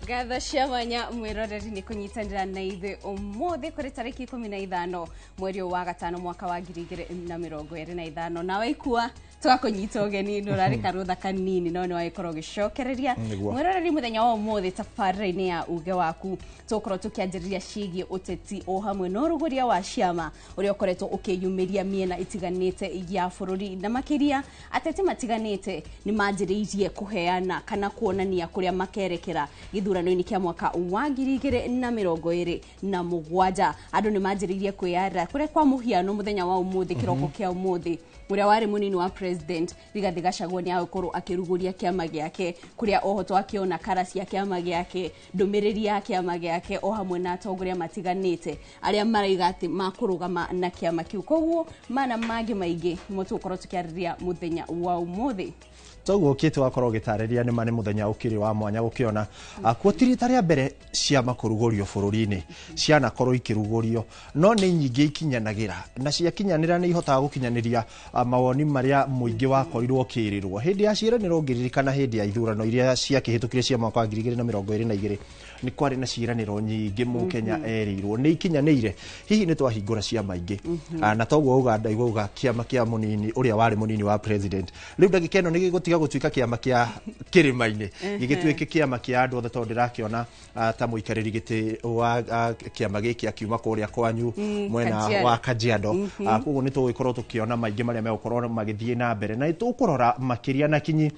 Gatho cia mwanya mwiroreri ni kunyitanira na ithe umuthi kuri tariki 15 mweri wa gatano mwaka wa 2025 nawe ikua tugakunyita ugeni nurari karutha kanini no ni waikoro gicokereria mwiroreri muthenya wa umuthi tafarira-ini ya uge waku tukoro tukianjiriria cigi uteti o hamwe no ruguria wa ciama uria ukoretwo ukiyumiria miena itiganite ya bururi na makiria ateti matiganite ni manjiriirie kuheana kana kuonania kuria makerekera githurano-ini kia mwaka wa 2027 andu ni manjiriirie kwiyara kuria kwa muhiano muthenya wa umuthi kiroko kia umuthi uria wari munini wa president Rigathi Gachagua ni agukuru akiruguria kiama giake kuria ohoto akiona karasi ya kiama giake ndumiriri ya kiama giake o hamwe na atongoria matiganite aria maraiga ati makurugama na kiama kiu koguo mana magi maingi mutukoro tukiariria muthenya wa umuthi toguo kitu wakorwo gitariria ni mane muthenya ukiri wa mwanya gukiona kwotiri taria mbere ciama kurugurio bururi-ini ciana korwo ikirugurio no ni nyingi ikinyanagira na cia kinyanira ni ihotaga gukinyaniria mawoni maria muingi wakorirwo kirirwo hindi ya ciiraniro ngiririkana hindi ya ithurano iria cia kihitukire cia mwaka wa 2022 ni kwari na ciiraniro nyingi mu Kenya erirwo ni ikinyanire hihi ni twahingura ciama ingi na toguo Uganda igauga kiama kia munini uria wari munini wa president riu ndagikeno ni gigutiga gutuika kiama kia kirima-ini gigituike kiama kia andu othe tondu ndirakiona ta muikariri giti wa kiama giki akiuma kuria kwanyu mwena wa Kajiado koguo ni tugikorwo tukiona maingi maria megukorwo magithie na mbere na tukurora makiria na kinyi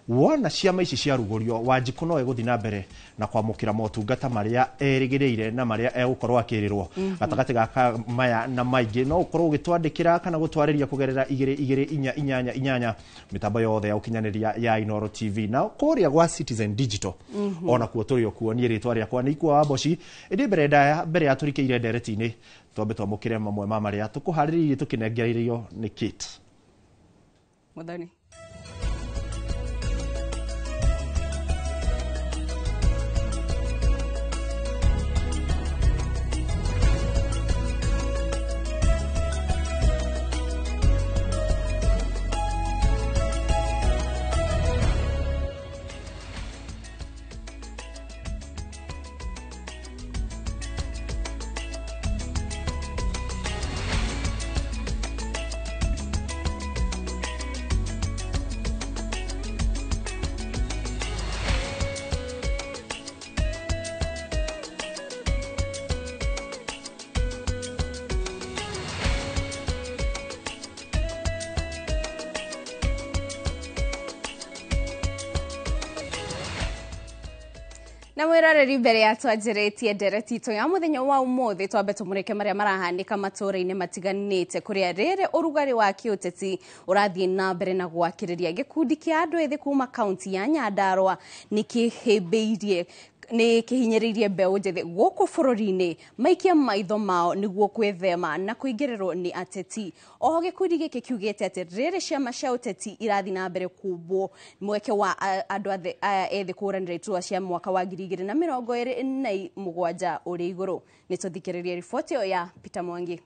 wona ciama ici cia rugurio Wanjiku no eguthi na mbere na kwamukira motungata maria erigireire na maria egukorwo akirirwo gatagati gaka maya na maingi no ukorwo gitwandikira kana gutwariria kugerera 2288 mitambo yothe ya ukinyaniria ya Inooro TV na kuria gwa Citizen Digital ona kuo turi okuo ni ritwa riakwa ni ikwa wa Boshi ndi mbere ya turikeire ndereti-ini twambe twamukire mamwe ma maria tukuhariririe tukinengereirio ni Kate Muthoni. Na mwiroreri mbere ya twanjiretie ndereti to ya muthenya wa umuthi twambe tumurike maria marahanika matura-ini matiganite kuria riri urugari wa kiuteti urathie na mbere na gwakiriria gikundi kia andu ethi kuma kaunti ya Nyandarua nikihimbiirie ni kihinyiririe mbeu njethi guku bururi-ini maikia maitho mao niguo kwethema na kuingirirwo ni ateti oho gikundi giki kiugite ati riri ciama cia uteti irathi na mbere kubwo mweke wa andu ethi kuranira iturwa cia mwaka wa 2027 uri iguru ni tuthikiririe riboti ya Peter Mwangi.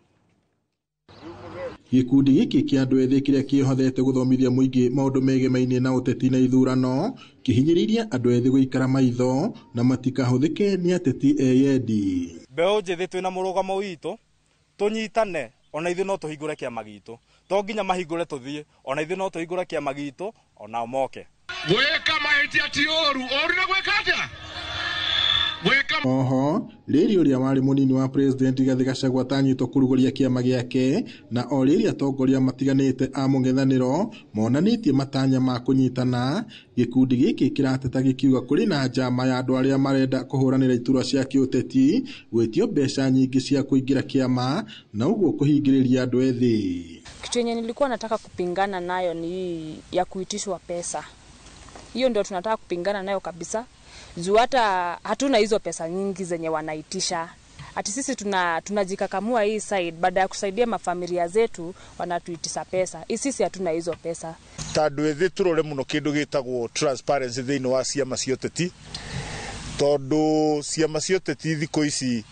Gikundi giki kia andu ethi kiria kihothete guthomithia muingi maundu megemaine na uteti na ithurano kihinyiririe andu ethi guikara maitho na matikahuthike ni ateti eyendi. Mbeu njethi twina murugamo witu tunyitane ona ithu no tuhingure kiama gitu to nginya mahingure tuthie ona ithu no tuhingure kiama gitu ona moke gweka mahiti ati oru na gweka atia oho riri uria wari munini wa president Rigathi Gachagua tanyitwo kuruguria kiama giake na o riri atongoria matiganite a mung'ethaniro monanitie matanya ma kunyitana gikundi giki kirateta gikiuga kuri na njama ya andu aria marenda kuhuranira iturwa cia kiuteti gwetio mbeca nyingi cia kuingira kiama na uguo kuhingiriria andu ethi. Kitu yenye nilikuwa nataka kupingana nayo ni ya kuitishwa pesa. Hiyo ndio tunataka kupingana nayo kabisa. Juu hata hatuna hizo pesa nyingi zenye wanaitisha. Ati sisi tunajikakamua hii side baada ya kusaidia mafamilia zetu wanatuitisha pesa. Sisi hatuna hizo pesa. Tandu ethi turore muno kindu gitagwo transparency thiini wa ciama cia uteti. Tondu ciama cia uteti thiko ici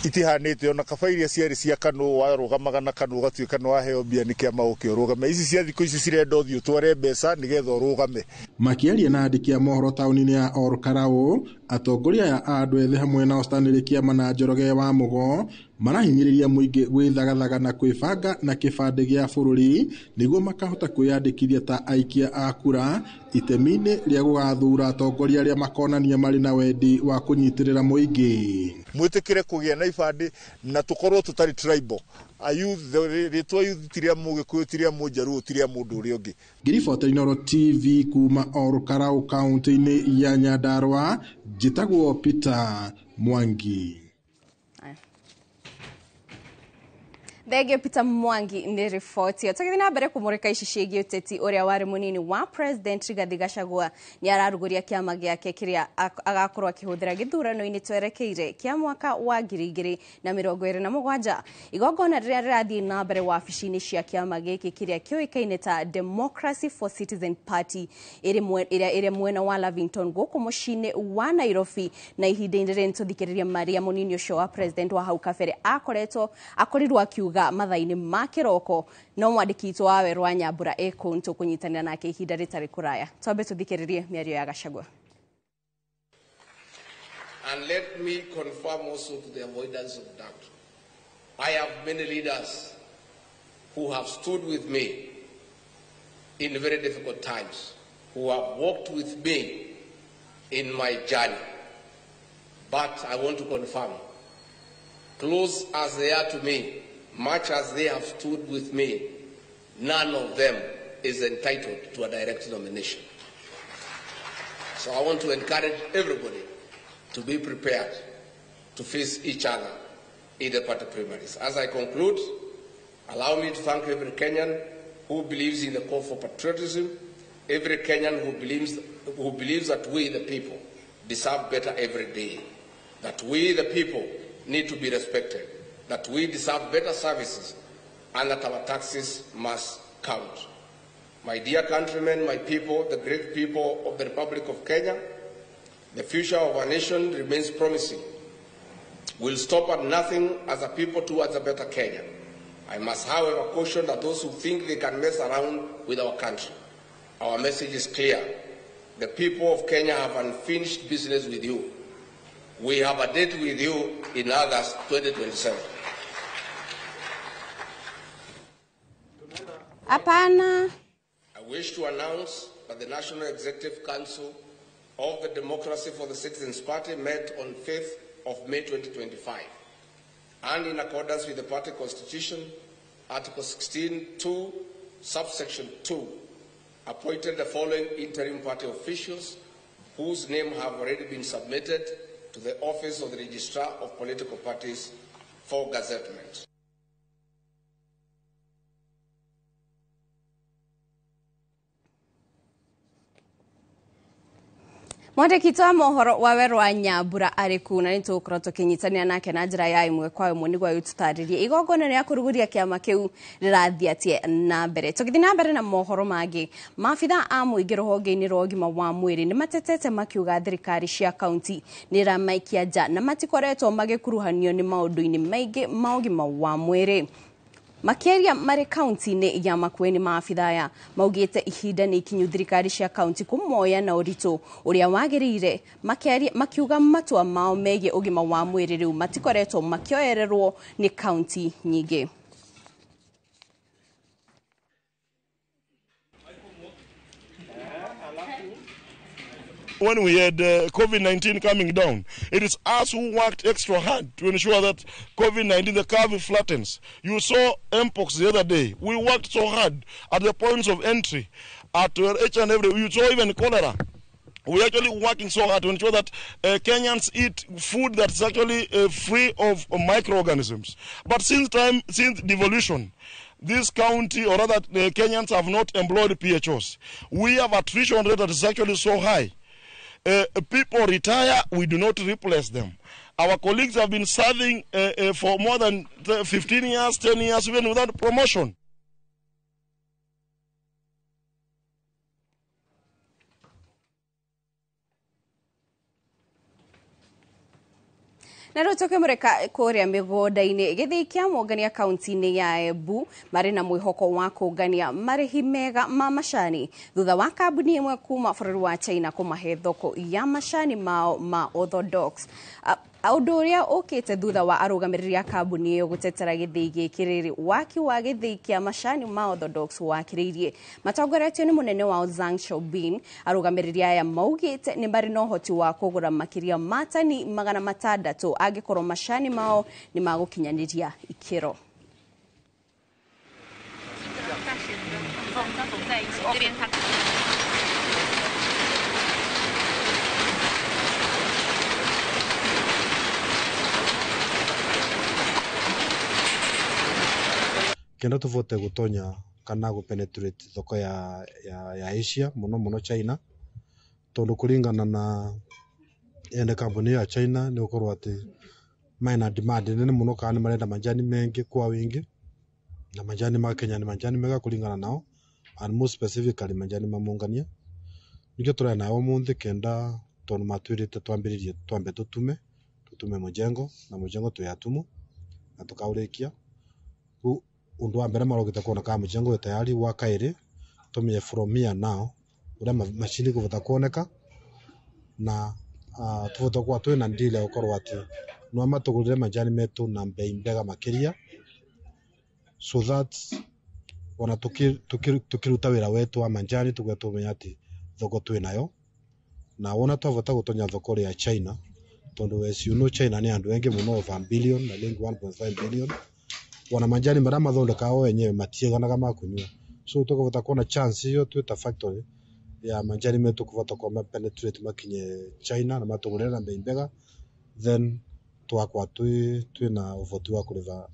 itihanite ona kabairia ciari cia kanu warugamaga na kanu gatuika no aheo bia ni kiama ukirugame ici cia thiko ici cirenda uthio tware mbeca nigetha urugame. Makiaria na andiki a mohoro tauni-ini ya Olkarau atongoria ya andũ ethĩ hamwe na Stanley Kĩama na Njoroge wa Mũgo marahinyĩrĩria mũingĩ gwĩthagathaga na kwĩbanga na kĩbandĩ gĩa bũrũri nĩguo makahota kwĩyandĩkithia ta aikia a kura itemi-inĩ rĩa gũgathura atongoria arĩa makonania marĩ na wendi wa kũnyitĩrĩra mũingĩ. Mwĩtĩkĩre kũgĩa na ibandĩ na tũkorwo tũtarĩ tribal. Rĩtwa youth tiria Mũgĩkũyũ tiria Mũnjaruo tiria mũndũ ũrĩa ũngĩ. Ngiribota Inooro TV kuma Olkarau kaunti-inĩ ya Nyandarua, njĩtagwo Peter Mwangi. Thenge Peter Mwangi nĩ riboti. Tũgĩthiĩ na mbere kũmũrĩka ici ciĩgiĩ ũteti ũrĩa warĩ mũnini wa President Rigathi Gachagua nĩ ararugũria kĩama gĩake kĩrĩa agakorwo akĩhũthĩra gĩthurano-inĩ twerekeire kĩa mwaka wa 2027. Igongona rĩrĩa rĩrathiĩ na mbere wabici-inĩ cia kĩama gĩkĩ kĩrĩa kĩoĩkaine ta Democracy for Citizen Party ĩrĩa mwena wa Lavington gũkũ mũciĩ-inĩ wa Nairobi, na ihinda-inĩ rĩrĩ nĩtũthikĩrĩria Maria mũnini ũcio wa President wa hau kabere akorirwo akiuga mathaini ma kĩroko no mwandĩki witũ wa Werũ wa Nyambura ekũntũ kũnyitanĩra nake ihinda rĩtarĩ kũraya. Twambe tũthikĩrĩrie mĩario ya Gachagua. And let me confirm also to the avoidance of doubt. I have many leaders who have stood with me in very difficult times, who have walked with me in my journey. But I want to confirm, close as they are to me, much as they have stood with me, none of them is entitled to a direct nomination. So I want to encourage everybody to be prepared to face each other in the party primaries. As I conclude, allow me to thank every Kenyan who believes in the call for patriotism, every Kenyan who believes that we, the people, deserve better every day, that we, the people, need to be respected, that we deserve better services, and that our taxes must count. My dear countrymen, my people, the great people of the Republic of Kenya, the future of our nation remains promising. We'll stop at nothing as a people towards a better Kenya. I must, however, caution that those who think they can mess around with our country. Our message is clear. The people of Kenya have unfinished business with you. We have a date with you in August 2027. Apana. I wish to announce that the National Executive Council of the Democracy for the Citizens Party met on 5th of May 2025, and in accordance with the party constitution, Article 16(2), subsection 2, appointed the following interim party officials whose names have already been submitted to the Office of the Registrar of Political Parties for gazettement. Mwandĩki wa mohoro wa Werũ wa Nyambura arĩ kuo na nĩtũgũkorwo tũkĩnyitanĩra nake na njĩra ya ĩmwe kwa ĩmwe nĩguo gũtũtarĩria igongona rĩa kũrugũria kĩama kĩu rĩrathiĩ atĩa na mbere. Tũgĩthiĩ na mbere na mohoro mangĩ, maabitha a mũingĩ rũhonge-inĩ rwa ũgima wa mwĩrĩ nĩmatetete makiuga thirikari cia kaunti nĩramaikia nja na matikoretwo magĩkuruhanio nĩ maũndũ-inĩ maingĩ ma ũgima wa mwĩrĩ. Makĩaria marĩ kaunti-inĩ ya Makueni, maabitha aya maugĩte ihinda nĩ ikinyu thirikari cia kaunti kũmoya na ũritũ ũrĩa wagĩrĩire, makiuga matua mao megiĩ ũgima wa mwĩrĩ rĩu matikoretwo makĩoererwo nĩ kaunti nyingĩ. When we had COVID-19 coming down, it is us who worked extra hard to ensure that COVID-19, the curve flattens. You saw Mpox the other day. We worked so hard at the points of entry, at each and every, you saw even cholera. We're actually working so hard to ensure that Kenyans eat food that's actually free of microorganisms. But since devolution, this county, or rather Kenyans have not employed PHOs. We have attrition rate that is actually so high. People retire, we do not replace them. Our colleagues have been serving for more than 15 years, 10 years, even without promotion. Na rĩu tũkĩmũrĩka kũrĩa mĩgũnda-inĩ gĩthĩi kĩa mongania kaunti-inĩ ya Embu marĩ na mwĩhoko wa kũngania marĩhi mega ma macani thutha wa kambuni ĩmwe kuma bũrũri wa China kũmahe thoko ya macani mao ma Orthodox. Ũndũ ũrĩa ũkĩte thutha wa arũgamĩrĩri a kambuni ĩyo gũtetera gĩthĩi gĩkĩ rĩrĩ waki wa gĩthĩi kĩa macani ma Orthodox wakĩrĩirie matongoretio nĩ mũnene wa Zhang Xiaobin. Arũgamĩrĩri aya maugĩte nĩ marĩ na ũhoti wa kũgũra makĩria matani 600 angĩkorwo macani mao nĩ magũkinyanĩria ikĩro. Kenda tuvote gutonya kana gupenetrate thoko ya Asia muno China tondu kuringana na ene kambuni ya China ni ukorwo ati maina demand nene muno kana marenda majani mengi kwa wingi na majani ma Kenya ni majani mega kuringana nao and more specifically majani mamungania nikyo turaya nayo munthi kenda tondu matwirite twambiririe twambe tutume mujengo na mujengo tuyatumu na tukaurikia undu wa mbere marogita kuona kama mujengo we tayari wa kairi tumenye from here now uria machini kuvota kuoneka na tuvota kwa twina ndile ukorwo ati no matugurire majani metu na mbei mbega makiria so that wana tukiruta wira wetu wa majani tugetumenya ati thoko twinayo na wona twavota gutonya thoko ya China tondu as you know China ni andu wengi muno over billion na lingi 1.5 billion wana majani mara mathondeka o wenyewe matieganaga makunywa so tukavota kuona chance hiyo twita factory ya majani metu kuvota kwa penetrate makinye China na matugurira na mbei mbega then twakwa twina uvoti wa kuriva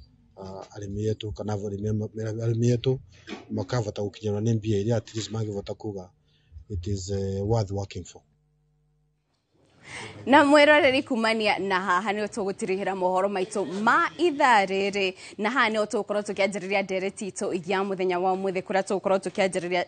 arimi yetu kana arimi yetu makavota gukinyana ni mbia iria at least magivota kuga it is worth working for. Na mwiroreri kumania na haha nĩ tũgũtirihĩra mohoro maitũ ma ithaa rĩrĩ na haha nĩ tũgũkorwo tũkĩanjĩrĩria ndereti itũ ya mũthenya wa mũthĩ kũrĩa tũgũkorwo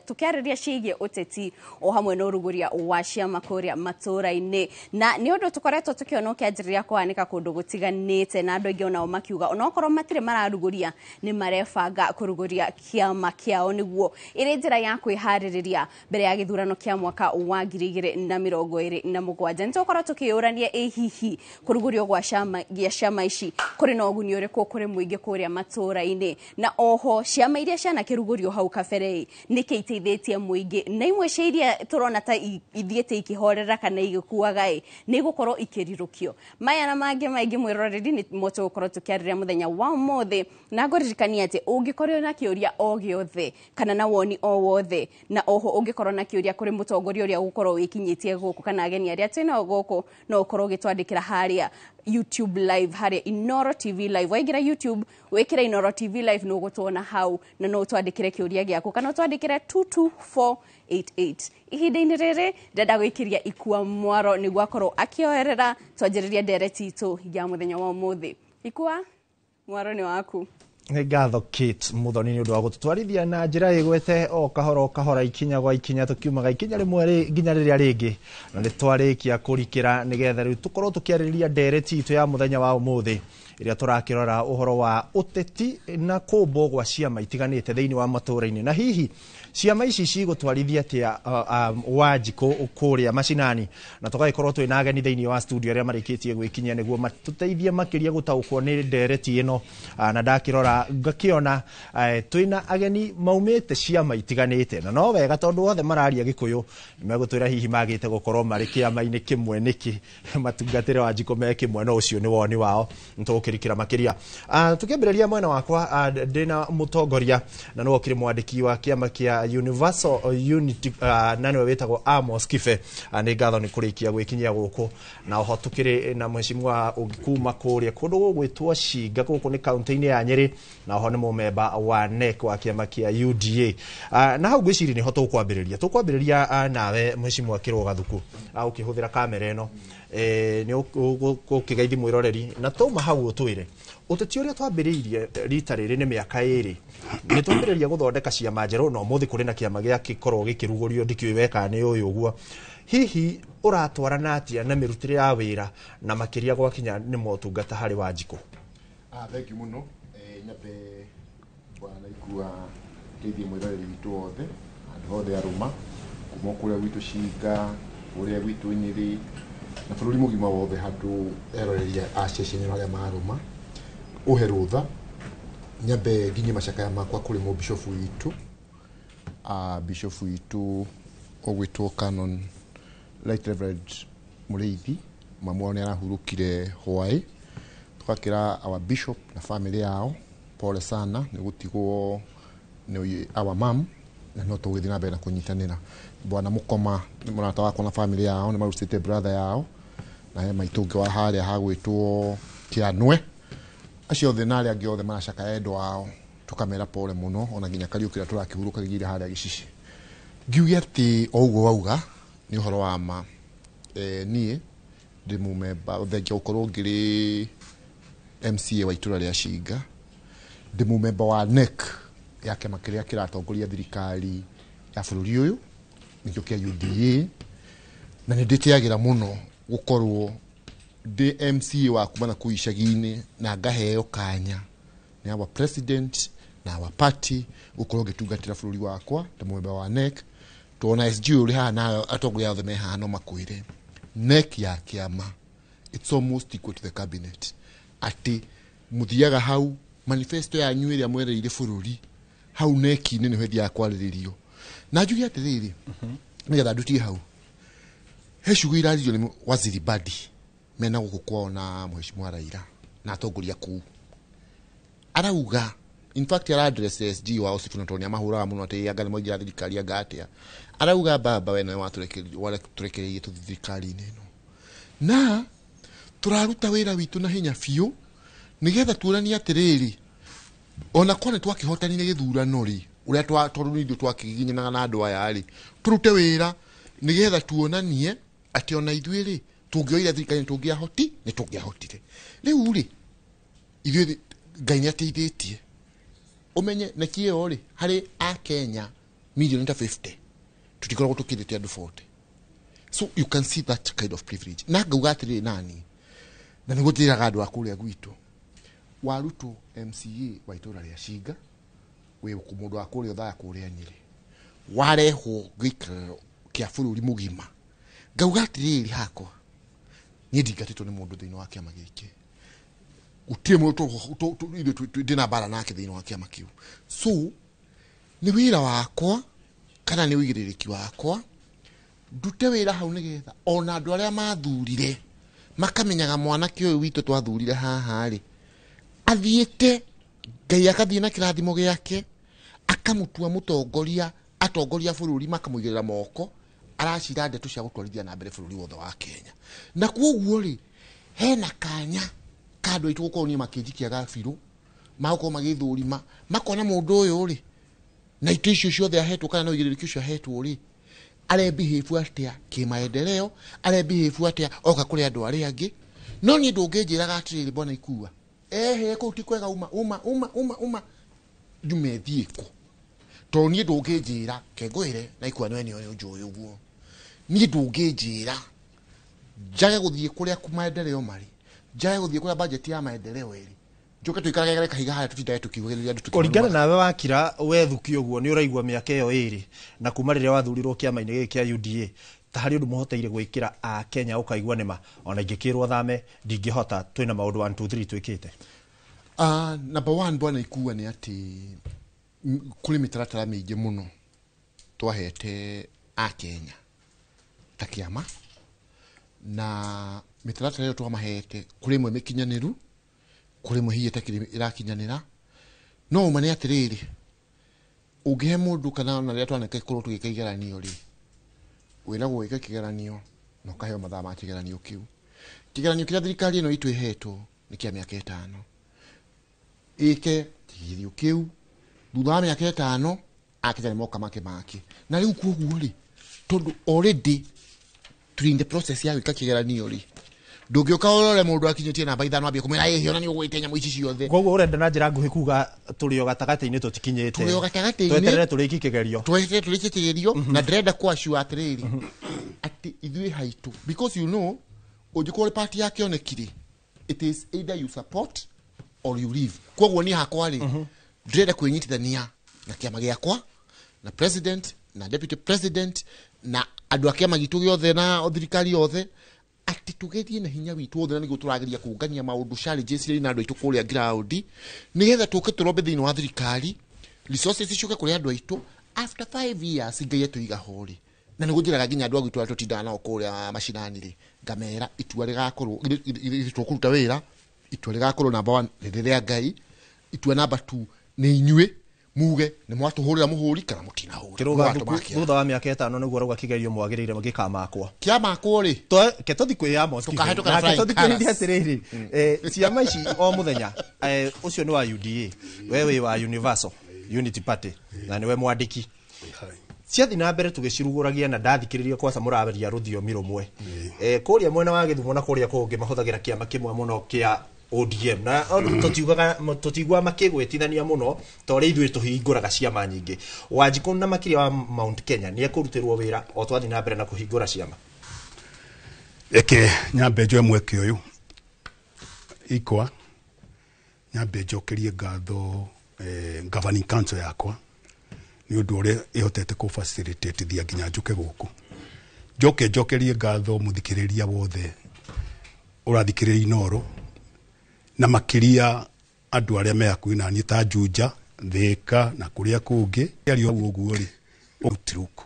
tũkĩarĩria ciĩgiĩ ũteti o hamwe na ũrugũria wa ciama kũrĩa matũũra-inĩ na nĩ ũndũ tũkoretwo tũkĩona ũkĩanjĩrĩria kũhanĩka kũndũ gũtiganĩte na andũ aingĩ onao makiuga onokorwo matirĩ mararugũria nĩ marebanga kũrugũria kĩama kĩao nĩguo ĩrĩ njĩra ya kwĩharĩrĩria mbere ya gĩthurano kĩa mwaka wa 2027. Tũkorwo tukĩũrania hihi kũrugũrio gwa ciama ici kũrĩ na ũguni ũrĩkũ kũrĩ mũingĩ kũrĩa matũũra-inĩ na oho ciama iria cianakĩrugũrio hau kabere nĩkĩ iteithĩtie mũingĩ na imwe cia iria tũrona ta ithiĩte ikĩhorera kana igĩkuaga nĩ gũkorwo ikĩrirũkio. Maya na mangĩ maingĩ mwĩroreri nĩ tũgũkorwo tũkĩarĩrĩria mũthenya wa ũmũthĩ na ngũririkania atĩ ũngĩkorwo na kĩũria o gĩothe kana na woni o wothe na oho ũngĩkorwo na kĩũria kũrĩ mũtongoria ũrĩa gũkorwo wĩkinyĩtie gũkũ kana ageni arĩa twĩnao gũkũ no ukorwo gĩtwandĩkĩra harĩa YouTube live harĩa Inoro TV live waingĩra YouTube wĩkĩra Inoro TV live no gũtuona hau na no twandĩkĩre kĩũria gĩaku kana twandĩkĩre 22488. Ihinda-inĩ rĩrĩ ndenda gwĩkĩria ikua mwaro nĩguo akorwo akĩoerera twanjĩrĩria ndereti itũ ya mũthenya wa ũmũthĩ. Ikua mwaro nĩ waku. Nĩ ngatho Kate Muthoni nĩ ũndũ wa gũtũtwarithia na njĩra ĩgwete o kahora ikinya gwa ikinya tukiumaga ikinya rĩmwe nginya rĩrĩa rĩngĩ na nĩ twarĩkia kũrikĩra nĩgetha rĩu tũkorwo tũkĩarĩrĩria ndereti itũ ya mũthenya wa ũmũthĩ ĩrĩa tũrakĩrora ũhoro wa ũteti na kũmbwo gwa ciama itiganĩte thĩinĩ wa matũũra-inĩ na hihi ciama ici cigũtwarithia atĩa Wanjikũ kũrĩa macinani na tũgagĩkorwo twĩna ageni thĩinĩ wa studio arĩa marĩkĩtie gwĩkinyia nĩguo matũteithie makĩria gũtaũkwo nĩ ndereti ĩno na ndakĩrora ngakĩona twĩna ageni maumĩte ciama itiganĩte na no wega tondũ othe mararia Gĩkũyũ nĩmegũtwĩra hihi magĩte gũkorwo marĩ kĩama-inĩ kĩmwe nĩkĩ matungatĩre Wanjikũ me kĩmwe no ũcio nĩ woni wao nĩtũgũkĩrikĩra makĩria. Tukĩambĩrĩria mwena wakwa ndĩna mũtongoria na nĩwe ũkĩrĩ mwandĩki wa kĩama kĩa Universal Unity na nĩwe wĩtagwo Amos Kibe. Nĩ ngatho nĩ kũrĩkia gwĩkinyia gũkũ na oho tũkĩrĩ na mheshimiwa kuma kũrĩa kũndũ gũgwĩtwo Cinga gũkũ nĩ kaunti-inĩ ya Nyĩrĩ na oho nĩ mũmemba wa NEC wa kĩama kĩa UDA. Na hau ngwĩciria nĩho tũkwambĩrĩria nawe mheshimiwa Kĩrũga Thuku ũkĩhũthĩra kamera ĩno nĩ ũkĩgeithi mwĩroreri na tũma hau ũtwĩre ũteti ũrĩa twambĩrĩirie rita rĩrĩ nĩ mĩaka 2 nĩ twambĩrĩria gũthondeka ciama njerũ na ũmũthĩ kũrĩ na kĩama gĩa gĩkorwo gĩkĩrugũrio ndikĩũĩ weka nĩ ũyũ ũguo hihi uratwarana atia na mirutire ya wira na makiria gwakinya ni motungata hari Wanjikũ? Thank you muno. Nyabe bwana ikua keithie mwiroreri witu wothe andu othe aruma kuma kuria witu Shiga uria witu Nyeri na bururi mugima wothe handu eroreria aceceni aria maruma uhe rutha nyabe nginye macakaya makwa kuri mu bishop witu bishop witu ogwitwo Canon Right Reverend Mureithi mamwone arahurukire hwai tukakira our bishop na family yao pole sana ni gutigwo ni our mom na no tugithina na bena kunyitanira bwana mukoma ni murata wakwa na family yao ni marutite brother yao na he maitunge wa haria hagwitwo Kianwe acio thenari angi othe maracaka endo wao tukamera pole muno ona nginya kariukira turakihuruka gigire haria Gicici ngiuge ati ougo wauga ni uhoro wa ma nie ndi mumemba uthengia ukorwo ngiri MCA wa itura ria Shiga ndi mumemba wa NEC yake makiria kiratongoria thirikari ya bururi uyu nikyo kia UDA na nditiagira muno gukorwo ndi MCA wa kumana kuishagine na ngaheo kanya ni aba president na aba party ukorwo gitungatira bururi wakwa ndi mumemba wa NEC tuona SG uri hana atongoria othe me hano makwire NEC ya kiama it's almost equal to the cabinet ati muthiaga hau manifesto ya nywiri ya mwereire bururi hau NEC ni hedi ya kwariririo na njugi atiriri nigetha ndutie hau he shughuli irario ni waziri Badi mena gukukwa na mheshimiwa Raila na atongoria ku arauga in fact ara address SG wa Osifuna Tonia mahura muno ati yagale mo gira thirikari agatia arauga baba wene waturekerie wale turekerie tu thirikari neno na turaruta wira witu na hinya fiu nigetha tuurania atiriri ona kone twakihotanire githurano ri uria twatoruni ndio twakiginyana na andu aya ri turute wira nigetha tuonanie ati ona ithuiri tungioira thirikari tungiahoti ni tungiahotire riu ri ithuiri Ngai niateithĩtie umenye na kiyo ri hari a Kenya million 50 tutikorwo tukirite andu 40 so you can see that kind of privilege na ngauga atiri nani na nigutiraga andu akuria gwitu waruto MCA wa itura ria Shiga we kumundu akuria thaa kuria Nyeri wareho gikaro kia bururi mugima ngauga atiri hako ni ndingatitwo ni mundu thiini wa kiama giki utie moto dina bara nake thiini wa kiama kiu so ni wira wakwa kana ni wigiririki wakwa ndute wira hau nigetha ona andu aria mathurire makamenyaga mwana kio witu twathurire haha ri athiete Ngai akathie na kirathimo giake akamutua mutongoria atongoria bururi makamuigirira moko aracira ndeto cia gutwarithia na mbere bururi wothe wa Kenya na kuoguo ri hena kanya kado itu ko ni makijikia gafiru mako magithurima makona mundu uyu ri na itisho ciothe ahetwo kana no igirikio cio ahetwo ri are behave atia kimaendeleo are behave atia oka kuri andu aria angi no ni ndungijiraga atiri bona ikua he ko tikwega uma jumethiko to ni ndungijira kegwire na ikua nweni oyo njuyu guo ni ndungijira jage guthie kuria kumaendeleo mari jaye guthie kuria budget ya maendeleo eri njoke tuikaragera kahiga haya tutindaye tukiugiriria ndu kuringana nawe wakira wethukio guo ni uraigwa miaka iyo iri na kuma riria wathurirwo kiama-ini giki kia UDA ta hari undu muhoteire gwikira a Kenya ukaigwa nima ona ingikirwo thame ndingihota twina maundu 1 2 3 twikite number 1 bwana ikuwa ni ati kuli mitaratara mingi muno twahete a Kenya ta kiama na mitaratara iyo twamahete kuri mwe mikinyaniru kuri mwe hiye takiri irakinyanira no mane atiriri ugihe mundu kana na ria twaneke kuru tugikaigeranio ri wina gwika kigeranio no kaheo mathaa ma kigeranio kiu kigeranio kia thirikari ino itu ihetwo ni kia miaka 5 ike kigeranio kiu thutha wa miaka 5 akijani moka make na riu kuoguo ri tondu already turi in the process ya gwika kigeranio ri ndungioka urore mundu akinyitie namba 5 ambie kumira ehe ona ni ugwitenya muici ciothe koguo urenda na njira nguhi kuga turio gatagati-ini tutikinyite turio gatagati-ini tweterere turiki kigerio tweterere turiki kigerio na ndrenda kwa sure atiriri ati ithuĩ haitũ, because you know ũngĩkorwo party yake onekire, it is either you support or you leave. Koguo ni hakwa rĩ ndĩrenda kwĩnyitithania na kĩama gĩakwa na president na deputy president na andũ a kĩama gitũ gĩothe na thirikari yothe ati tugerie na hinya witũ wothe nĩguo tũrageria kũngania maũndũ challenges iria na andũ aitũ kũrĩa ground nĩgetha tũke tũrombe thĩinĩ wa thirikari resources icoke kũrĩ andũ aitũ after 5 years ngai atũiga hori na nĩguo njĩraga nginya andũ agwitũ tũtindaga nao kũrĩa macinani rĩ ngamera itua rĩgakorwo tũkũruta wĩra itua rĩgakorwo number 1 rĩrĩa ngai itua number 2 nĩ inyuĩ muge nĩ mwatũhũrĩra mũhũri kana mũtinahũra thutha wa mĩaka 5 nĩguo rauga kĩgerio mwagĩrĩire gĩkamakwo kĩamakwo rĩ ke tũthi kwĩyamo tũkahĩtũkĩrĩria atĩrĩrĩ ciama ici o mũthenya ũcio nĩ wa UDA wewe wa Universal Unity Party na niwe mwandĩki ciathi na mbere tugĩcirugũragia na ndathikĩrĩria kwaca mũraberia rũthiomi rũmwe kũrĩa mwena wa Gĩthumo na kũrĩa kũngĩ mahũthagĩra kĩama kĩmwe mũno kĩa ODM na tũtigwa makĩgwĩtithania mũno tondũ ithuĩ tũhingũraga ciama nyingĩ Wanjikũ na makĩria wa Mount Kenya nĩ ekũrutĩrwo wĩra o twathi na mbere na kũhingũra ciama nyambe njoe mweke ũyũ ikwa nyambe njokerie ngatho governing council yakwa nĩ ũndũ ũrĩa ĩhotete kũ facilitate thia nginya njuke gũkũ njokerie ngatho mũthikĩrĩria wothe ũrathikĩrĩria Inooro na makiria andũ arĩa me hakuhĩ na niĩ ta Juja Thika na kũrĩa kũngĩ ario ũguo rĩ ũtiruku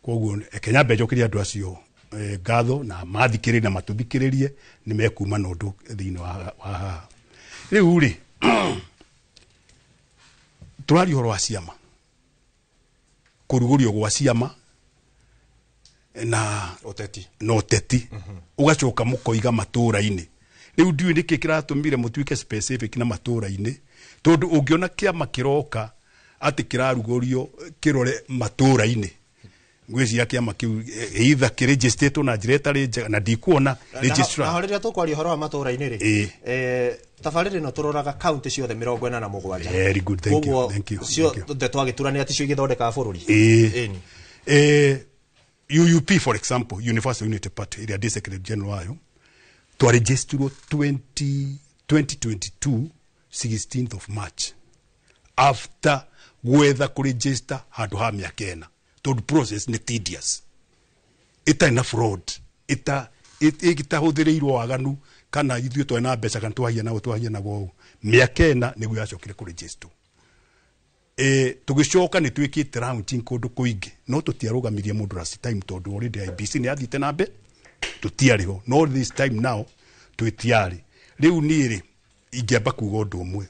koguo Kenya njokeria andũ acio ngatho na mathikĩrĩrie na matũthikĩrĩrie nĩ mekuma na ũndũ thĩinĩ wa rĩu rĩ tũrari ũhoro wa ciama kũrugũrio gwa ciama na ũteti ũgacoka mũkoiga matũũra-inĩ rĩu ndiũĩ nĩkĩ kĩratũmire mũtuĩke specific na matũũra-inĩ tondũ ũngĩona kĩama kĩroka atĩ kĩrarugũrio kĩrore matũũra-inĩ ngwĩciria kĩama kĩu either kĩregistrĩtwo na njĩra ĩtarĩ njega na ndikuona registrar na rĩrĩa tũkwaria ũhoro wa matũũra-inĩ rĩ tabarĩrĩ ĩno tũroraga kaunti ciothe 47 very good thank you cio twagĩturania atĩ cio igĩthondekaga bũrũri UUP for example Universal Unity Party ĩrĩa ndĩ secretary general wayo twaregistrwo 2022 16th of March after gwetha kũregister handũ ha mĩaka 4 tondũ process nĩ tedious ĩtarĩ na fraud ĩgĩtahũthĩrĩirwo waganu kana ithuĩ twa na mbeca kana twahia na gwo mĩaka 4 nĩguo yacokire kũregister tũgĩcoka nĩ twĩkĩte rounding kũndũ kũingĩ no tũtiarũgamirie mũndũ last time tondũ already IBC nĩ athiĩte na mbere tũtiarĩho no this time now twĩtiarĩ rĩu niĩ ingĩamba kuuga ũndũ ũmwe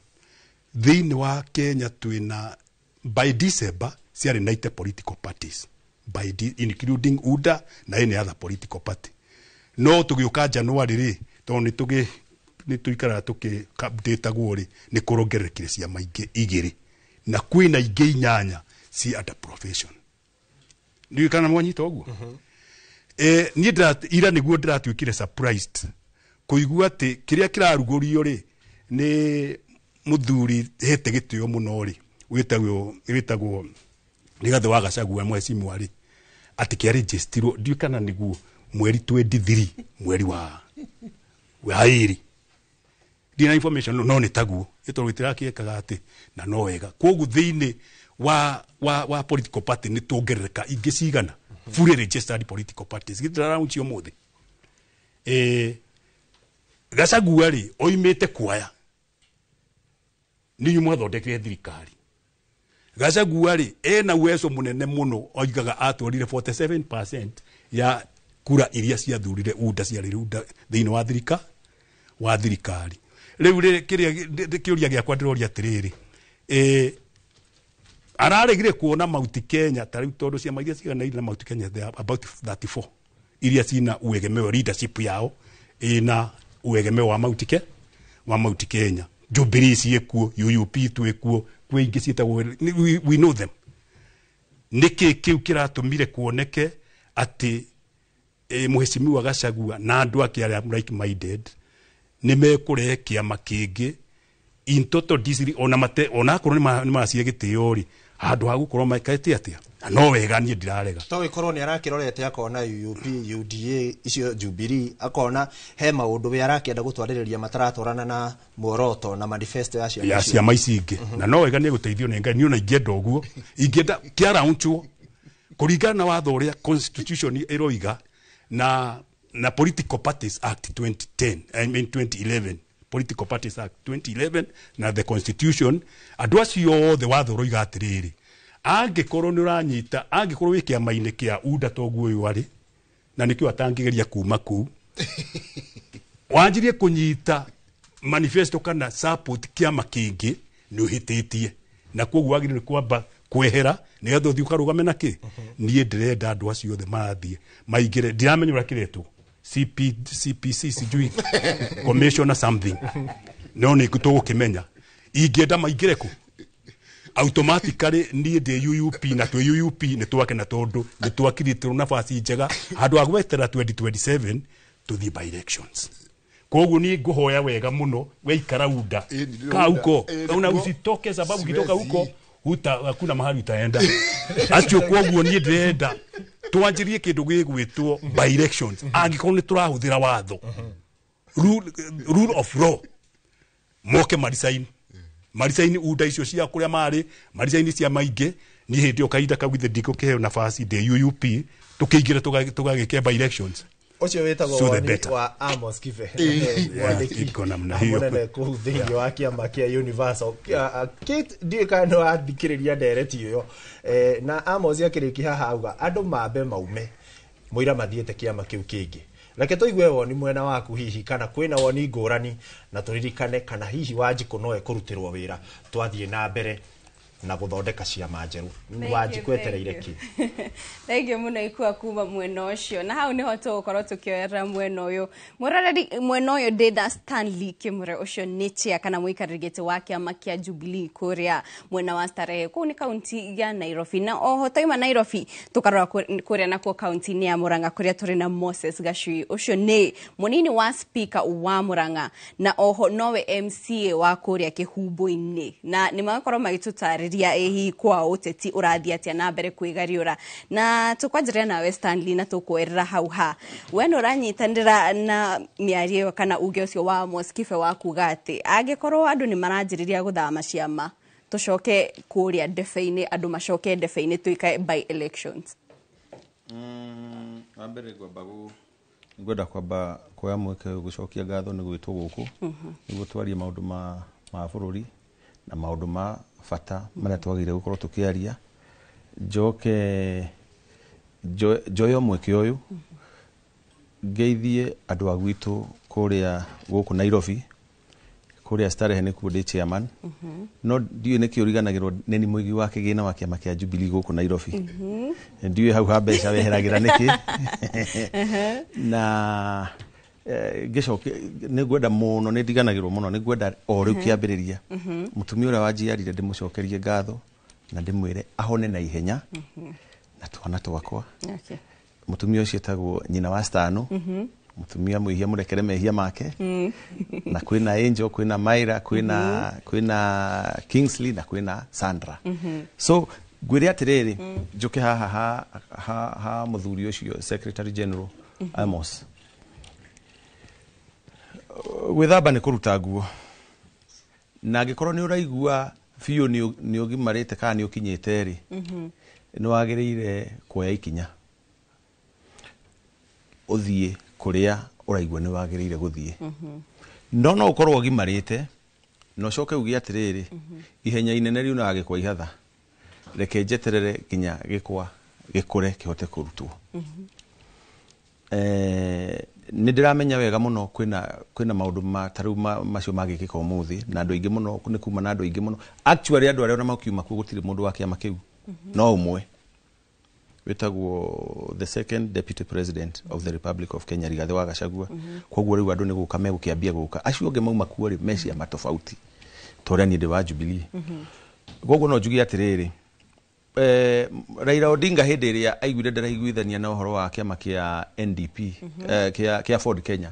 thĩinĩ wa Kenya twĩna by December ciarĩ 90 political parties including UDA na any other political party no tũgĩũka January rĩ tondũ nĩ tũikaraga tũkĩ-update guo-rĩ nĩ kũrongererekire ciama ingĩ igĩrĩ na kwĩna ingĩ 8 ci under profession nĩ kana mwanyita ũguo niĩ ira nĩguo ndĩratuĩkire surprised kũigua atĩ kĩrĩa kĩrarugũrio rĩ nĩ mũthuri hete gĩtĩo mũno rĩ wĩtagwo Rigathĩ wa Gachagua mheshimiwa rĩ atĩ kĩa registrwo ndiũ kana nĩguo mweri 23 mweri wa ĩrĩ ndina information no nĩ taguo ĩtoro itirakĩekaga atĩ na no wega koguo thĩinĩ wa political party nĩ tuongerereka ingĩ cigana fully registered political parties githira round cio mothe Gachagua rĩ oimĩte kuaya nĩ mwathondekire thirikari Gachagua rĩ ena uwezo mũnene mũno oigaga atwarire 47% ya kura iria ciathurire UDA ciarĩ UDA thĩinĩ wa thirikari rĩu kĩũria gĩakwa ndĩroria atĩrĩrĩ araregire kuona Mount Kenya tarĩu tondũ ciama iria ciganaire na Mount Kenya they are about 34 iria cina uegemeo leadership yao na uegemeo wa Mount Kenya Jubilee ciekuo UUP twekuo kwĩ ingĩ cietagwo we know them nĩkĩ kĩu kĩratũmire kuoneke atĩ mheshimiwa Gachagua na andũ ake arĩa like minded nĩ mekũrehe kĩama kĩngĩ in total disili ona akorwo nĩ macie gĩtĩo rĩ handu ha gukorwo maikete atia no wega nie ndirarega to ikorwo ni arakirorete akona UUP UDA icio Jubilee akona he maundu we arakenda gutwaririria mataratorana na muoroto na manifesto ya ciama ici ingi na no wega ni guteithio ni Ngai ni ona ingenda uguo ingenda kia raunchwo kuringana na watho uria constitution iroiga na Political Parties Act 2010 2011 Political Parties Act 2011 na the constitution andu acio the watho uroiga atiriri angikorwo ni uranyita angikorwo wi kiama-ini kia UDA toguo uyu ari na nikio atangigeria kuma ku wanjirie kunyita manifesto kana support kiama kingi ni uhititie na koguo wagire kwamba kwehera ni getho thi ukarugame naki nie ndirenda andu acio othe mathie maigire ndiramenyura kiretwo CPC sijui commissioner something no ni gutugukimenya ingienda maigire ku automatically nie de UUP na twa UUP ni twake na tondu ni twakirite nafasi njega handu agwetera 2027 to the by elections koguo ni nguhoya wega muno weikara UDA kauko una usitoke sababu kitoka huko hakuna mahali utaenda acio koguo nie ndenda twanjirie kindu gigwitwo by elections angikorwo ni turahuthira watho rule of law moke marisaini UDA icio cia kuria mari marisaini cia maingi ni hindi o kaida kagwithe ndiko keheo nafasi de UUP tukiingira tugagike by elections ucio wetagwo wa Amos Kibe iko namna hiyo munene kuthini wa kiama kia Universal kit ndiye kana athikiriria ndereti yo na Amos yakiriki haha auga andu mambe maume muira mathiete kiama kiu kingi reke toigwe woni mwena waku hihi kana kwina woni ngurani na turirikane kana hihi Wanjiku noe kurutirwo wira twathie na mbere na guthondeka ciama njeru Wanjiku etereire ki thengio muno ikua kuma mwena ucio na hau niho tugukorwo tukioera mwena uyu murareri mwena uyu Deda Stanley Kimure ucio nichia kana muikarigite wa kiama kia Jubilee kuria mwena wa Starehe ku ni kaunti ya Nairobi na oho toima Nairobi tukarora kuria na ku kaunti ni ya Murang'a kuria turi na Moses Gachui ucio ni munini wa speaker wa Murang'a na oho nowe MCA wa kuria Kihumbu-ini na ni magakorwo magitutari ehi kwa uteti urathi atia na mbere kwigariura na tukwanjiria nawe Stanley na tukwerera hauha we no ranyitandira na miario kana uge ucio wa Amos Kibe wa kuga ati angikorwo andu ni maranjiriria guthama ciama tucoke kuria ndebe-ini andu macoke ndebe-ini tuikae by elections ambere ngwenda kwamba kuoya mweke gucokia ngatho ni gwitwo guku niguo twarie maundu ma bururi na maundu ma fata maria twagire gukorwo tukiaria joyo mweke uyu ngeithie andu agwitu kuria guku Nairobi kuria Starehe ni kuo ndi chairman no ndiwe niki uriganagirwo neni muigi wa kigina wa kiama kia Jubilee guku Nairobi ndiwe hau ha mbeca weheragira niki na gicoke ni gwenda muno ni ndiganagirwo muno ni gwenda o riu kiambiriria mutumia ura wanjiarire ndimucokerie ngatho na ndimwire ahone na ihenya na twana twakwa mutumia ucio tagwo nyina wa Stano mutumia mwihia murekere mehia make na kwina Angel kwina Maira kwina Kingsley na kwina Sandra so gwire atiriri njuke ha muthuri ucio Secretary General Amos withamba ni kuruta nguo na ngikorwo ni uraigua biu ni ugimarite kana ni ukinyite ri ni wagirire kuoya ikinya uthie kuria uraigua ni wagirire guthie no ukorwo ugimarite no coke ugi atiriri ihenya inene riu na agikwa ihatha reke njeterere kinya gikwa gikure kihote kurutwo ni ndiramenya wega muno kwina maundu mataru macio magikika umuthi na andu ingi muno ni kuma na andu ingi muno actually andu aria makiuma ku gutire mundu wa kiama kiu no umwe wetagwo the second deputy president of the Republic of Kenya Rigathi wa Gachagua koguo riu andu ni guka megukiambia guka acio nge mauma kuo ri mecia matofauti toria ni ndi wa Jubilee koguo no njugi atiriri Raila Odinga hindi iria aiguire ndaraiguithania na uhoro wa kiama kia NDP kia Ford Kenya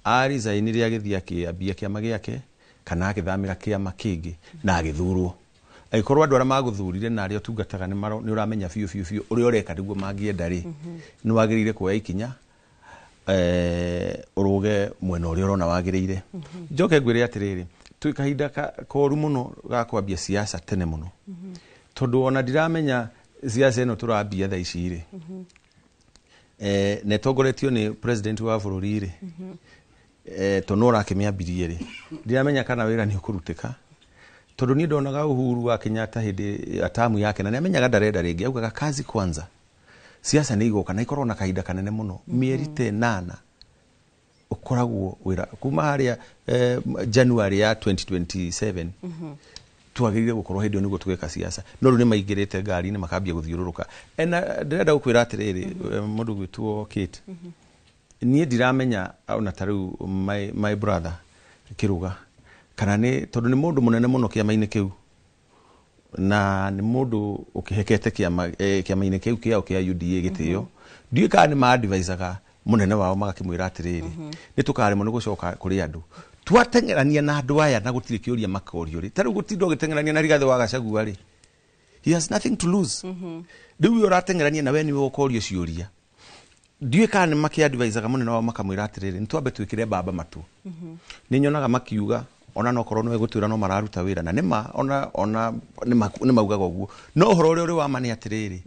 arizainirie agithia kiambia kiama giake kana agithamira kiama kingi na agithurwo aikorwo andu aria maguthurire na aria tungataga ni uramenya biu uria ureka niguo mangienda ri ni wagirire kuoya ikinya uruge mwena uria urona wagirire njoke ngwire atiriri twi kahinda koru muno ga kwambia siasa tene muno tondu ona ndiramenya siasa ino turambia tha ici ri netongoretio ni president wa bururi ri tondu urakimiambirie ri ndiramenya kana wira ni ukurutika tondu ni ndonaga Uhuru wa Kenyatta hindi atamu yake na niamenyaga ndarenda ringi augaga kazi kwanza siasa ni igoka na ikorwo na kahinda kanene muno mieri 8 ukoragwo wira kuma haria January ya 2027 twagirire gukorwo hindi niguo tugeka siasa no ru ni maigirite ngari ni makambia guthiururuka ena ndirenda gukwira atiriri mundu gwitwo Kate nie ndiramenya ona tariu my brother Kiruga kana ni tondu ni mundu munene muno kiama-ini kiu na ni mundu ukihekete kiama-ini kiu kiao kia UDA gitio ndiye kana ni ma advisaga munene wao magakimwira atiriri ni tukaremo ni gucoka kuri andu twatengerania na andu aya na gutire kiuria makorio ri tariu gutindo gitengerania na Rigathi wa Gachagua ri he has nothing to lose ndiu uratengerania na we ni ukorio ciuria ndiye kana ni makiadvisaga munene wao makamwira atiriri ni twambe twikire baba matu ni nyonaga makiuga ona no korwo no egutwira no mararuta wira na nima ona ni maugaga uguo no horo uri wa mani atiriri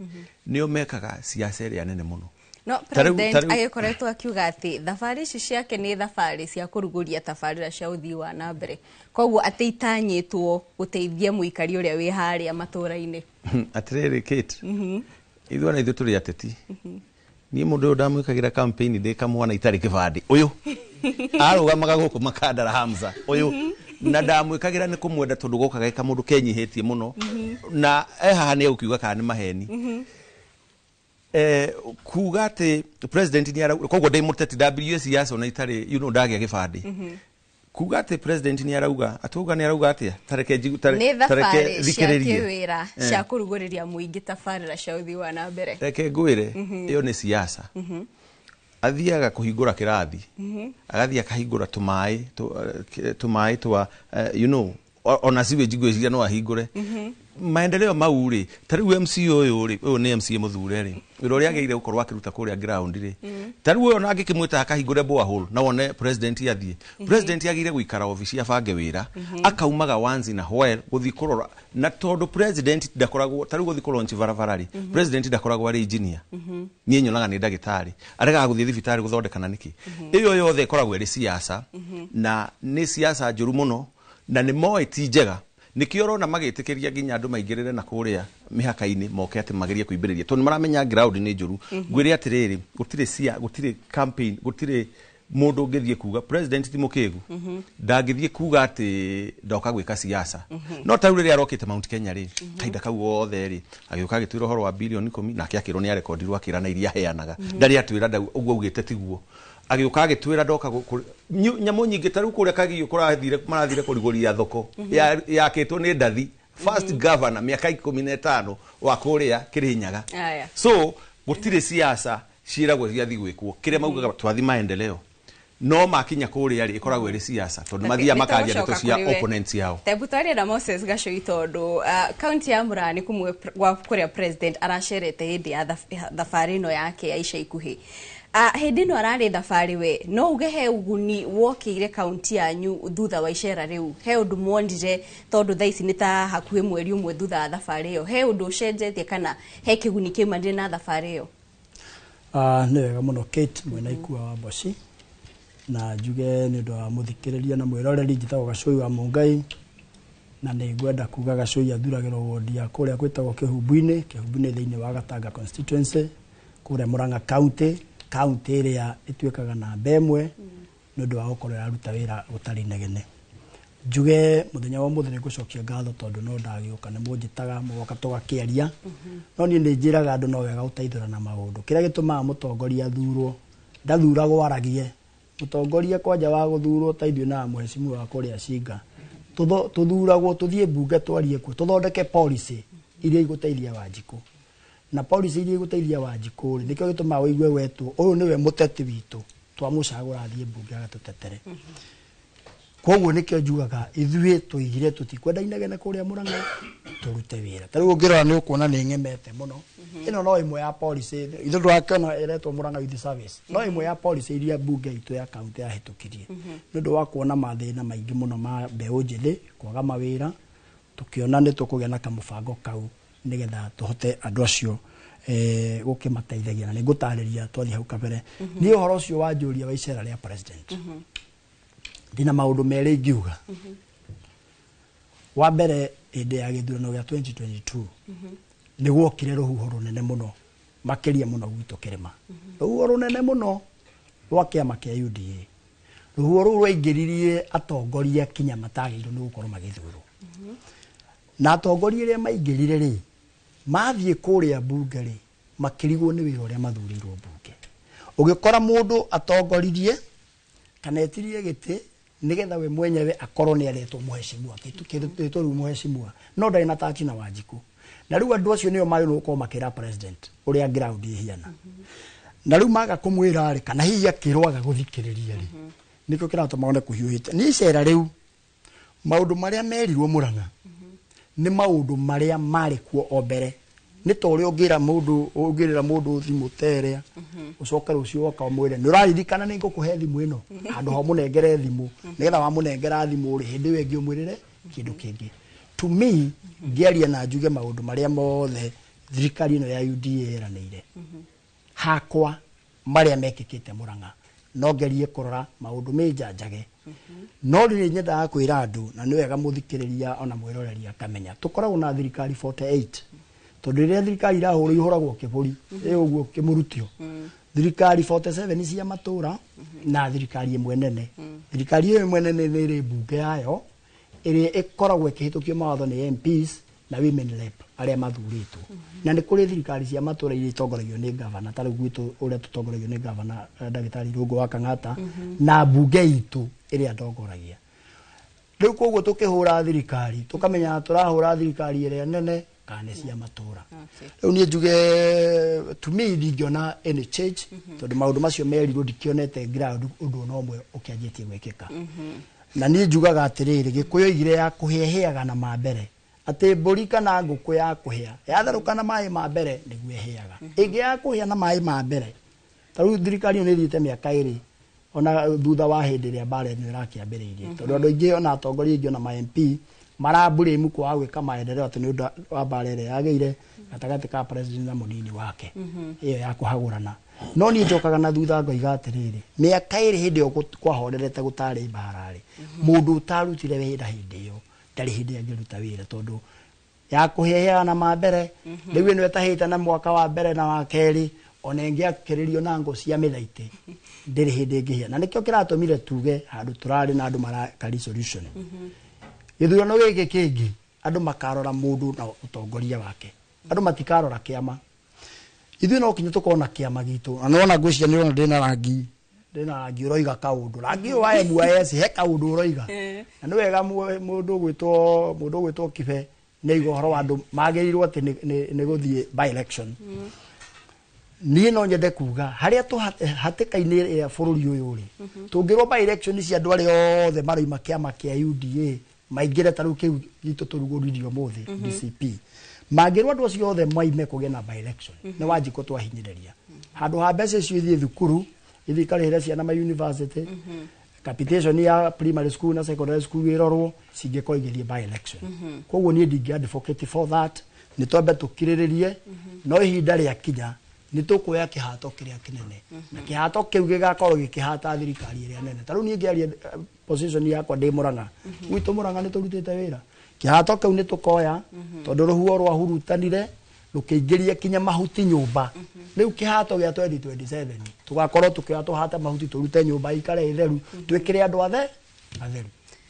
ni omekaga siasa ria nene muno no president agikoretwo akiuga ati thabari ici ciake ni thabari cia kuruguria tabarira cia uthii wa na mbere koguo ati itanyitwo guteithia muikari uria wi haria matura-ini atiriri Kate ithu na ithu turi ateti ni mundu ndamuikagira campaign de kamwana itari kibandi uyu arugamaga guku makandara Hamza uyu na ndamuikagira ni kumwenda tondu gokaga ka mundu kenyihitie muno na haha ni ukiuga kana ni maheni kuga ati president ni arauga koguo ndai muteti WS yaso na itari ndagia gibandi kuga ati president ni arauga atuga ni arauga atia tareke thikiririe wira cia kuruguriria muingi tabarira cia uthii wa na mbere reke ngwire iyo ni siasa athiaga kuhingura kirathi agathia kahingura tumai twa ona siwe jigwe no ahingure maendeleo mauri tariu MC uyu ni MC muthure ri wira uria ageire gukorwa akiruta kuria ground ri tariu ona angikimwita akahingure borehole na wone president yathie president yageire guikara office abange wira akaumaga once in a while guthi kurora na tondu president ndakoragwo tariu guthi kulonchi varavarari president ndakoragwo ari engineer nie nyonaga ni ndagitari arega guthi thibitari guthondekana niki iyo yothe ikoragwo iri siasa na ni siasa njuru muno na ni moi ti njega nikio na magitikiria ginya andu maigirire na kuria mihaka-ini moke ati magirie kuimbiriria tondu maramenya ground ni njuru ngwire atiriri gutire campaign gutire mundu ungithie kuga president ti mukigu ndangithie kuga ati ndoka gwika siasa no tauri ria rokite Mount Kenya ri kaida kau othe ri agiuka gitwira horo wa bilioni 10 na kiakirwo ni arekondirwo akira na iria heanaga ndari atwira uguo ugite tiguo agiuka agitwira ndoka nyamu nyingi taru kuria kagio kurathire marathire kuriguria thoko yakitwo ni ndathi first governor miaka 15 wa kuria Kirinyaga so gutire siasa ciragwo ciathi gwikwo kiria maugaga twathi maendeleo no makinya kuria ri ikoragwo iri siasa tondu mathia makaria ndeto cia opponents yao tebutari na Moses Gachui tondu county ya Murani kumwe gwa kuria president arasherete hindi ya thabari no yake ya ica ikuhi hindi no arari thabari we no uge he uguni wokire county yanyu thutha wa icera riu he undu mwondire tondu thaici ni ta hakuhi mweri umwe thutha wa thabari yo he undu ucenjetie kana he kiguni kiumandire na thabari yo ni wega muno Kate mwena ikua wa Boci na njuge ni ndo muthikiriria na mwiroreri njitagwo Gachui wa Mungai na ni ngwenda kuga Gachui athuragirwo wodi ya kuria gwitagwo Kihumbu-ini thiini wa Gatanga constituency kuria Murang'a county iria ituikaga na bemwe ni ndo wa gukorwo aruta wira gutari negene njuge muthenya wa muthenya gucokia ngatho tondu no ndagiuka ni munjitaga mugoka tugakiaria no ni njiraga andu no wega gutaithura na maundu kiria gitumaga mutongoria thurwo ndathuragwo aragie mutongoria kwanja wa guthurwo taithio na mheshimiwa wa kuria Cinga tuthuragwo tuthie bunge twarie ku tuthondeke policy iria iguteithia Wanjiku na policy iria iguteithia Wanjiku nikio gitumaga wigue wetu uyu niwe muteti witu twamucagura athie bunge agatutetere koguo nikio njugaga ithuĩ tuigire tutikwenda inegene kuria Murang'a turute wira tari ungirora ni ukuona ni ngemete muno ino no imwe ya policy ithu ndwakana iretwo Murang'a Youth Service no imwe ya policy iria bunge itu ya county ya hitukirie nundu wa kuona mathina maingi muno ma mbeu njithi kwaga mawira tukiona ni tukugia na kamubango kau nigetha tuhote andu acio gukimateithagia na ni ngutariria twathi hau kabere ni uhoro ucio wa njuria wa icera ria president dina maundu meri ingiuga wa mbere inde ya githurano gya 2022 ni gwokire ruhuho runene muno makiria muno gwitu kirima ruhuho runene muno rwa kiama kia UDA ruhuho ruru rwaingiririe atongoria kinya matagirwo ni gukorwo magithurwo na atongoria iria maingirire ri mathie kuria bunge ri makirigwo ni wira uria mathurirwo bunge ugikora mundu atongoririe kana etirie giti nigetha we mwenyewe akorwo ni aretwo muheshimiwa kitu ru muheshimiwa no ndari na tachi na Wanjiku na riu andu acio nio mari no ko makira president uria ground ihiana na riu maga kumwira ri kana hiya kirwaga guthikiriria ri niko kiratu maone kuhiuhite ni icera riu maundu maria merirwo Murang'a ni maundu maria mari kuo ombere ni tori ungira mundu ungirira mundu thimu terea ucoka rucio woka mwire ni uraririkana ni ngukuhe thimu ino andu ho munengere thimu nigetha wa munengera thimu ri hindi wengi umwirire kindu kingi to me ngiaria na njuge maundu maria mothe thirikari ino ya UDA eranire hakwa maria mekikite Murang'a no ngerie kurora maundu menjanjage no ri nyenda kwira andu na ni wega muthikiriria ona mwiroreria kamenya tukoragwo na thirikari 48 tondu ria thirikari irahura ihuragwo kiburi uguo kimurutio thirikari 47 cia matura na thirikari imwe nene thirikari imwe nene ni ri bunge yayo iri ikoragwo ikihitukio mawatho ni MPs na women rep aria mathuritwo na ni kuri thirikari cia matura iria itongoragio ni governor tari gwitu uria tutongoragio ni governor Ndagitari Rungu wa Kang'ata na bunge itu iria ndongoragia riu koguo tukihura thirikari tukamenya turahura thirikari iria nene kana cia matura riu ni njuge to me ndingiona any change tondu maundu macio merirwo ndikionete ground undu no mwe ukianjitie gwikika na ni njugaga atiriri gikuyu igire ya kuheheaga na mambere ati mburi kana nguku ya kuhia yatharuka na mai ma mbere niguo eheaga ingi ya kuhia na mai ma mbere taru thirikari ni thite miaka iri ona thutha wa hindi ria bare ni rakiambiririe tondu andu ingi ona atongoria ingi ona ma MP marambure mu kwa gwika maendeleo ati ni undu wa bare ire yageire gatagati ka president na munini wake iyo ya kuhagurana no ni njokaga na thutha ngoiga atiriri miaka iri hindi yo kwahorerete gutari mbarari mundu utarutire wira hindi iyo ndari hindi angiruta wira tondu ya kuhehea na mambere riu ni wetahite na mwaka wa mbere na wa keri ona ingiakiririo na ngo cia mithaite ndiri hindi ngihia na nikio kiratumire tuge handu turari na andu marakari solution githurano giki kingi andu makarora mundu na utongoria wake andu matikarora kiama ithu no kinyu tukona kiama gitu na nona ngwiciria ni ona ndina rangi uroiga kaundu rangi wa MYS he kaundu uroiga na ni wega mundu gwitwo kibe ni igoro wa andu magirirwo ati ni guthie by election ni no nyende kuga haria tuhatikaine ya bururi uyu ri tungirwo by election cia andu ari othe maroima kiama kia UDA maingire taru kiu gitu turuguririo muthi DCP magirwo andu acio othe maime kugia na by election ni Wanjiku twahinyiriria handu ha mbeca icio ithie thukuru ithikarihere ciana ma university capitation ya primary school na secondary school irorwo cingikora igerie by election koguo ni ndingi advocate for that ni twambe tukiriririe no ihinda ria kinya ni tukuya kihato kiria kinene na kihato kiu gigakorwo gikihata thirikari iria nene taru ni ngiaria position yakwa ndi Murang'a gwitu Murang'a ni turutite wira kihato kiu ni tukoya tondu ruhuo rwa hurutanire rukiingiria kinya mahuti nyumba riu kihato gia 2027 tugakorwo tukioya tuhata mahuti turute nyumba ikare itheru twikire andu atheru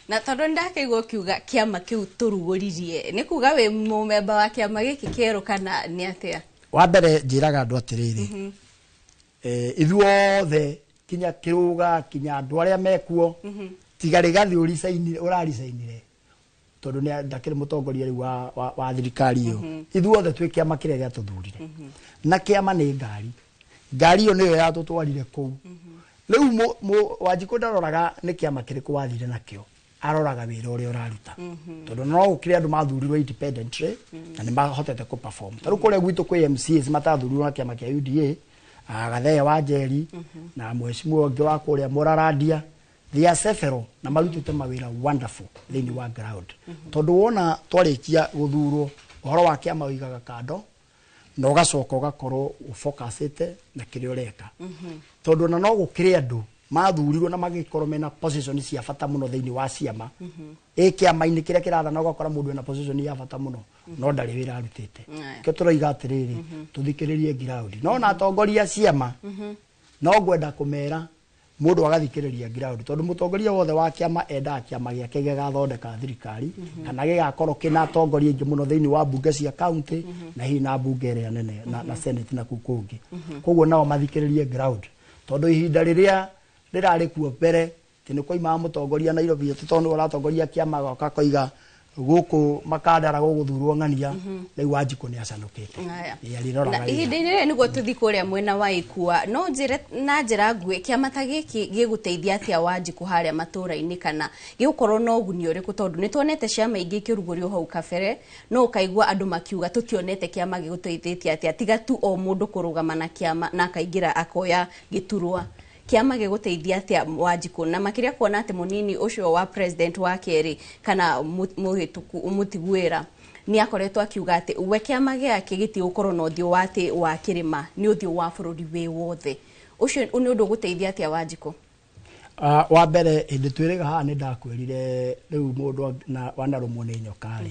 na tondu ndakaigwo kiuga kiama kiu turuguririe ni kuga we mumemba wa kiama giki kieru kana ni atia wa mbere njiraga andu atiriri ithuothe kinya kiruga kinya andu aria mekuo tigari gathi uraricainire tondu ni ndakire mutongoria riu wa thirikari iyo ithuothe twi kiama kiria gia tuthurire na kiama ni ngari iyo niyo yatutwarire kuu riu Wanjiku ndaroraga ni kiama kiriku wathire nakio aroraga wĩra ũrĩa ũraruta tondũ no gũkĩrĩ andũ mathurirwo independently na nĩ mahotete kũ perform tarĩu kũrĩa gwitũ kwĩ MCAs matathurirwo na kĩama kĩa UDA Gathee wa Njeri na mheshimiwa ũngĩ wa kũrĩa Mũrarandia they are several na marutĩte mawĩra wonderful thĩinĩ wa ground tondũ wona twarĩkia gũthurwo ũhoro wa kĩama ũigaga kando na ũgacoka ũgakorwo ũfocusĩte na kĩrĩa ũreka tondũ na no gũkĩrĩ andũ mathurirwo na magĩkorwo mena position cia bata mũno thĩinĩ wa ciama kĩama-inĩ kĩrĩa kĩrathana ũgakora mũndũ ena position ya bata mũno no ndarĩ wĩra arutĩte kĩo tũroiga atĩrĩrĩ tũthikĩrĩrie ground no na atongoria ciama no ngwenda kũmera mũndũ agathikĩrĩria ground tondũ mũtongoria wothe wa kĩama endaga kĩama gĩake gĩgathondeka thirikari kana gĩgakorwo kĩna atongoria aingĩ mũno thĩinĩ wa mbunge cia county na hihi na mbunge ĩrĩa nene na senate na kũu kũngĩ koguo nao mathikĩrĩrie ground tondũ ihinda rĩrĩa rĩrarĩ kuo mbere nĩ koimaga mũtongoria Nairobi tondũ ũratongoria kĩama goka koiga gũkũ makandara gũgũthurwo ng'ania rĩu Wanjikũ nĩ acanũkĩte na ihinda-inĩ rĩrĩ nĩguo tũthi kũrĩa mwena wa Ikua no njĩre na njĩra nguhĩ kĩama ta gĩkĩ gĩgũteithia atĩa Wanjikũ harĩa matũũra-inĩ kana gĩgũkorwo na ũguni ũrĩkũ tondũ nĩ tuonete ciama ingĩ ikĩrugũrio hau kabere no ũkaigua andũ makiuga tũtionete kĩama gĩgũteithĩtie atĩa tiga tu o mũndũ kũrũgama na kĩama na akaingĩra akoya gĩturwa kĩama gĩgũteithia atĩa Wanjikũ na makĩria kuona atĩ mũnini ũcio wa president wa kerĩ kana mũhĩtũku Mũtiguĩra nĩ akoretwo akiuga atĩ we kĩama gĩake gĩtigũkorwo na ũthiũ wa atĩ wa kĩrĩma nĩ ũthiũ wa bũrũri wĩ wothe ũcio nĩ ũndũ ũgũteithia atĩa Wanjikũ wa mbere hĩndĩ twĩrĩga haha nĩ ndakwĩrire rĩu mũndũ wanarũmwo nĩ nyokarĩ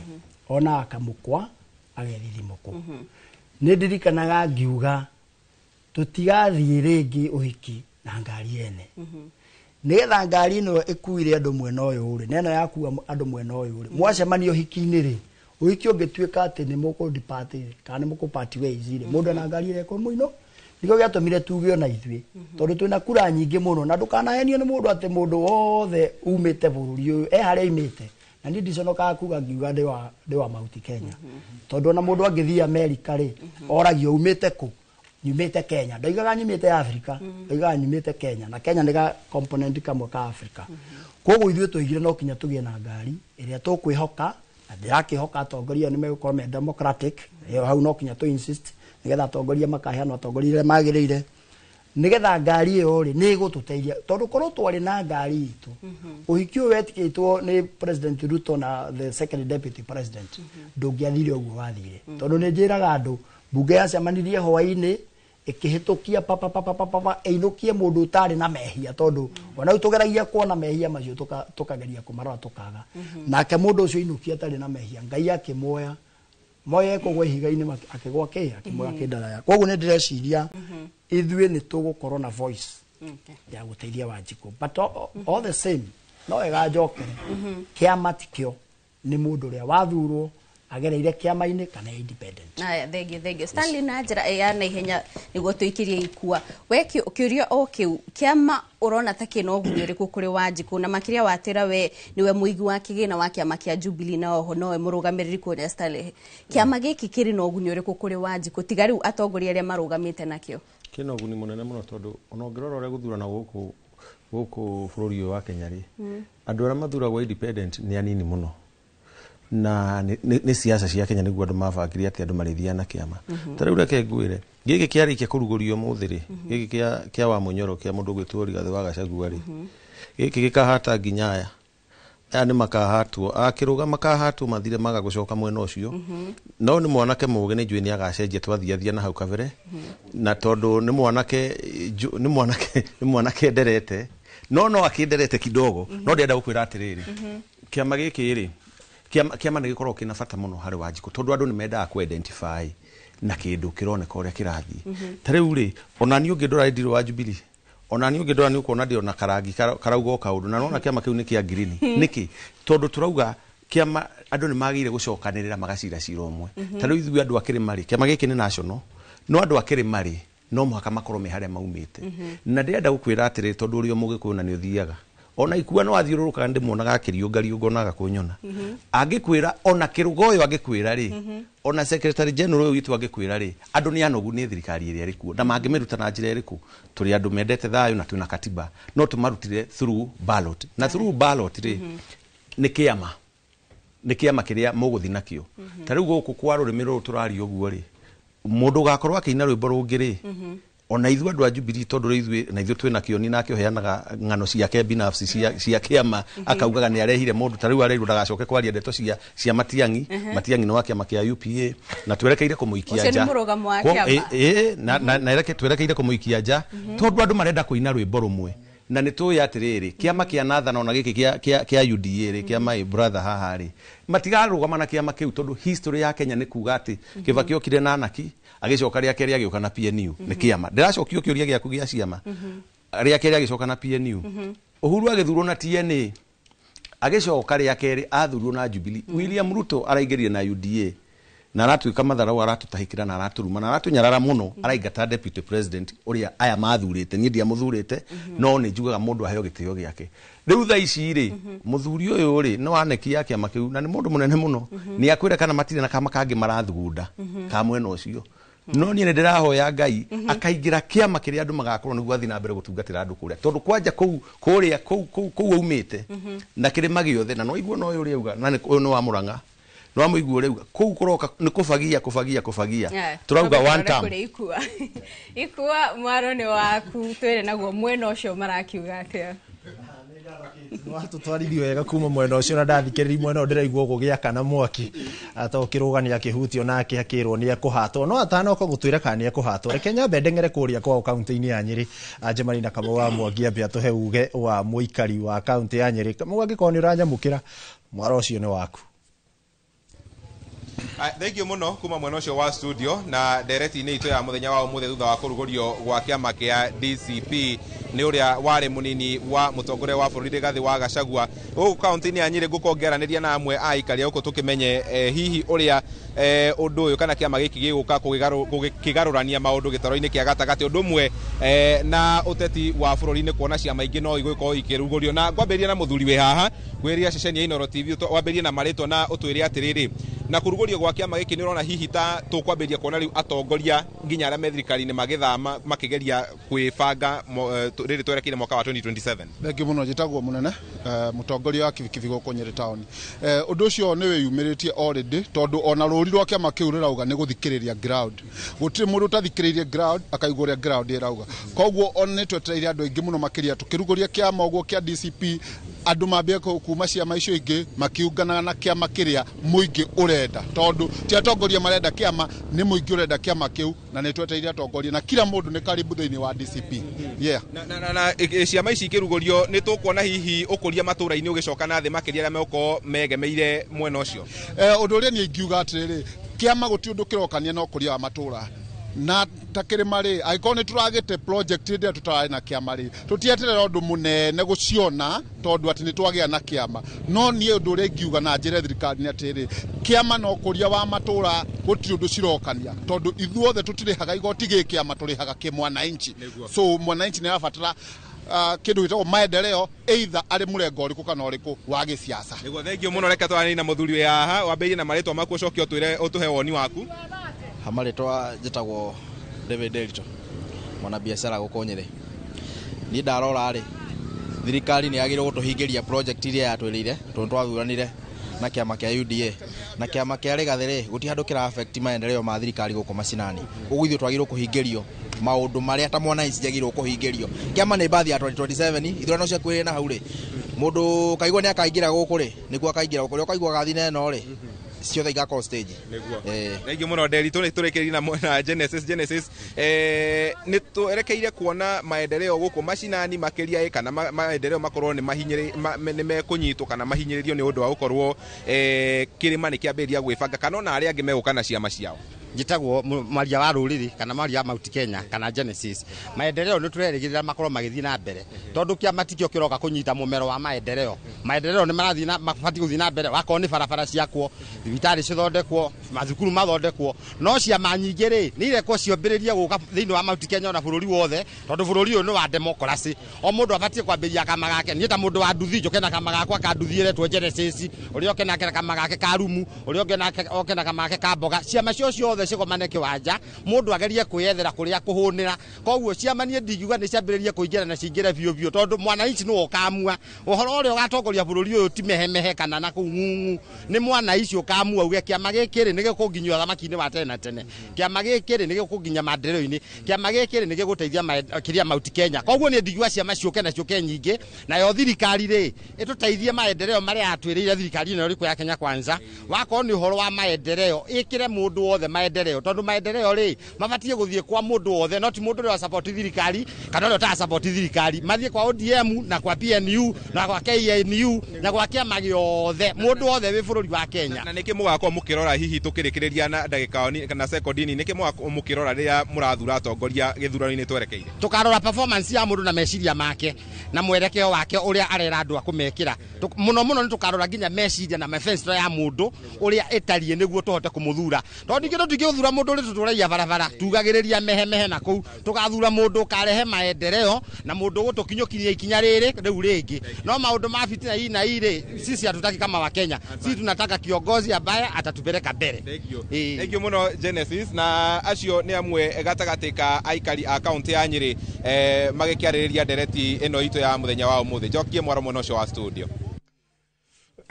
ona akamũkwa agethithimũkũ nĩ ndirikanaga ngiuga tũtigathiĩ rĩngĩ ũhiki na ngari ene nĩgetha ngari ĩno ĩkuire andũ mwena ũyũ rĩ neno yakua andũ mwena ũyũ rĩ mwacemanio ũhiki-inĩ rĩ ũhiki ũngĩtuĩka atĩ nĩ mũkũ depart kana nĩ mũkũ party ways rĩ mũndũ na ngari ĩrĩa ĩkũ mũino nĩkĩo gĩatũmire tuge ona ithuĩ tondũ twĩna kura nyingĩ mũno na ndũkanahenio nĩ mũndũ atĩ mũndũ wothe umĩte bũrũri ũyũ harĩa imĩte na niĩ ndiconokaga kuga ngiuga ndĩ wa Mount Kenya tondũ ona mũndũ angĩthiĩ America rĩ oragio umĩte kũ nyumĩte Kenya ndaigaga nyumĩte Africa ndaigaga nyumĩte Kenya na Kenya nĩ ga component kamwe ka Africa koguo ithuĩ tũigire no kinya tũgĩe na ngari ĩrĩa tũkwĩhoka na ndĩrakĩhoka atongoria nĩ megũkorwo me democratic hau no kinya tũ insist nĩgetha atongoria makaheana atongoria arĩa magĩrĩire nĩgetha ngari ĩyo rĩ nĩ ĩgũtũteithia tondũ korwo twarĩ na ngari itũ ũhiki ũyũ wetĩkĩtwo nĩ President Ruto na the second deputy president ndũngĩathire ũguo wathire tondũ nĩ njĩraga andũ mbunge yacemanirie hwaĩ-inĩ ikihitukia papa einukie mundu utari na mehia tondu wana utugeragia kuona mehia macio tukageria kumarora tukaga nake mundu ucio inukia atari na mehia ngai akimoya moya kugwa higa-ini akigwa akimoya kindara koguo ni ndireciria ithuĩ nĩ tũgũkorwo na voice ya gũteithia Wanjikũ but all the same no wega njokere kĩama tikĩo nĩ mũndũ ũrĩa wathurwo agereire kĩama-inĩ kana independent aya thengio Stanley na njĩra ya na ihenya nĩguo tũikirie Ikua we kĩũria o kĩu kĩama ũrona ta kĩna ũguni ũrĩkũ kũrĩ Wanjikũ na makĩria watĩra we nĩwe mũigi wa kĩgĩna wa kĩama kĩa Jubilee na oho nowe mũrũgamĩrĩri kuonia Stanley kĩama gĩkĩ kĩrĩ na ũguni ũrĩkũ kũrĩ Wanjikũ tiga rĩu atongoria arĩa marũgamĩte nakĩo kĩna ũguni mũnene mũno tondũ ona ũngĩrora ũrĩa gũthurana gũkũ bũrũri ũyũ wa Kenya rĩ andũ arĩa mathuragwo independent nĩ anini mũno na nĩ siasa cia Kenya nĩguo andũ mabangire atĩ andũ marĩthiana kĩama ta rĩu reke ngwĩre gĩkĩ kĩarĩkia kũrugũrio mũthĩ rĩ gĩkĩ kĩa wa Mũnyoro kĩa mũndũ gwĩtwo Rigathĩ wa Gachagua rĩ gĩkĩ gĩkahata nginya aya nĩ makahatwo akĩrũga makahatwo mathire magagũcoka mwena ũcio no nĩ mwanake mũgĩ nĩ njũĩ nĩ agacenjia twathiathia na hau kabere na tondũ nĩ mwanake nderete no akĩnderete kidogo no ndĩenda gũkwĩra atĩrĩrĩ kĩama gĩkĩ rĩ kĩama nĩ gĩkoragwo kĩna bata mũno harĩ Wanjikũ tondũ andũ nĩ mendaga ku-identify na kĩndũ kĩroneka ũrĩa kĩrathiĩ ta rĩu rĩ ona niĩ ũngĩndora ndirĩ wa Jubilee ona niĩ ũngĩndora nĩ ũkuona ndĩ ona karangi karauga o kaũndũ na nona kĩama kĩu nĩ kĩa green nĩkĩ tondũ turauga kĩama andũ nĩ magĩrĩire gũcokanĩrĩra magacira cira ũmwe ta rĩu ithuĩ andũ a Kĩrĩma rĩ kĩama gĩkĩ nĩ national no andũ a Kĩrĩma rĩ no mũhaka makorwo me harĩa maumĩte na ndĩrenda gũkwĩra atĩrĩrĩ tondũ ũrĩa Mũgĩkũyũ na nĩ ũthiaga ona Ikua no athiũrũrũkaga ndĩmuonaga akĩriũngariũnga onaga kũnyona angĩkwĩra ona Kĩrũga ũyũ angĩkwĩra rĩ ona secretary general ũyũ witũ angĩkwĩra rĩ andũ nĩ anogu nĩ thirikari ĩrĩa ĩrĩ kuo na mangĩmĩruta na njĩra ĩrĩkũ tũrĩ andũ mendete thayũ na twĩna katiba no tũmarutire through ballot na through ballot rĩ nä kä ama kä rä a må gå thiä nakio ta rä u gå kå kwa rå rä mä rå tå å guo rä må ndå gakorwo akä ina rwä mbo rå ngä rä ona ithuĩ andũ a Jubilee tondũ ithuĩ na ithuĩ twĩna kĩoni nake ũheanaga ng'ano ciake binafsi cia kĩama akaugaga nĩ arehire mũndũ ta rĩu areirwo ndagacoke kwaria ndeto cia Matiang'i Matiang'i nĩ wa kĩama kĩa UPA na twerekeire kũmũikia nja na twerekeire kũmũikia nja tondũ andũ marenda kũina rwĩmbo rũmwe na nĩ tũĩ atĩrĩrĩ kĩama kĩa Nathan ona gĩkĩ kĩa UDA rĩ kĩa my brother haha rĩ matigarũgama na kĩama kĩu tondũ history ya Kenya nĩ kuga atĩ Kibaki okire na Anaki agicoka ria keri agioka na PNU ni kiama ndiracokio kiuria giaku gia ciama ria keri agicoka na PNU Uhuru agithurwo na TNA agicoka ria keri athurwo na Jubilee William Ruto araingĩrire na UDA na aratuĩka matharau aratutahikira na araturuma na aratunyarara muno araingata deputy president uria aya mathurite nie ndia muthurite no ni njugaga mundu aheo gitio giake riu tha ici ri muthuri uyu ri no aneki yake amakiu na ni mundu munene muno ni akwira kana matire na kama kangi marathugunda ka mwena ucio no nie ndirahoya Ngai akaingira kiama kiria andu magakorwo niguo athi na mbere gutungatira andu kuria tondu kwanja kuria kuu aumite na kirima giothe na no iguo no yuri auga na no wa Murang'a no amuiguo riuga kuu kuroka ni kufagia turauga one time ikua mwaro ni waku twere naguo mwena ucio marakiuga atia no tutwarithio wega kuma mwena ucio na ndathikiriria mwena ndiraigua kugia kana mwaki atokirugania kihutio nake akirwo ni ekuhatwo no atanoka gutwira kana ni ekuhatwo reke nyambe ndengere kuria kwa kaunti-ini ya Nyeri Anjemari na Kamau wa Mwangi ambia tuhe uge wa muikari wa kaunti ya Nyeri Mwangi ko ni uranyamukira mwaro ucio ni waku Thank you muno kuma mwena ucio wa studio na ndereti-inĩ itũ ya muthenya wa ũmũthĩ thutha wa kũrugũrio gwa kĩama kĩa DCP nĩ ũrĩa warĩ mũnini wa mũtongoria wa bũrũri Rigathi wa Gachagua gũkũ kaunti-inĩ ya Nyeri ngũkongeranĩria na amwe a aikaria gũkũ tũkĩmenye hihi ũrĩa ũndũ ũyũ kana kĩama gĩkĩ gĩgũka kũkĩgarũrania maũndũ gĩtaro-inĩ kĩa gatagatĩ ũndũ ũmwe na ũteti wa bũrũri-inĩ kuona ciama ingĩ no igũkorwo ikĩrugũrio na ngwambĩrĩria na mũthuri wĩ haha gwĩrĩra ceceni ya Inooro TV wambĩrĩrie na marĩtwa na ũtwĩre atĩrĩrĩ na kũrugũrio gwa kĩama gĩkĩ nĩ ũrona hihi ta tũkwambĩrĩria kuona rĩu atongoria nginya arĩa me thirikari-inĩ magĩthama makĩgeria kwĩbanga rĩrĩ twerekeire mwaka wa 2027 Thengi muno njĩtagwo mũnene mũtongoria wa kibikibi gũkũ Nyeri town ũndũ ũcio nĩ wĩyumĩrĩtie already tondũ ona rũri rwa kĩama kĩu rĩrauga nĩ gũthikĩrĩria ground gũtirĩ mũndũ ũtathikĩrĩirie ground akaigua ũrĩa ground ĩrauga koguo ona nĩ twetereire andũ aingĩ mũno makĩria tũkĩrugũria kĩama ũguo kĩa DCP andũ mambie kuma ciama icio ingĩ makiunganaga na kĩama kĩrĩa mũingĩ ũrenda tondũ ti atongoria marenda kĩama nĩ mũingĩ ũrenda kĩama kĩu na nĩ twetereire atongoria na kila mũndũ nĩ karibu thĩinĩ wa DCP na ciama ici ikĩrugũrio nĩ tũkuona hihi ũkũria matũra-inĩ ũgĩcoka na thĩ makĩria arĩa megũkorwo megemeire mwena ũcio ũndũ ũrĩa niĩ ingiuga atĩrĩrĩ kĩama gũtirĩ ũndũ kĩrokania na ũkũria wa matũra na takĩrĩma rĩ angĩkorwo nĩ tũragĩte project rĩrĩa tũtararĩ na kĩama rĩ tũtieterera ũndũ mũnene gũciona tondũ atĩ nĩ twagĩa na kĩama no niĩ ũndũ ũrĩa ingiuga na njĩre thirikari nĩ atĩrĩrĩ kĩama na ũkũria wa matũra gũtirĩ ũndũ cirokania tondũ ithuothe tũtirĩhaga igoti gĩ kĩama tũrĩhaga kĩmwananchi so mwananchi nĩ arabatara kĩndũ gĩtagwo maendeleo either arĩ mũrengo ũrĩkũ kana ũrĩkũ wa gĩsiasa nĩguo thengio mũno reke twaranĩrie na mũthuri wĩ haha wambĩrĩrie na marĩtwa maku ũcoke ũtũhe woni waku Marĩtwa njĩtagwo David Delito mwana biacara gũkũ Nyeri niĩ ndarora rĩ thirikari nĩ yagĩrĩirwo gũtũhingĩria project iria yatwĩrĩire tondũ twathuranire na kĩama kĩa UDA na kĩama kĩa Rigathi rĩ gũtirĩ handũ kĩra affect maendeleo ma thirikari gũkũ macinani ũguo ithuĩ twagĩrĩirwo kũhingĩrio maũndũ marĩa ta mwananchi njagĩrĩirwo kũhingĩrio kĩama nĩ bathi ya 2027 ithurano cia kwĩrĩ na hau rĩ mũndũ kaigua nĩ akaingĩra gũkũ rĩ nĩguo akaingĩra gũkũ rĩ ũkaigua gathi na ĩno rĩ ciothe igakorwo stage Thengi mũno Nderitu nĩ tũrĩkĩrĩrie na Genesis nĩ twerekeire kuona maendeleo gũkũ macinani makĩria kana maendeleo makorwo nĩ mekũnyitwo kana mahinyĩrĩrio nĩ ũndũ wa gũkorwo kĩrĩma nĩ kĩambĩrĩria gwĩbanga kana ona arĩa angĩ megũka na ciama ciao njĩtagwo Maria wa Rũrĩrĩ kana Maria Mount Kenya kana Genesis maendeleo nĩ tũrerĩgĩrĩra makorwo magĩthiĩ na mbere tondũ kĩama tikĩo kĩroka kũnyita mũmero wa maendeleo nĩ marathiĩ na mabatiĩ gũthiĩ na mbere wakorwo nĩ barabara ciakwo thibitarĩ cithondekwo mathukuru mathondekwo no ciama nyingĩ rĩ nĩ irekwo ciambĩrĩrie gũka thĩinĩ wa Mount Kenya na bũrũri wothe tondũ bũrũri ũyũ nĩ wa democracy o mũndũ abatiĩ kwambĩrĩria kama gake niĩ ta mũndũ wa nduthi njoke na kama gakwa kanduthiĩre two Genesis ũrĩa oke nake kama gake ka rumu ũrĩa oke na kama gake ka mboga ciama cio ciothe ciothe cigomane kiwanja mundu agerie kwiyethera kuria kuhunira koguo ciamanie ndingiuga ni ciambiririe kuingira na cingire biu tondu mwananchi no ukamua uhoro uri ugatongoria bururi uyu ti mehemehe kana na kungungu ni mwananchi ukamua uge kiama gikiri ni gikuginywa thamaki-ini wa tene na tene kiama gikiri ni gikuginya maendeleo-ini kiama gikiri ni giguteithia kiria Mount Kenya koguo ni ndingiuga ciama ciuke na ciuke nyingi na yo thirikari ri ituteithie maendeleo maria atwirire thirikari ino ri ya Kenya Kwanza wako ni uhoro wa maendeleo ikire mundu wothe maendeleo tondu maendeleo ri mabatie guthie kwa mundu wothe not mundu ri wa support thirikari kana ri ta support thirikari mathie kwa ODM na kwa PNU na kwa KNU na kwa kiama giothe mundu wothe wi bururi wa Kenya na niki mugako mukirora hihi tukirikiria na ndagika kana secondini niki mukirora ria murathura atongoria githurano-ini twerekeire tukarora performance ya mundu na meciria make na mwerekeo wake uria arera andu akumekira muno ni tukarora ginya meciria na mefensi ya mundu uria etarie niguo tuhote kumuthura tondu ngindo tungithura mundu uri tuturaia barabara tugagiriria mehemehe na kou tugathura mundu karehe maendeleo na mundu gutukinyukiria ikinya riri riu ringi no maundu ma fitina hii na ile sisi hatutaki kama wa Kenya sisi tunataka kiongozi ambaye atatupeleka mbele. Thank you muno Genesis na acio ni amwe gatagatika aikari a county ya Nyeri magikiaririria ndereti ino itu ya muthenya wa umuthi njokie mwaro muno cio wa studio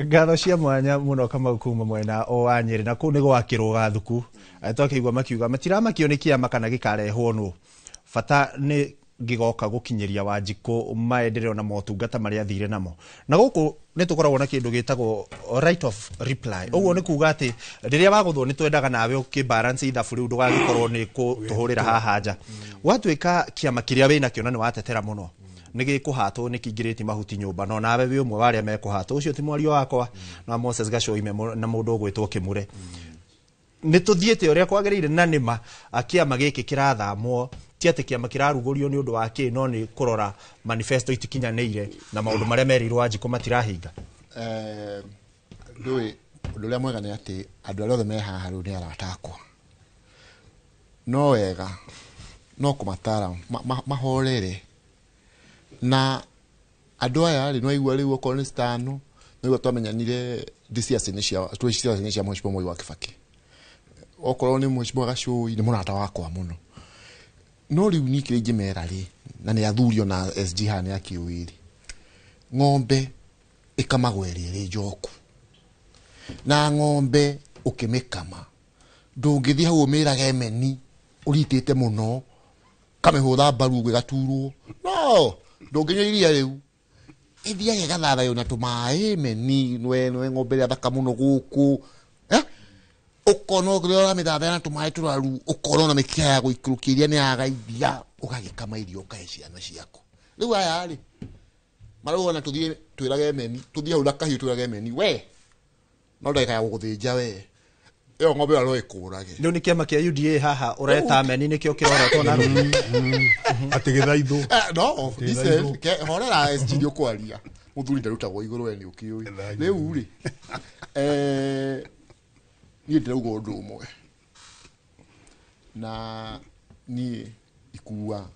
ngatho cia mwanya muno kama kuma mwena o wa Nyeri na ku ni gwakirwo thuku twakigwa makiuga matiramakio ni kiama kana gikarehwo no fata ni gigoka gukinyiria Wanjiku maendeleo na motungata maria athire namo na guku ni tukoragwo na kindu gitagwo right of reply uguo ni kuga ati riria waguthwo ni twendaga nawe ukibalance ithabu riu ndugagikorwo ni kutuhurira haha nja watwika kiama kiria wina kio na ni watetera muno nigi kuhatwo ni kingiriti mahuti nyumba no nawe wi umwe waria mekuhatwo ucio ti mwario wakwa na Moses Gacoime na mundu ugwitwo Kimure ni tuthiete uria kwagirire na nima akiama giki kirathamwo ti ati kiama kirarugurio ni undu wa ki no ni kurora manifesto itikinyanire na maundu maria merirwo Wanjiku matirahinga ndui undu uria mwega ni ati andu aria othe me haha riu ni aratakwa no wega no kumatara mahorere na andu aya ri no igua riu okorwo ni stano no igua twamenyanire DCS cia Mheshimiwa Mwai wa Kibaki okorwo ni Mheshimiwa Gacui ni munata wakwa muno no riu nikire ingimera ri na ni athurio na SG hani ya Kiwiri ng'ombe ikamagwerie ri njoku na ng'ombe ukimikama ndungithia hau umirage meni uritite muno kamehutha mbaru gwigaturwo no ndunginya iria riu ithiage gathathayo na tumae meni nwe ng'ombe ya thaka muno guku ukono gura mithatha na tumae turaru ukono na mikia ya guikurukiria ni agaithia ugagikama irio ukaecia na ciako riu aya ri marugo na tuthie twirage meni tuthie hau kahiu twirage meni we no ndeka ya guthinja we iyo ng'ombe aro ikurage riu ni kiama kia UDA haha ureta meni nikio kirora tona ati githaithu no this ke horera studio kwaria muthuri ndarutagwo iguru we ni ukiui riu ri ni ndirauga undu umwe na ni ikuwa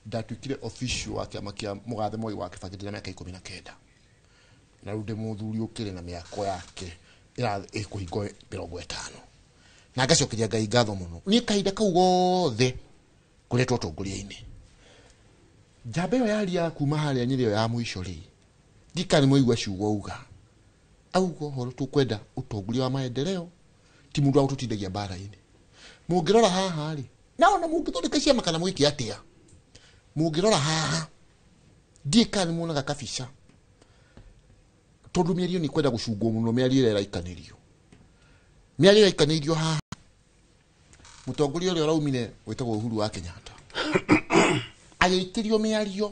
ndatwikire official wa kiama kia Mugathe Mwai wa Kibaki ndina miaka 19 na rude muthuri ukire na miako yake ira ikuhingo 50 na ngacokeria Ngai ngatho muno ni kahinda kau gothe kuretwo tongoria-ini njamba iyo yaria kuma haria Nyeri ya mwisho ri ndikani moigwa ciugo uga augo horo tukwenda utongoria wa maendeleo ti mundu wa tutindagia bara-ini mungirora haha ri na mungithondeka ciama kana mwiki atia mungirora haha ndikani muonaga kabisa tondu mĩario ni kwenda gucungwo muno mĩario ĩrĩa ĩraikanirio haha mutongoria ũrĩa ũraumire wĩtagwo Uhuru wa Kenyatta agĩikĩrio mĩario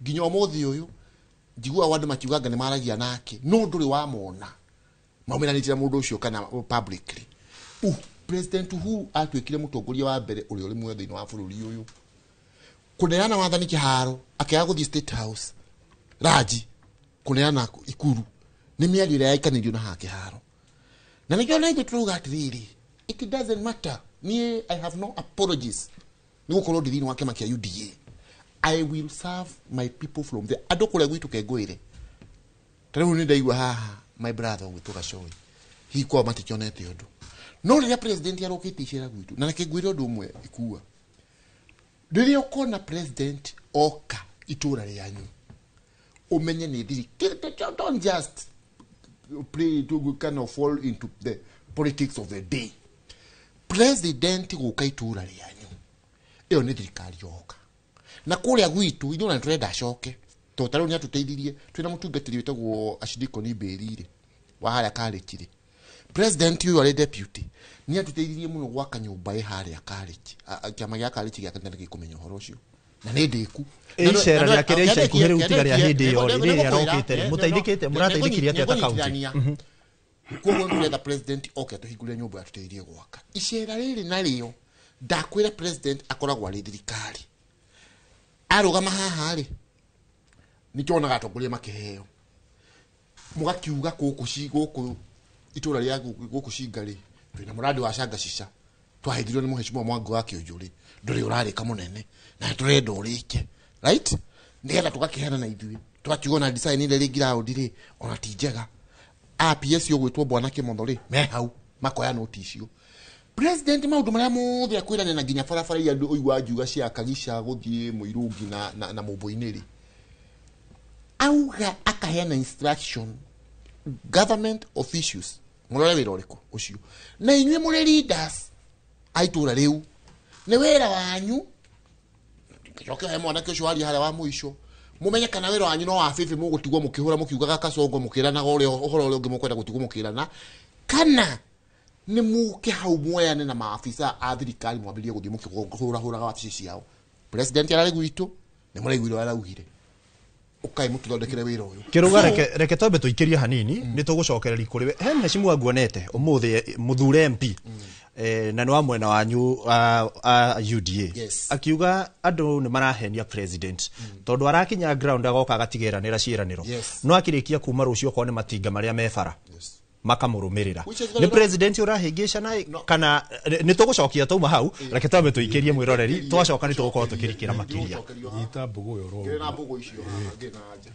nginya ũmũthĩ ũyũ njiguaga andũ makiuganga nĩ maragia nake no ndũrĩ wamona maumiranĩtie mũndũ ũcio kana publicly President Uhuru atwĩkire mutongoria wa mbere ũrĩa ũrĩ muoyo thĩinĩ wa bũrũri ũyũ kuneana wathani kĩharo akĩaga gũthiĩ State House Raji kuneana Ikuru ni mĩario ĩrĩa yaikanirio na ha kĩharo na nĩkĩo na ithuĩ tũrauga atĩrĩrĩ it doesn't matter me I have no apologies ni gũkorwo ndĩ thĩinĩ wa kĩama kĩa UDA I will serve my people from there andũ kũrĩa gwitũ kengwĩre tarĩu nĩ ndaigua haha my brother gwitũ Gacoi hikwa matikionete ũndũ no riria president arokite icera gwitu na nake ngwire undu umwe ikua riria ukona president oka itura rianyu umenye ni thiri don't just play to kind of fall into the politics of the day. President guka itura rianyu iyo ni thirikari yoka na kuria gwitu ithu na turenda acoke to tariu ni atuteithirie twina mutungatiri witagwo Ashidiko ni Berire wa haria Karĩki. President uyu ari deputy ni atuteithirie muno gwaka nyumba haria Karĩki kiama gia Karĩki gia kanitha gikumenya uhoro ucio na ni ndiku icera rya kereisha ikuhire utiga ria hindi yo ri arokite mutaithikite murateithikiria atata kaunti koguo ndurenda president oke tuhingure nyumba atuteithirie gwaka icera riri nario ndakwira president akoragwo ari thirikari arugama haha ri nikionaga atongoria makiheo mugakiuga guku itura ria guku cingari twina muradi wa Shangashisha twahithirio ni muheshimiwa Mwangi wa Kĩũnjũrĩ nduri urarika munene na turenda urike right ndigetha tugakihana na ithui tugakiuga na design ile ri ground ri ona ti njega APS yo gwitwo Bwana Kĩmotho ri me hau makoya noti icio president maundu maria mothe akwirana na nginya barabara ya andu uigwa njuga cia Kagisha guthie Muirungi na Mumbo-ini ri auga akaheana instruction government officials murore wira uriku ucio na inywe muri leaders aitura riu ni wira wanyu njoke he mwana kĩcio ari haria wa muico mumenye kana wira wanyu no wa fifi mugutigwo mukihura mukiugaga Kasongo mukirana ore uhoro uri ungi mukwenda gutigwo mukirana kana ni muke hau mweane na maafisa a thirikari mwambirie guthie mukihura huraga wabici ciao president arari gwitu ni muraiguire araugire ukai mututhondekere wira uyu kiruga reke tobe tuikirie hanini ni tugucokereria kuri we he mheshimiwa nguonete umuthi muthure MP na no mwena wanyu UDA akiuga andu ni marahenia president tondu arakinya ground agoka gatigeranira ciiraniro no akirikia kuma rucio kone matinga maria mefara makamurumirira ni president urahingisha na kana ni tugucokia tuma hau reke tobe tuikirie mwiroreri twacoka ni tugukorwo tukirikira makiria ita mbugu yo ro na mbugu icio ngina anja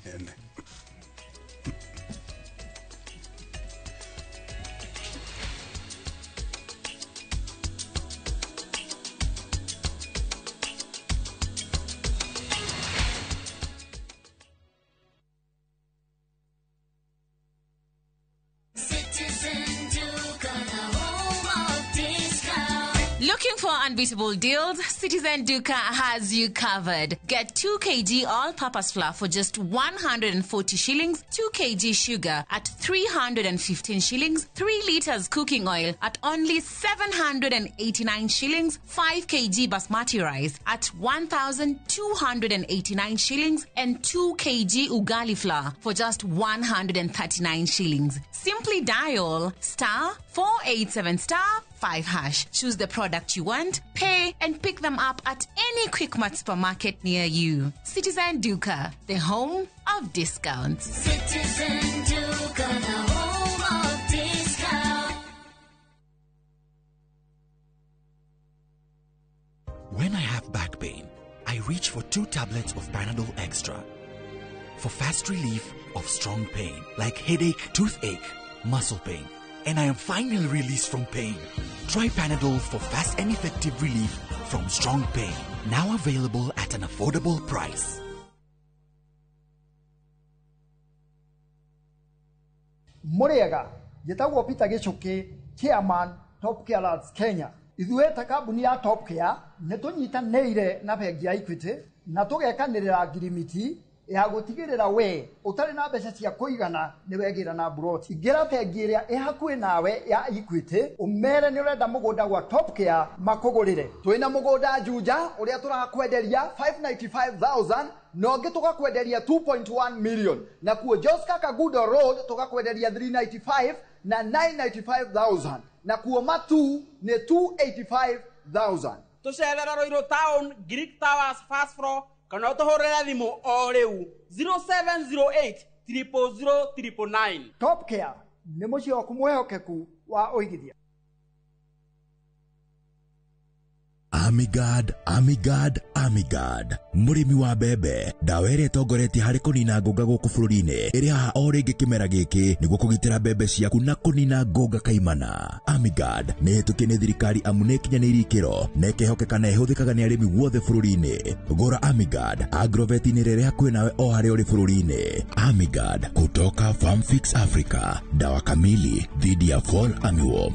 Looking for unbeatable deals? Citizen Duka has you covered. Get 2 kg all-purpose flour for just 140 shillings, 2 kg sugar at 315 shillings, 3 liters cooking oil at only 789 shillings, 5 kg basmati rice at 1,289 shillings, and 2 kg ugali flour for just 139 shillings. Simply dial *487*5#. Choose the product you want, pay, and pick them up at any Quickmart supermarket near you. Citizen Duka, the home of discounts. Citizen Duka, the home of discounts. When I have back pain, I reach for 2 tablets of Panadol Extra for fast relief of strong pain like headache, toothache, muscle pain, and I am finally released from pain. Try Panadol for fast and effective relief from strong pain. Now available at an affordable price. Muriega, Yetawo Peter Gichuki, Chairman, Top Care Lads Kenya. Ithueta kambuni ya Top Care, netunyitanĩire na bengi ya Equity, na tugekanĩrĩra ngirimiti ya gutigirira we utari na mbeca cia kuigana ni wegira na broti ingira bengi iria ihakuhi nawe ya Equity umere ni urenda mugunda gwa Top Care makugurire twina mugunda Juja uria turakwenderia 595,000 no ngi tugakwenderia 2.1 million na kuo Joska Kagudo Road tugakwenderia 395 na 995,000 na kuo Matu ni 285,000 tucerera Roiro Town Greek Towers first floor kana utohorera thimu o riu 0708 000 Top Care ni mucio kumwehokeku wa uigithia. Amigad, Amigad, Amigad. Murimi wa mbembe, ndawa ĩrĩa ĩtongoretie harĩ kũnina ngũnga gũkũ bũrũri-inĩ ĩrĩ haha o rĩngĩ kĩmera gĩkĩ nĩguo kũgitĩra mbembe ciaku na kũnina ngũnga kaimana. Amigad nĩ ĩhĩtũkie nĩ thirikari amu nĩ ĩkinyanĩirie ikĩro na ĩkehokeka na ĩhũthĩkaga nĩ arĩmi guothe bũrũri-inĩ. Gũra Amigad agrovet-inĩ ĩrĩa hakuhĩ nawe o harĩa ũrĩ bũrũri-inĩ. Amigad kutoka Farm Fix Africa, dawa kamili dhidi ya fall armyworm.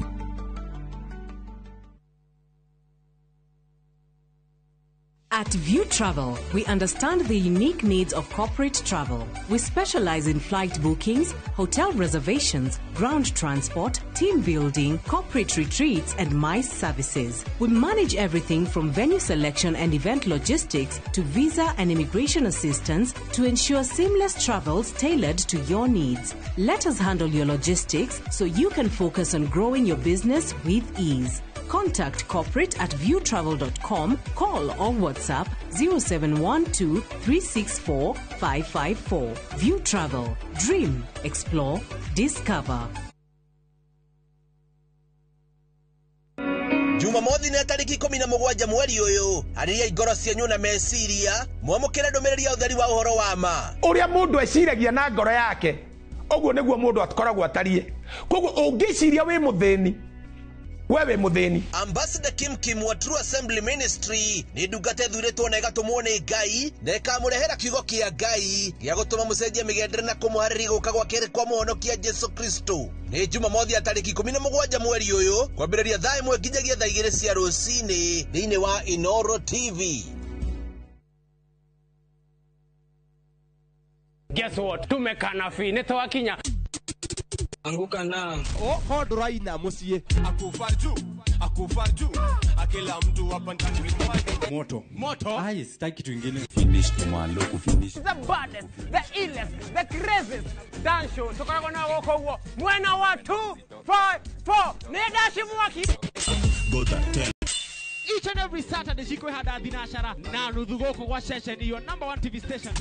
At View Travel, we understand the unique needs of corporate travel. We specialize in flight bookings, hotel reservations, ground transport, team building, corporate retreats, and MICE services. We manage everything from venue selection and event logistics to visa and immigration assistance to ensure seamless travels tailored to your needs. Let us handle your logistics so you can focus on growing your business with ease. Contact corporate at viewtravel.com, call or WhatsApp 0712 364 554. View Travel. Dream, explore, discover. Jumamothi nĩ tarĩki 17 mweri ũyũ, arĩria igoro cianyu na meciria mwamũkĩre ndũmĩrĩri ya ũtheri wa ũhoro wa ma. Ũrĩa mũndũ eciragia na ngoro yake, ũguo nĩguo mũndũ akoragwo atariĩ. Koguo ũngĩciria wĩ mũthĩni, wewe mutheni. Ambassador Kim wa True Assembly Ministry ni ndungata ithurĩtwo na ĩgatũmwo nĩ Ngai na ĩkamũrehera kiugo kĩa Ngai gĩa gũtũma mũcenjie mĩgendere na kũmũharĩria gũka gwa kerĩ kwa mũhonokia Jesu Kristo. Nĩ Jumamothi ya tarĩki 17 mweri ũyũ kwambĩrĩria thaa 1 nginyagia thaa 2 cia rũcinĩ thĩinĩ wa Inoro TV. Guess what? Tumekana fi nitawakinya anguka na hoduraina musie akufarju akila mtu hapa ndani moto ai sitaki kitu kingine finish tumalo kufinish the baddest the illest the craziest dance show tukako na woko huo mwena wa 254 ne dashi mwaki goda tell each and every Saturday jiko hada dinashara na nudhugoko kwa session hiyo number 1 TV station.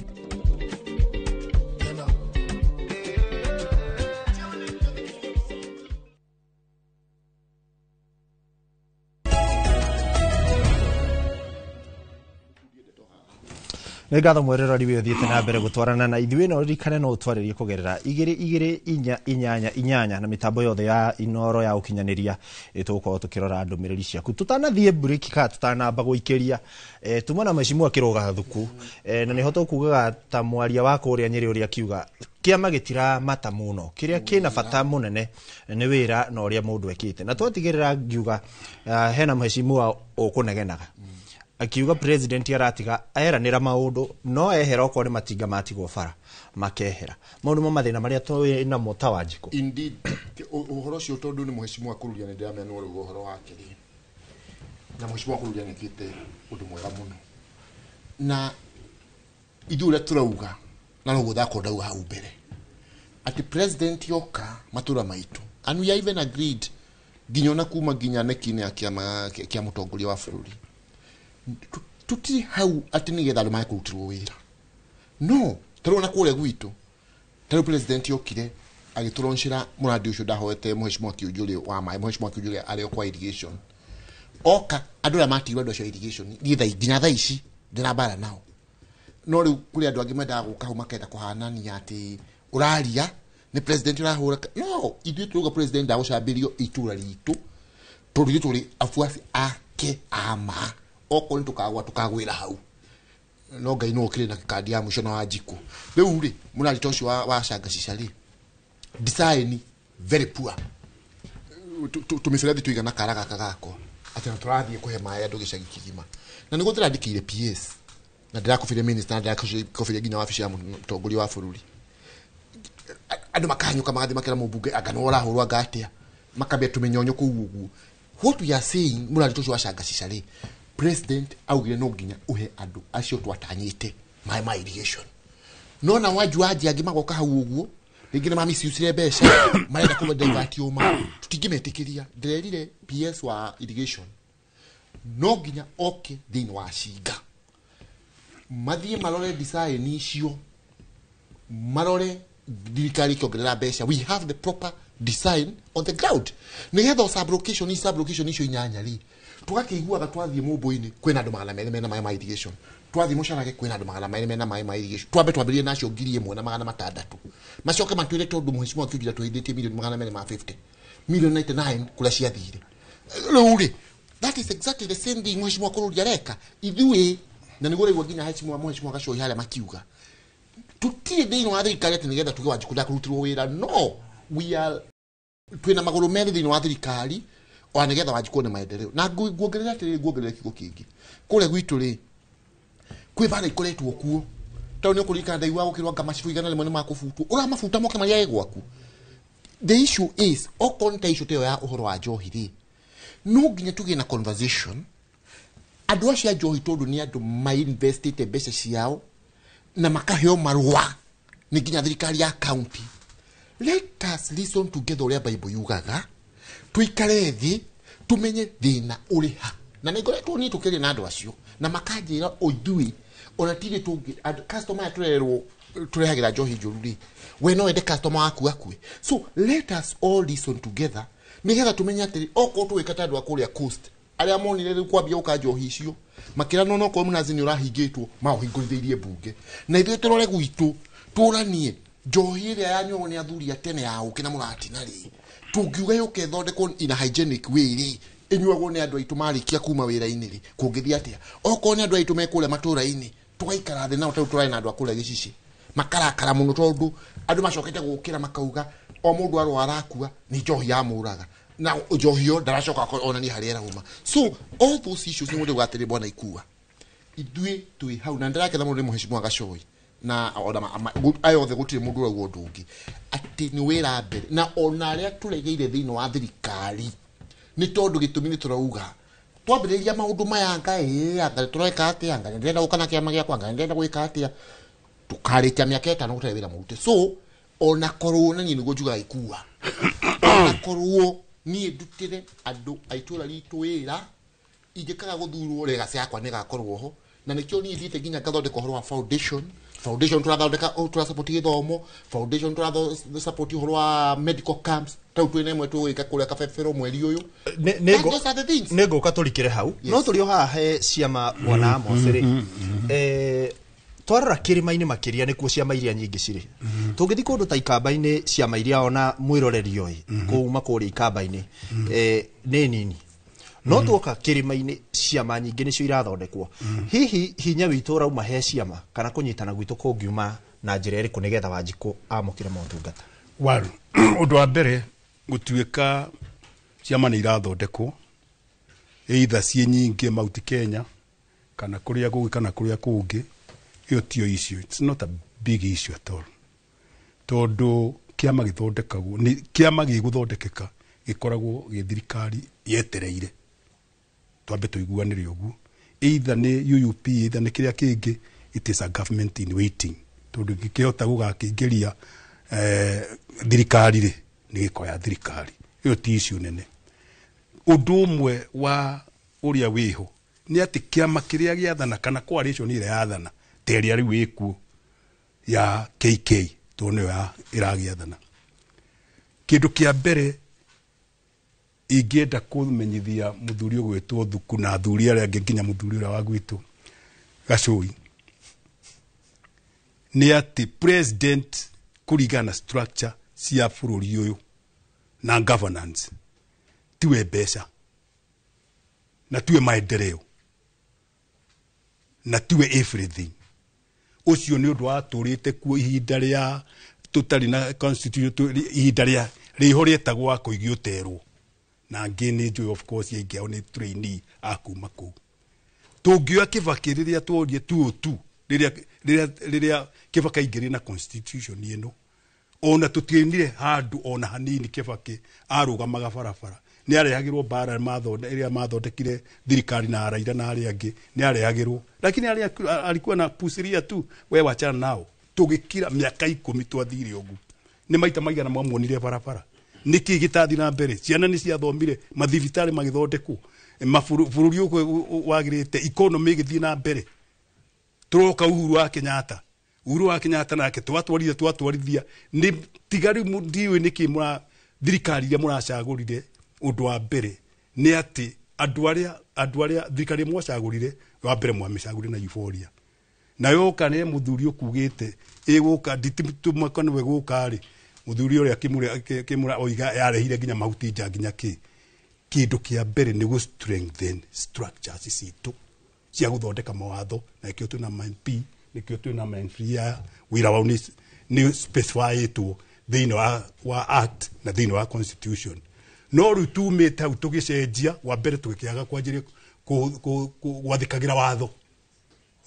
Ngatho mwererori we thiete na mbere gutwarana na ithuĩ no rikane no utwarĩrie kugerera 2288 na mitambo yothe ya Inoro ya ukinyaniria tugukorwo tukirora ndũmĩrĩri ciaku tutanathie break ka tutanamba guikĩria tumana mecimu akiroga thuku na niho tukugaga ta mwaria wa kũrĩa Nyeri ũrĩa kiuga kiama gitira mata muno kiria kina bata munene ni wira na ũrĩa mũndũ ekite na twatigĩrĩra ngiuga hena mecimu wa ũkũnegenaga akiuga president aratiga aeranira maundu no ehera okore matinga matigwo bara makehera maundu mathina maria twi na mutawanjiko indeed uhoro cio tondu ni muheshimiwa kururia ni ndiramenya no uhoro wake ri na muheshimiwa kururia ni kite undu mwega muno na idura turauga na no guthako ndau hau mbere ati president yoka matura maitu and we even agreed ginyona kuma ginya nekine akiama kia mutongoria wa bururi tuti hau ati nigetha andũ makũrutirwo wĩra no tarona kũrĩa gwitũ tarĩ president yokire agĩtũronshera mũradi ũcio ndahoete mheshimiwa Kiujuri wa maĩ mheshimiwa Kiujuri arĩ kwa irrigation oka andũ arĩa matigwo andũ acio irrigation nginya thaa ici ndĩrambara nao no rĩu kũrĩ andũ angĩ mendaga gũka hau makenda kũhanania atĩ ũraria nĩ president ũrahũra no ithuĩ tũrauga president ndagũcambĩrio itũra ritũ tũrĩ tũrĩ afuasi ake ama oko ntukagwa tukagwira hau no Ngai no kire na kadi ya musho na wajiko riu ri munali toshi wa shanga cicari design very poor tumiferedi tuigana karaga kagako ati na turathie kuhe maya ndu gicagi kigima na nigo turandikire PS na ndirakufire minister ndirakufire ginya wabici ya mutongoria wa bururi andu makanyuka magathi makira mubunge aganora hurwa gatia makambia tumenyonyo kugugu what we are saying munali toshi wa shanga cicari president augire no nginya uhe andu acio twatanyite my irrigation no na waju aje agimagoka hau uguo ringine mami ciucire mbeca marenda kuba divert uma tutingimetĩkĩria ndirerire PS wa irrigation no nginya oke thĩinĩ wa cinga mathie marore design icio marore thirikari kiongerera mbeca we have the proper design on the ground nigetha sublocation icio inyanya ri tugakiguaga twathie mumbu-ini kwina andu magana merĩ mena maĩ ma irrigation twathie Mũcarage kwina andu magana merĩ mena maĩ ma irrigation twambe twambĩrĩrie nacio 1,000 na magana 600 macoke matwĩre tondu mheshimiwa akiugira twĩhithĩtie milioni magana 250 milioni 99 kũrĩa ciathire rĩu rĩ that is exactly the same thing mheshimiwa Kũrũri areka ithuĩ na nĩguo rĩu nginya mheshimiwa Gacoi harĩa makiuga tutirĩ thĩinĩ wa thirikari atĩ nĩgetha tuge Wanjikũ ndakũrutirwo wĩra no we are twina magũrũ merĩ thĩinĩ wa thirikari ona nĩgetha Wanjikũ nĩ maendeleo na nguongerera atĩrĩrĩ nguongerera kiugo kĩngĩ kũrĩa gwitũ rĩ kwĩ bana ikoretwo kuo tondũ nĩ ũkũririkana ndaiwa gũkĩrwo anga macibu igana rĩmwe nĩ makũbutwo ũramabuta moke marĩa egwaku the issue is okorwo nĩ issue teo ya ũhoro wa njohi rĩ no nginya tũgĩe na conversation andũ acio a njohi tondũ nĩ andũ mainvestĩte mbeca ciao na makaheo marũa nĩ nginya thirikari ya county let us listen together ũrĩa Bible yugaga tuikare thĩ tumenye thĩna ũrĩ ha na nĩ ngoretwo ni tũkĩrĩ na andũ acio na makanjĩra ithuĩ ona tirĩ tũngĩ customer turerwo turehagĩra njohi njũru rĩ we no wende customer waku akue so let us all listen together nĩgetha tumenye atĩrĩ okorwo twĩka ta andũ a kũrĩa coast arĩa monire rĩu kwambia gũka njohi icio makĩra no kwa mnazi nĩ ũrahingĩtwo mahingũrithĩirie mbunge na ithuĩ tũrore gwitũ tũranie njohi ĩrĩa yanyuo nĩ athuri a tene ya ũkĩ na mũratina rĩ tungiuga yũke thondekwo in a hygienic way rĩ inyuagwo nĩ andũ aitũ marĩkia kuma wĩra-inĩ rĩ kũngĩthiĩ atĩa okorwo nĩ andũ aitũ mekũrĩa matũũra-inĩ tũgaikara thĩ nao tũrĩ na andũ a kũrĩa gĩcici makarakara mũno tondũ andũ macokete gũkĩra makauga o mũndũ arwara akua nĩ njohi ya mũraga na njohi yo ndaracoka onania harĩa arauma so all those issues nĩ mũndũ gũgatĩrĩ bwana ikua ithuĩ twĩ hau na ndĩraketha mũndũ nĩ Mheshimiwa Gacoi na ona ayothe gũtirĩ mũndũ ũrauga ũndũ ũngĩ atĩ nĩ wĩra mbere na ona arĩa tũregeire thĩinĩ wa thirikari nĩ tondũ gĩtũmi nĩ tũrauga twambĩrĩria maũndũ maya Ngai anga tũreka atĩa anga ndĩrenda gũka na kĩama gĩakwa anga ndĩrenda gwĩka atĩa tũkarĩkia mĩaka 5 gũtarĩ wĩra mũrute so ona korwo na niĩ nĩguo njugaga ikua ona korwo niĩ ndutĩre andũ a itũũra ritũ wĩra ingĩkaga gũthurwo rega ciakwa nĩ gakorwo ho na nĩkĩo niĩ thiĩte nginya ngathondeka ũhoro wa foundation tũrathondeka tũrasupport gĩthomo foundation tũrasupport ũhoro wa medical camps tau twĩna ĩmwe tũgwĩka kũrĩa Kabebero mweri ũyũ nĩ ngũka tũrikĩre hau no tũrĩ o haha he ciama mwana Amos rĩ twarora kĩrĩma-inĩ makĩria nĩkuo ciama iria nyingĩ cirĩ tũngĩthiĩ kũndũ ta ikamba-inĩ ciama iria ona mwĩroreri ũyũ kuuma kũrĩa ikamba-inĩ nĩ nini no tuoka kĩrĩma-inĩ ciama nyingĩ nĩcio irathondekwo hihi hinya witũ ũrauma he ciama kana kũnyitana gwitũ kũngiuma na njĩra ĩrĩkũ nĩgetha Wanjikũ amũkĩre motungata ũndũ wa mbere gũtuĩka ciama nĩ irathondekwo either ciĩ nyingĩ Mount Kenya kana kũrĩa gũgĩ kana kũrĩa kũngĩ ĩyo tio issue it's not a big issue at all tondũ kĩama gĩthondekagwo nĩ kĩama gĩgũthondekeka gĩkoragwo gĩthirikari yetereire twambe tũiguanĩre ũguo either nĩ UUP either nĩ kĩrĩa kĩngĩ it is a government in waiting tondũ gĩkĩhota gũgakĩingĩria thirikari rĩ nĩ gĩkoya thirikari ĩyo ti issue nene ũndũ ũmwe wa ũrĩa wĩho nĩ atĩ kĩama kĩrĩa gĩathana kana coalition ĩrĩa yathana teria rĩu ĩkuo ya KK tondũ nĩyo ĩragĩathana kĩndũ kĩa mbere ingĩenda kũmenyithia mũthuri ũgwĩtwo Thuku na athuri arĩa angĩ nginya mũthuri ũrĩa wa gwitũ Gacoi nĩ atĩ president kũringana structure cia bũrũri ũyũ na governance tiwe mbeca na tiwe maendeleo na tiwe everything ucio nĩ ũndũ wa tũrĩte kuo ihinda rĩa tũtarĩ na constitution ihinda rĩa rĩho rĩetagwo kũigio ũterwo na ngĩ nĩ of course yaingĩao nĩ trainee akuma kũu tũngĩoya Kibaki rĩrĩa tworie 202 rĩrĩa Kibaki aingĩrĩ na constitution ĩno ona tũtienire handũ ona hanini Kibaki arũgamaga barabara nĩ arehagĩrwo bara ĩrĩa mathondekire thirikari na Raila na arĩa angĩ nĩ arehagĩrwo lakini alikuwa na pusiria tu we wachana nao tũgĩkira mĩaka 10 twathire ũguo nĩ maita maigana mwamuonire barabara niki gĩtathi na mbere ciana nĩ ciathomire mathibitarĩ magĩthondekwo mabũrũri wagĩrĩte economy ĩgĩthiĩ na mbere tũroka Uhuru wa Kenyatta nake twatwarithia nĩ tigari ndiwe niki thirikari iria mũracagũrire ũndũ wa mbere nĩ atĩ andũ arĩa thirikari mwacagũrire wa mbere mwamĩcagũrire na euphoria na yoka nĩ mũthuri ũkugĩte ĩgũka nditũmaka nĩwe gũka rĩ mũthuri ũrĩa Kimura oiga yarehire nginya mahuti nja nginya kĩndũ kĩa mbere nĩ gũ strengthen structures citũ cia gũthondeka mawatho na kĩo twĩna MP nĩkĩo twĩna menfria wĩra wao nĩ specifyĩtwo thĩinĩ wa act na thĩinĩ wa constitution no rĩu tumĩte hau tũgĩcenjia wa mbere tũgĩkĩaga kwanjĩria gwathĩkagĩra watho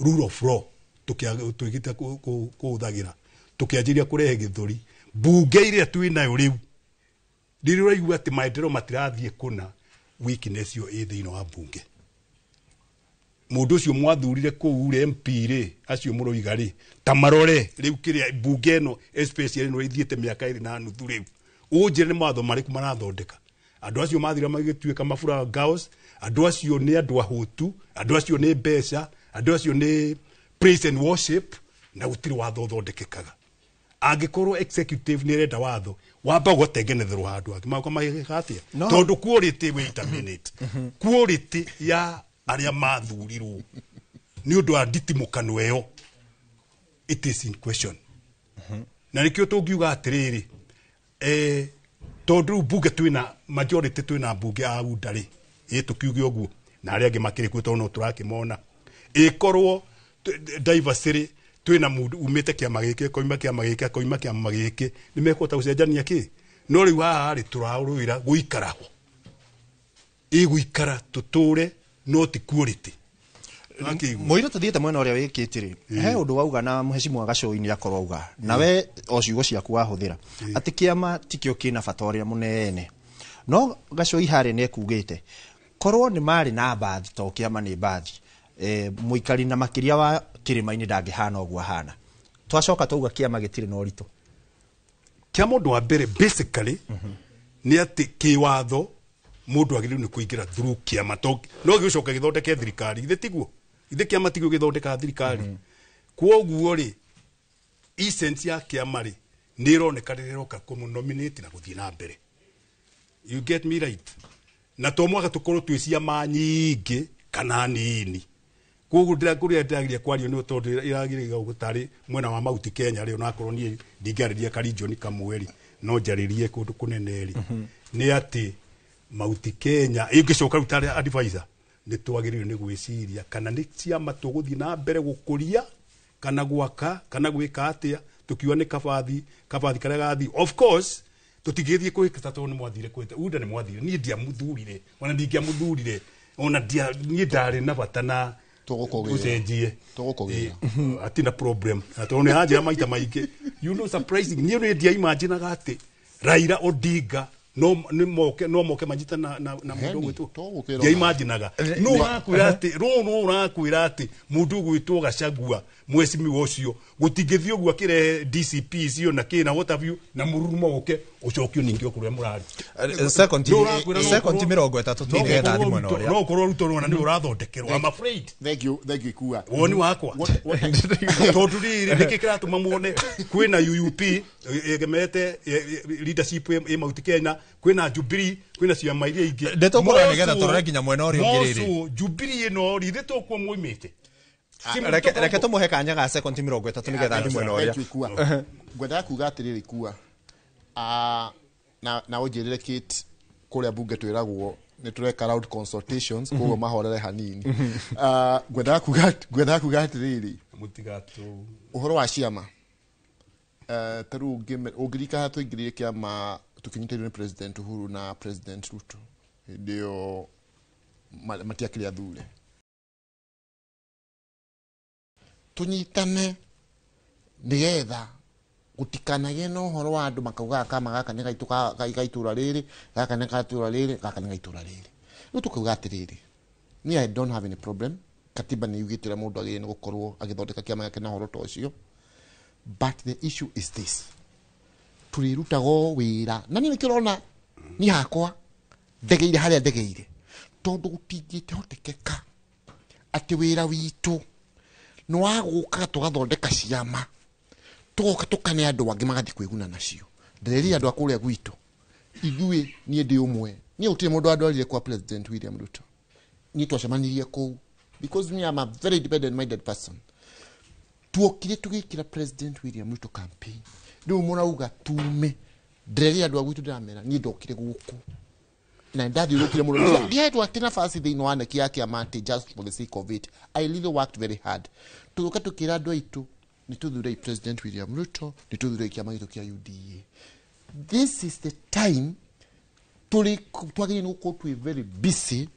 rule of law tũgĩte kũhũthagĩra tũkĩanjĩria kũrehe gĩthũri mbunge ĩrĩa twĩnayo rĩu rĩrĩa ũraigua atĩ maendeleo matirathiĩ kũna weakness ĩyo ĩ thĩinĩ wa mbunge mũndũ ũcio mwathurire kũu rĩ MP rĩ acio mũroiga rĩ ta marore rĩu kĩrĩa mbunge ĩno especially no ithiĩte mĩaka 2.5 rĩu ũnjĩre nĩ matho marĩkũ marathondeka andũ acio mathira magĩtuĩka mabura gaos andũ acio nĩ andũ ahũtu andũ acio nĩ mbeca andũ acio nĩ praise and worship na gũtirĩ watho ũthondekekaga angĩkorwo executive nĩ renda watho wamba gũtengenetherwo handũ hangĩ mako magĩgatia tondũ quality wait a minute quality ya arĩa mathurirwo nĩ ũndũ wa nditimũkano ĩyo it is in question na nĩkĩo tũngiuga atĩrĩrĩ tondũ mbunge twĩna majority twĩna mbunge a UDA-rĩ tũkiuge ũguo na arĩa angĩ makĩrĩ kuo tondũ no tũrakĩmona ĩkorwo diversity twĩna mũndũ umĩte kĩama gĩkĩ koima kĩama gĩkĩ nĩ mekũhota gũcenjania kĩ no rĩu haha rĩ tũraũrũĩra gũikara ho gũikara tũtũre no ti quality Moiro tuthiete mwena ũrĩa wĩkĩtĩ rĩ he ũndũ wauga na mheshimiwa Gacoi akorwo auga nawe o ciugo ciaku wahũthĩra atĩ kĩama tikĩo kĩna bata ũrĩa mũnene no Gacoi harĩ nĩ ekugĩte korwo nĩ marĩ na bathi to kĩama nĩ bathi mũikari na makĩria wa kĩrĩma-inĩ ndangĩhana ũguo hana twacoka twauga kĩama gĩtirĩ na ũritũ kĩama ũndũ wa mbere basically nĩ atĩ kĩwatho mũndũ agĩrĩirwo nĩ kũingĩra through kĩama no gĩcoka gĩthondeke thirikari ithe tiguo ithe kĩama tiguo gĩthondeka thirikari kwoguo rĩ essence ya kĩama rĩ nĩ ĩroneka rĩroka kũmũnominate na gũthiĩ na mbere you get me right na to mwaka tũkorwo twĩ ciama nyingĩ kana nini kwoguo ndĩragĩria kwario nĩ tondũ ĩragĩrĩga gũtarĩ mwena wa Mount Kenya rĩ onakorwo niĩ ndingĩarĩria karinjoni kamwe rĩ no njarĩrie kũndũ kũnene rĩ nĩ atĩ Mount Kenya ĩngĩcoka rutare advisor nĩ twagĩrĩirwo nĩ gwĩciria kana nĩ ciama tũgũthiĩ na mbere gũkũria kana gwaka kana gwĩka atĩa tukiwa ni kabathi karĩa gathi of course tutigithie kwĩka tondũ nĩ mwathire kwĩta UDA nĩ mwathire niĩ ndiamuthurire ona ndingĩamuthurire ona niĩ ndarĩ na bata na tugucenjie atina problem tondũ nĩ hanja maita maingĩ you know surprising niĩ nĩ ndiaimaginaga atĩ Raila Odinga no moke majita na mundu gwitwo ya imaginaga no rakwira ati mundu gwitwo Gachagua mwesimi wocio gutingithio gwa kire DCP cio na kina what have you na mururumo guke ucokio ningio kuria murari second 30 tugetha thimo no ria no korwo ruto na ni urathondekerwo I'm afraid thank you kuwa woni wakwa tondu riri nikikira tuma muone kwina UUP egemete leadership e Mount Kenya kwina Jubilee kwina ciama iria ingĩ ndetokora nigetha torore nginya mwena ũrĩa ũngĩ rĩrĩ Jubilee ino rithetwo kwa muimite reke tumuhe kanya ga second 30 nigetha ndi mwena ũrĩa ngwenda kuga atĩrĩrĩ kuwa na ũnjĩrĩre Kate kũrĩa bunge twĩragwo nĩ tũreka round consultations koguo mahorere hanini ngwenda kuga atĩrĩrĩ mutigatu ũhoro wa ciama taru ũngĩrika tũingĩrire kĩama tukinyitĩrwo nĩ President Uhuru na President Ruto ndio matiakĩrĩ athure tunyitane nigetha gutikanage no horo wa andu makauga kama gaka nĩ gaitura rĩrĩ gaka nĩ gaitura rĩrĩ gaka nĩ gaitura rĩrĩ no tukauga atĩrĩrĩ I don't have any problem katiba nĩ yugĩtĩra mũndũ agĩrĩirwo nĩ gũkorwo agĩthondeka kĩama gĩake na horo ta ũcio but the issue is this turirutago wĩra na nĩ kĩrona ni hakwa ndegeire harĩa ndegeire tondu gutingĩhotekeka atĩ wĩra witũ no agũka tugathondeka ciama tugoka tukane andu angĩ magathi kwĩguna nacio ndereria andu akũrĩa gwitũ ithuĩ niĩ ndĩ ũmwe niĩ ũtirĩ mũndũ andwarire kwa President William Ruto ni twacemanirie kuu because me am a very independent minded person tuokire tugikira President William Ruto campaign riu murauga tume ndreri andu agwitu ndamera ni ndokire guku na ndathirukire muno ndihetwo atina fasi thini wa neki yake amate just for the sake of it. I really worked very hard tuka tukira andu aitu ni tuthure President William Ruto ni tuthure kiama gitu kia UDA. This is the time twagire ni gukorwo twi very busy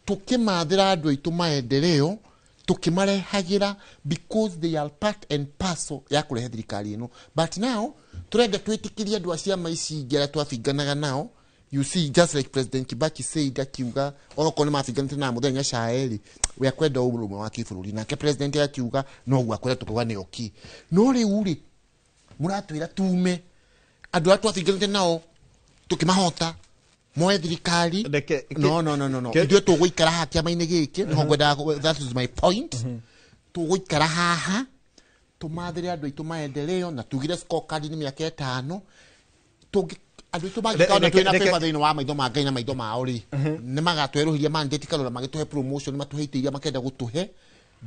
tukimathira andu aitu maendeleo tukimarehagira because they are part and parcel ya kurehe thirikari ino. But now turenda twitikiria andu acia maici ngera twabinganaga nao. You see, just like President Kibaki said akiuga oroko ni mafiganite na muthenya shaeri we akwenda urume wa kibuluri nake president akiuga no gwa kwenda tukugane oki no riu ri muratwira tume andu atu afiganite nao tukimahota moe thirikari no ndio tuguikara ha kiama-ini giki no ngwenda that is my point tuguikara haha tumathire andu aitu maendeleo na tugire scorecard ni miaka 5 tugi andu aitu magikaona twina favor thini wa maitho ma Ngai na maitho mao ri ni magatweruhiria mandate kalora magituhe promotion matuheite iria makenda gutuhe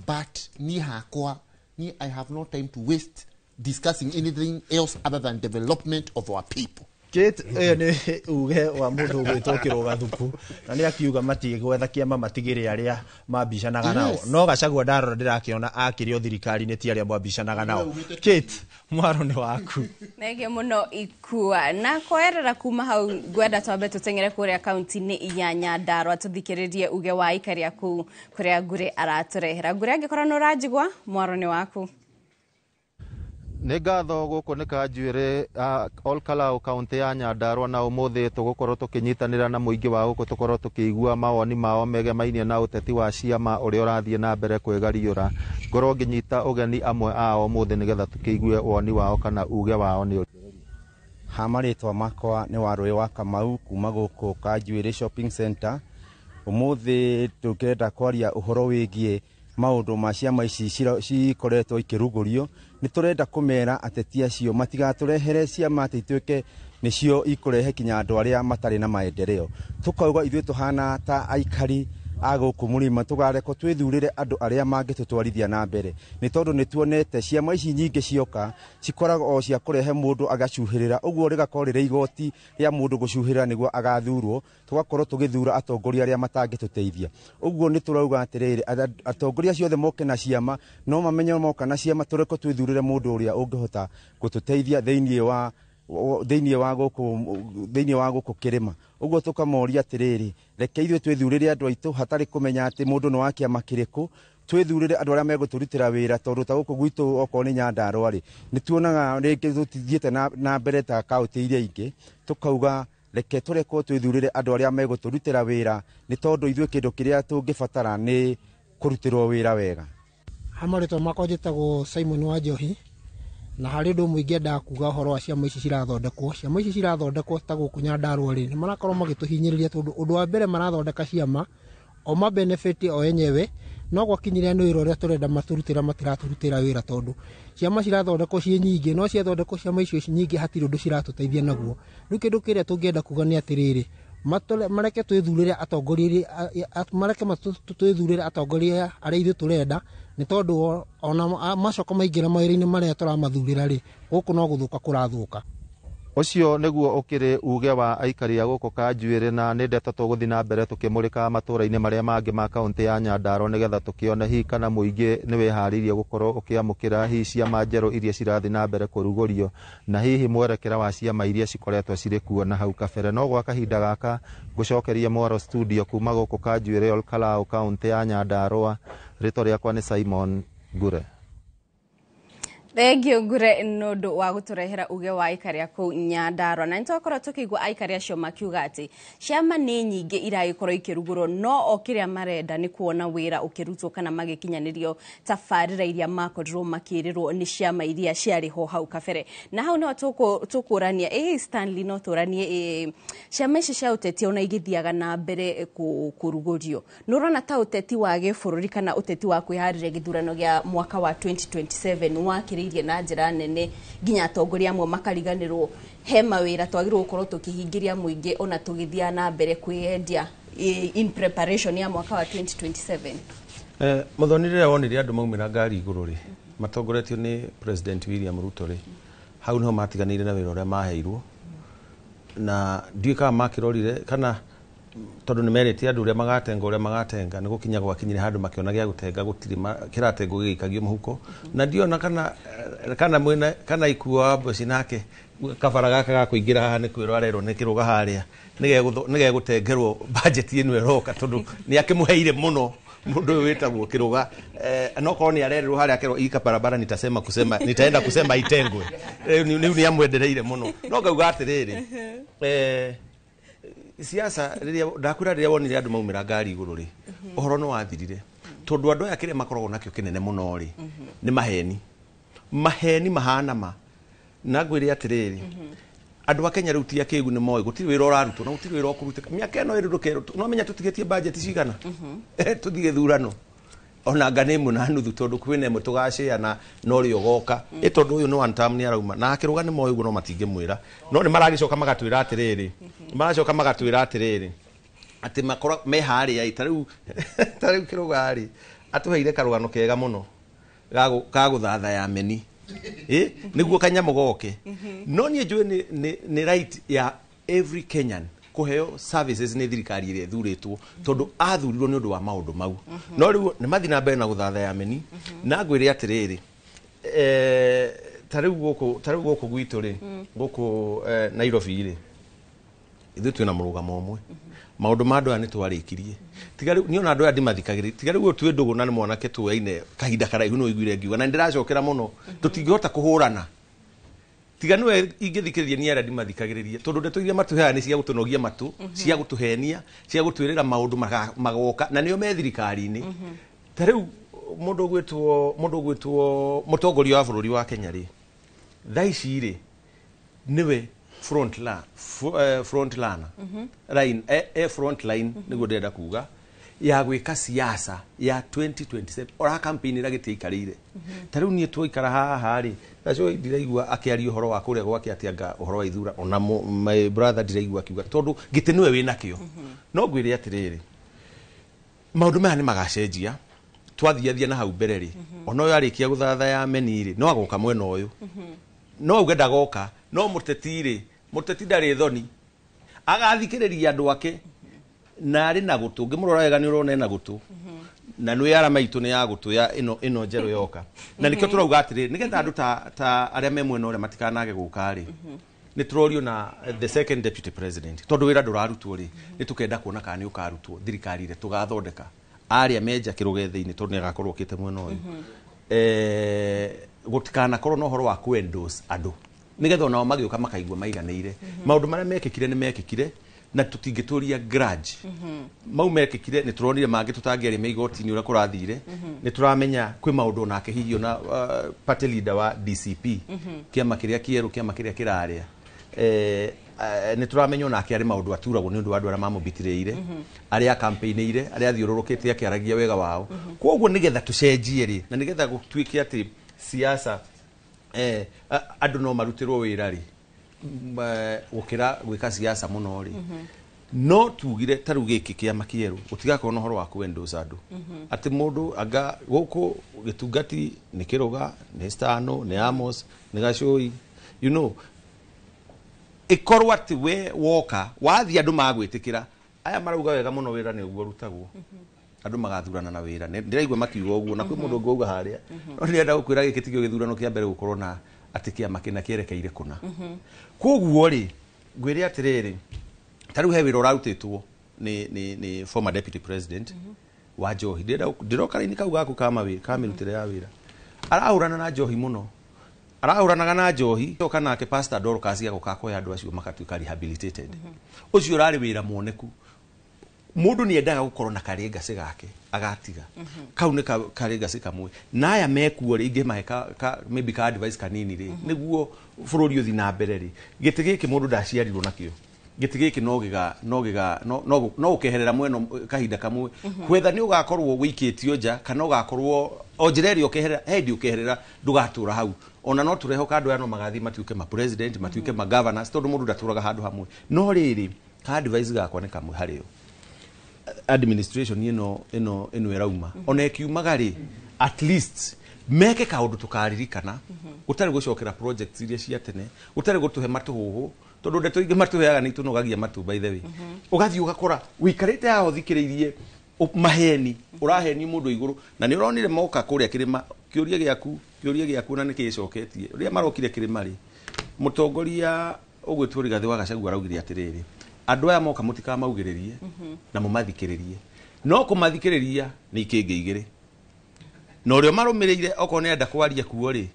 but ni hakwa ni I have no time to waste discussing anything else other than development of our people. Kate ni uge wa mundu gwitokiro gathuku na ni akiuga matige gwetha kiama matigire aria mabicanaga nao no Gachagua ndarora ndirakiona akirio thirikari ni ti aria mabicanaga nao. Kate mwaro ni waku nege muno ikua na koerera kuma hau gwenda twambe tutengere kuria county ni inyanya Ndarwa tuthikiririe uge wa ikaria ku kuria Ngure araturehera. Ngure angikora no rajigwa mwaro ni waku. Nĩ ngatho gũkũ nĩ Kanjuĩrĩ Ol Kalou kaunti ya Nyandarua na ũmũthĩ tũgũkorwo tũkĩnyitanĩra na mũingĩ wa gũkũ tũkorwo tũkĩigua mawoni mao megemainie na ũteti wa ciama ũrĩa ũrathiĩ na mbere kwĩgariũra ngorwo ngĩnyita ũgeni amwe ao ũmũthĩ nĩgetha tũkĩigue woni wao kana uge wao nĩ hamarĩtwa makwa nĩ Warũĩ wa Kamau kuma gũkũ Kanjuĩrĩ shopping center. Ũmũthĩ tũkĩrenda kwaria ũhoro wĩgiĩ maundu ma ciama ici cikoretwo ikĩrugũrio. Nĩ tũrenda kũmera ateti acio matigatũrehere ciama atĩ ituĩke nĩcio ikũrehe kinya andũ arĩa matarĩ na maendeleo. Tukauga ithuĩ tũhana ta aikari a gũkũ mũrĩma tũgareko twĩthurĩre andũ arĩa mangĩtũtwarithia na mbere. Nĩ tondũ nĩ tuonete ciama ici nyingĩ cioka cikoragwo o cia kũrehe mũndũ agacuhĩrĩra, ũguo rĩgakorwo rĩrĩ igoti rĩa mũndũ gũcuhĩrĩra nĩguo agathurwo, tũgakorwo tũgĩthura atongoria arĩa matangĩtũteithia. Ũguo nĩ tũrauga atĩrĩrĩ atongoria ciothe moke na ciama no mamenye moka na ciama tũreko twĩthurĩre mũndũ ũrĩa ũngĩhota gũtũteithia thĩinĩ wa gũkũ kĩrĩma. Ũguo tũkamoria atĩrĩrĩ reke ithuĩ twĩthurĩre andũ aitũ hatarĩ kũmenya atĩ mũndũ nĩ wa kĩama kĩrĩkũ, twĩthurĩre andũ arĩa megũtũrutĩra wĩra tondũ ta gũkũ gwitũ okorwo nĩ Nyandarua rĩ nĩ tuonaga rĩngĩ tũtithiĩte na mbere ta kaunti iria ingĩ, tũkauga reke tũrekwo twĩthurĩre andũ arĩa megũtũrutĩra wĩra nĩ tondũ ithuĩ kĩndũ kĩrĩa tũngĩbatara nĩ kũrutĩrwo wĩra wega. Hamarĩtwa makwa njĩtagwo Simon wa Njohi na harĩ ũndũ ũmwe ingĩenda kuga ũhoro wa ciama ici cirathondekwo. Ciama ici cirathondekwo ta gũkũ Nyandarua rĩ nĩ marakorwo magĩtũhinyĩrĩria tondũ ũndũ wa mbere marathondeka ciama o ma benefit o enyewe no gwakinyĩria nĩ wĩra ũrĩa tũrenda maturutĩra matiratũrutĩra wĩra tondũ ciama cirathondekwo ciĩ nyingĩ no ciathondekwo ciama icio nyingĩ hatirĩ ũndũ ciratũteithia naguo. Rĩu kĩndũ kĩrĩa tũngĩenda kuga nĩ atĩrĩrĩ mareke twĩthurĩre atongoria arĩa ithuĩ tũrenda nĩ tondũ ona macoka maingĩra mawĩra-inĩ marĩa tũramathurĩra rĩ gũkũ no gũthũka kũrathũka. Ũcio nĩguo ũkĩrĩ uge wa aikari a gũkũ Kanjuĩrĩ na nĩ ndeto tũgũthiĩ na mbere tũkĩmũrĩka matũũra-inĩ marĩa mangĩ ma kaunti ya Nyandarua nĩgetha tũkĩone hihi kana mũingĩ nĩ wĩharĩirie gũkorwo ũkĩamũkĩra hihi ciama njerũ iria cirathiĩ na mbere kũrugũrio na hihi mwerekera wa ciama iria cikoretwo cirĩ kuo na hau kabere. No gwa kahinda gaka ngũcokerie Mwaro studio kuma gũkũ Kanjuĩrĩ Ol Kalou kaunti ya Nyandarua. Rĩtwa rĩakwa nĩ Simon Ngure. Thengio Ngure nũndũ wa gũtũrehera uge wa ikaria kũu Nyandarua na nĩtwakorwo tũkĩigua aikari acio makiuga atĩ ciama nĩ nyingĩ iragĩkorwo ikĩrugũrwo no o kĩrĩa marenda nĩ kuona wĩra ũkĩrutwo kana magĩkinyanĩrio tabarĩra iria makorirwo makĩrĩrwo nĩ ciama iria ciarĩ ho hau kabere. Na hau nĩho tũkũrania Stanley no tũranie ciama ici cia ũteti ona igĩthiaga na mbere kũrugũrio. Nĩũrona ta ũteti wa gĩbũrũri kana ũteti wa kwĩharĩria gĩthurano gĩa mwaka wa 2027 wakĩrĩ na njĩra nene nginya atongoria amwe makariganĩrwo he mawĩra twagĩrĩirwo gũkorwo tũkĩhingĩria mũingĩ ona tũgĩthia na mbere kwĩendia in preparation ya mwaka wa 2027? Muthoni rĩrĩa wonire andũ maumĩra ngari igũrũ rĩ, matongoretio nĩ President William Ruto rĩ, hau niho matiganĩire na wĩra ũrĩa maheirwo, na ndiũĩ kana makĩrorire kana tondũ nĩ merĩte andũ ũrĩa magatenga nĩ gũkinya gwakinyire handũ makĩona gĩa gũtenga gũtirĩ kĩratengo gĩgĩikagio mũhuko, na ndiona kana ikuo wa Mboci nake kabara gaka ga kũingĩra haha nĩ kwĩrwo arerwo nĩ kĩrũga harĩa nĩ gegũtengerwo budget ĩno ĩroka tondũ nĩ akĩmũheire mũno mundu ũyũ wĩtagwo Kĩrũga, no korwo nĩ arererwo harĩa akerwo ika barabara nitaenda kusema itengwe rĩu nĩ amwendereire mũno, no ngauga atĩrĩrĩ siasa rĩrĩa wonire andũ maumĩra ngari igũrũ rĩ, ũhoro nĩ wathirire tondũ andũ aya kĩrĩa makoragwo nakĩo kĩnene mũno rĩ nĩ maheni mahana ma, na ngwĩre atĩrĩrĩ andũ a Kenya rĩu ti akĩgu nĩ moĩ gũtirĩ wĩra ũrarutwo na gũtirĩ wĩra ũkũrutĩka mĩaka ĩno ĩrĩ ndũkerwo no menya tũtigĩtie budget cigana tũthiĩ gĩthurano ona ngane ĩmwe na nuthu tondũ kwĩna ĩmwe tũgacĩana no rĩo goka tondũ ũyũ nĩ one term nĩ arauma na Kĩrũga nĩ moĩ ũguo no matingĩmwĩra no nĩ maragĩcoka magatwĩra atĩrĩrĩ atĩ makora me harĩa tarĩu Kĩrũga rĩ atũheire karũgano kega mũno ga gũthatha ya meni nĩguo kanyamũ goke no niĩ njũĩ nĩ right ya every Kenyan kuheo services nĩ thirikari ĩrĩa ĩthurĩtwo tondũ athurirwo nĩ ũndũ wa maũndũ mau no rĩu nĩ mathiĩ na mbere na gũthatha ya meni na ngwĩre atĩrĩrĩ tarĩu gũkũ gwitũ rĩ gũkũ Nairobi rĩ ithuĩ twĩna mũrũgamo ũmwe maũndũ ma andũ aya nĩ twarĩkirie tiga rĩu niona andũ aya ndimathikagĩrĩria tiga rĩu twĩ ndũgũ na nĩ mwanake tũyaine kahinda karaihu no iguire ngiuga na ndiracokera mũno tũtingĩhota kũhũrana tiga nĩwe ingĩthikĩrĩria niĩ arĩa ndimathikagĩrĩria tondũ ndeto iria matũheaga nĩ cia gũtũnogia matũ cia gũtũhenia cia gũtwĩrĩra maũndũ magoka na nĩo me thirikari-inĩ ta rĩu mũndũ ũgwĩtwo mũtongoria wa bũrũri wa Kenya rĩ thaa ici rĩ nĩwe front line nĩguo ndĩrenda kuga ya gwĩka siasa ya 2027 ora campaign ĩrĩa gĩtĩikarĩire ta rĩu niĩ twaikara haha rĩ nacio ndiraigua akĩaria ũhoro wa kũrĩa gwake atĩanga ũhoro wa ithura ona my brother ndiraigua akiuga tondũ gĩtĩ nĩwe wĩna kĩo no ngwĩre atĩrĩrĩ maũndũ maya nĩ magacenjia twathiathia na hau mbere rĩ ona ũyũ arĩkia gũthatha ya meni rĩ no agoka mwena ũyũ no auge ndagoka no mũteti ndarĩ thoni agathikĩrĩria andũ ake na arĩ na gũtũ ngĩmũrora wega nĩ ũrona ena gũtũ na nĩ ara maitũ nĩ ya gũtũ ya ĩno njerũ yoka na nĩkĩo tũrauga atĩrĩrĩ nĩgetha andũ ta arĩa me mwena ũrĩa matikanage gũka rĩ nĩ tũrorio na the second deputy president tondũ wĩra ndũrarutwo rĩ nĩ tũkenda kuona kana nĩ ũkarutwo thirikari ĩrĩa tũgathondeka arĩa menja Kĩrũga thĩinĩ tondũ nĩ agakorwo ũkĩte mwena ũyũ gũtikanakorwo na ũhoro wa kũ-endorse andũ nĩgetha onao magĩũka makaigua maiganĩire maũndũ marĩa mekĩkire nĩ mekĩkire na tũtingĩtũria grudge mau mekĩkire nĩ tũronire mangĩ tũtangĩaria me igoti-inĩ ũrĩa kũrathire nĩ tũramenya kwĩ maũndũ onake hihi ona party leader wa DCP kĩama kĩrĩa kĩerũ kĩama kĩrĩa kĩrarĩa nĩ tũramenya onake arĩ maũndũ aturagwo nĩ ũndũ wa andũ arĩa mamũbitĩrĩire arĩa campaign-ire arĩa athiũrũrũkĩte akĩaragia wega wao koguo nĩgetha tũcenjie rĩ na nĩgetha gũtuĩke atĩ siasa andũ no marutĩrwo wĩra rĩ gũkĩra gwĩka siasa mũno rĩ no tugire ta rĩu gĩkĩ kĩama kĩerũ gũtigakorwo na ũhoro wa kũ-endorse andũ atĩ mũndũ anga gũkũ gĩtungati nĩ Kĩrũga nĩ Stano nĩ Amos nĩ Gacũi you know ikorwo atĩ we woka wathiĩ andũ magwĩtĩkĩra aya marauga wega mũno wĩra nĩ ũguo rutagwo andũ magathurana na wĩra ndĩraigua makiuga ũguo na kwĩ mũndũ ũngĩ auga harĩa no nĩenda gũkwĩra gĩkĩ tigio gĩthurano kĩa mbere gũkorwo na atĩ kĩama kĩna kĩerekeire kũna koguo rĩ ngwĩre atĩrĩrĩ ta rĩu he wĩra ũrarutĩtwo nĩ former deputy president wa Njohi ndĩroka rĩini kau gaku kamĩrutĩre ya wĩra arahũrana na Njohi mũno arahũranaga na Njohi oka nake Pastor Dorcas agoka koya andũ acio makatuĩka rehabilitated ũcio ũrarĩ wĩra muoneku mũndũ nĩ endaga gũkorwo na karĩngacĩ gake agatiga kau nĩ karĩngacĩ kamwe na aya mekuo rĩ ingĩmahe maybe ka advice kanini rĩ nĩguo bũrũri ũthiĩ na mbere rĩ gĩtĩ gĩkĩ mũndũ ndaciarirwo nakĩo gĩtĩ gĩkĩ no gũkeherera mwena kahinda kamwe kwetha nĩ ũgakorwo wĩikĩtio nja kana ũgakorwo o njĩra ĩrĩa ũkeherera hendi ũkeherera ndũgatũra hau ona no tũrehoka andũ aya no magathiĩ matuĩke ma president matuĩke ma governors tondũ mũndũ ndatũraga handũ hamwe no rĩrĩ ka advice gakwa nĩ kamwe harĩo administration ino erauma ona kiumaga ri at least meke kaundu tukaririkana utari gucokera projects iria cia tene utari gutuhe matuhuhu tondu ndeto ingi matuheaga ni tunogagia matu by the way ugathi ugakora wikarite aho thikiriirie maheni uraheni mundu iguru na ni uronire moka kuria kirima kiuria giaku na nikicoketie uria marokire kirima ri mutongoria ugwitwo Rigathi wa Gachagua araugire atiriri andu aya moka mutika maugiririe na mumathikiririe no kumathikiriria ni ikingi igiri no rio marumirire okone enda kwaria kuo ri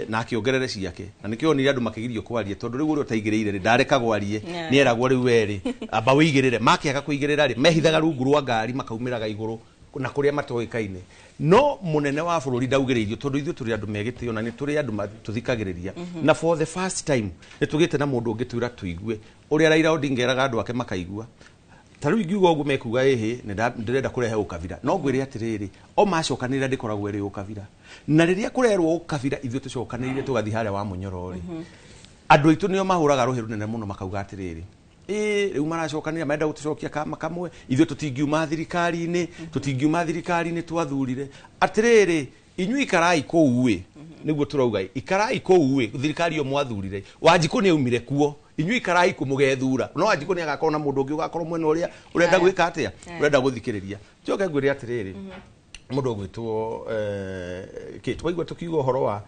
na akiongerere ciake na nikio ni andu makigirio kwaria tondu riu uri utaigiriire ndareka gwarie ni eragwo riu weri amba wigirire makiaga kuigirira ri mehithaga rungu rwa ngari makaumiraga iguru na kuria matoikaine no munene wa bururi ndaugiririo tondu ithu turi andu megitio na ni turi andu tuthikagiriria na for the first time ni tugite na mundu ungitwira tuigue uri Raila Odinga eraga andu ake makaigua taru ingiuga ugu mekuga ehe ndirenda kurehe ukavira no ngwire atiriri o macokanira ndikoragwo eri ukavira na riria kurerwo ukavira ithu tucokanirire tugathi haria wa munyorori andu itu nio mahuraga ruhiru nene muno makauga atiriri riu maracokanira menda gutucokia kama kamwe ithu tutingiuma thirikari-ini twathurire atiriri inyui karai kuuwe niguo turauga ikarai kuuwe thirikari yo mwathurire Wanjiku ni aumire kuo inyui karai kumugethura no Wanjiku ni agakorwo na mundu ungi ugakorwo mwena uria urenda gwika atia urenda guthikiriria njoke ngwire atiriri mundu gwitwo twaigua tukiuga uhoro wa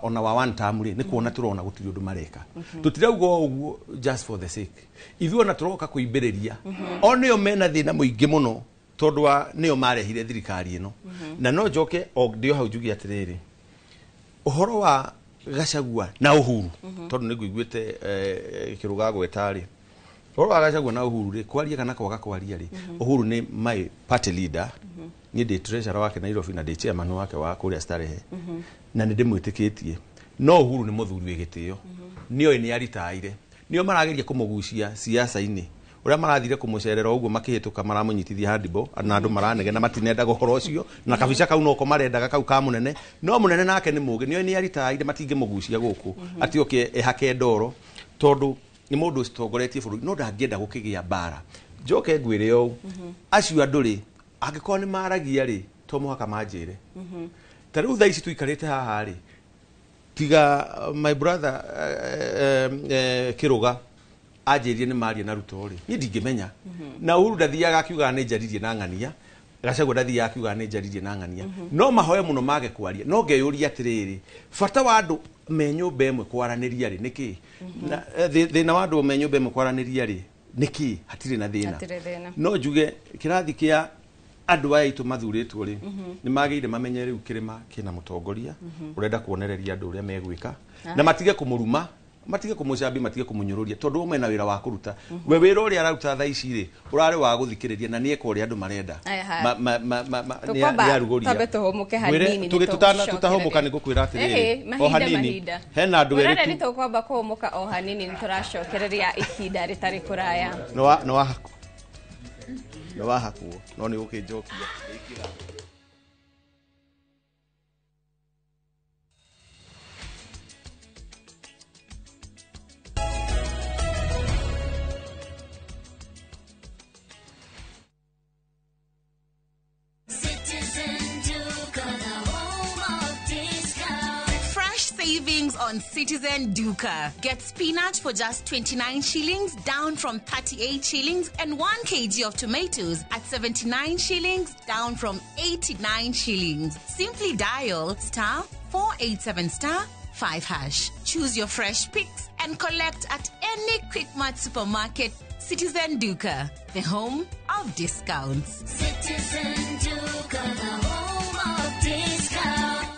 ona wa one term ri ni kuona turona gutiri undu mareka tutirauga uguo just for the sake ithu ona turoka kuimbiriria onio mena thina muingi muno tondu nio marehire thirikari ino na no njoke o ndio hau njugi atiriri uhoro wa Gachagua na Uhuru tondu niguiguite kiruga gwetari uhoro wa Gachagua na Uhuru ri kwaria kana kwaga kwaria ri Uhuru ni my party leader ni the treasurer wake Nairobi na the chairman wake wa kuria Starehe na ni ndimwitikitie no Uhuru ni muthuri wi gitio nio ni aritaire nio marageria kumugucia siasa-ini uria marathire kumucerera uguo makihituka maramunyitithia handbo na andu maranege na matinenda guhoro ucio na kabica kau noko marendaga kau ka munene no munene nake ni mugi nio ni aritaire matinge mugucia guku ati oke ehake ndoro tondu ni mundu ucitongoretie buru no ndangienda gukigia bara njoke ngwire yo acio anduri angikoo ni maragia ri to muhaka manjire tariu thaa ici tuikarite haha ri tiga my brother Kiruga ajirie ni maria na Ruto ri ni ndingimenya na Uhuru ndathiaga akiuga ni njaririe na ng'ania Gachagua ndathiaga akiuga ni njaririe na ng'ania no mahoye muno mage kwaria no ngeyuria atiriri bata wa andu me nyumba imwe kwaraniria ri niki thina wa andu me nyumba imwe kwaraniria ri niki hatire na thina no njuge kirathi kia andu aya itu mathuritwo ri ni magire mamenye riu kirima kina mutongoria urenda kuonereria andu uria megwika na matige kumuruma matige kumucambi matige kumunyururia tondu umwe na wira wa kuruta we wira uria aruta thaa ici ri urari wa guthikiriria na nieka uria andu marenda ni arugoria tabetuhumuke hanini tutahomuka ni gukwira atiriri o hanini hena andu eri ni tukwamba kuhumuka o hanini ni turacokereria ihinda ritari kuraya no wa hakuo no ni gukinjokia Savings on Citizen Duka. Get spinach for just 29 shillings, down from 38 shillings, and 1 kg of tomatoes at 79 shillings, down from 89 shillings. Simply dial *487*5#. Choose your fresh picks and collect at any Quickmart supermarket. Citizen Duka, the home of discounts. Citizen Duka, the home of discounts.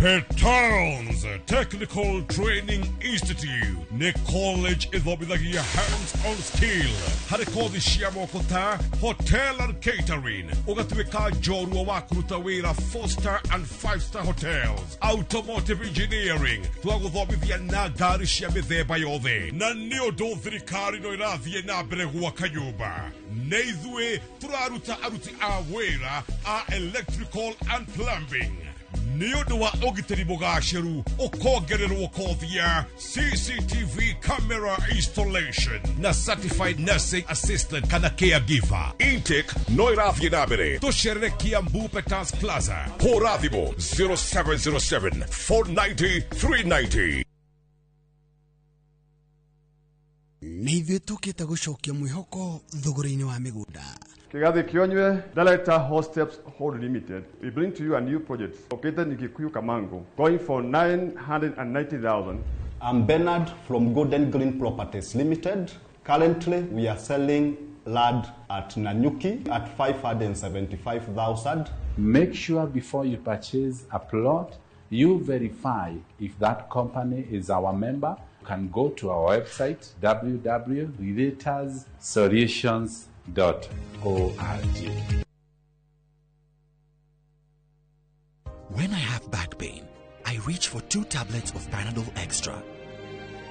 Petowns Technical Training Institute ni college ithomithagia hands-on skill harĩ kothi cia moko ta hotel and catering ũgatuĩka njorua wa kũruta wĩra 4-star and 5-star hotels, automotive engineering twagũthomithia na ngari cia mĩthemba yothe na nĩ ũndũ thirikari no ĩrathiĩ na mbere gwaka nyũmba na ithuĩ tũraruta aruti a wĩra a electrical and plumbing ni ũndũ wa ũgitĩri mũgacĩru ũkongererwo kothi ya CCTV camera installation na certified nursing assistant kana caregiver. Intake noirathie na mbere. Tucerere Kiambu Petans Plaza. Horathimo 0707 490 390. Nĩ ithuĩ tũkĩte gũcokia mwĩhoko thogora-inĩ wa mĩgũnda. Kigathi Kionywe, Director Hosteps Hold Limited, we bring to you a new project located in Kikuyu, Kamango, going for 990,000. I'm Bernard from Golden Green Properties Limited. Currently, we are selling land at Nanyuki at 575,000. Make sure before you purchase a plot, you verify if that company is our member. You can go to our website, www.realtorsolutions.org. When I have back pain, I reach for 2 tablets of Panadol Extra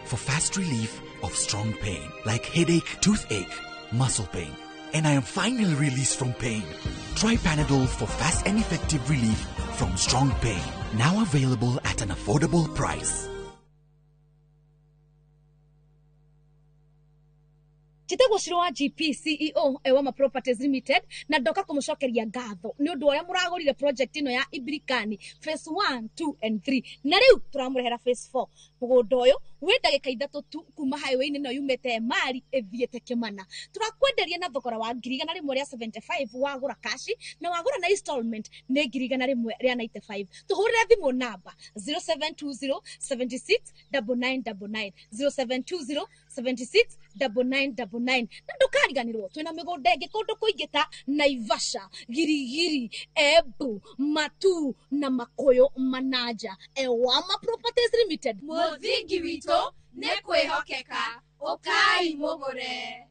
for fast relief of strong pain like headache, toothache, muscle pain, and I am finally released from pain. Try Panadol for fast and effective relief from strong pain. Now available at an affordable price. Chitego Shirwa GP CEO Ewama Properties Limited na ndoka kumucokeria ngatho ni undu uria muragurire project ino ya Ibirikani phase 1, 2 and 3 na riu turamurehera phase 4 mugunda uyu wi ndagika 3 tu kuma highway no yumete mari ethiete Kimana turakwenderia na thogora wa 1,175 wagura cash na wagura na installment ni 1,195 tuhurire thimu namba 0720 76 9999 0720 76 9999 na ndukariganirwo twina migunda ingi kundu kuingita Naivasha, Girigiri, Embu, Matu na Makoyo Manaja. Ewama Properties Limited, Muthingi wito ne kwihokeka ukai mugure.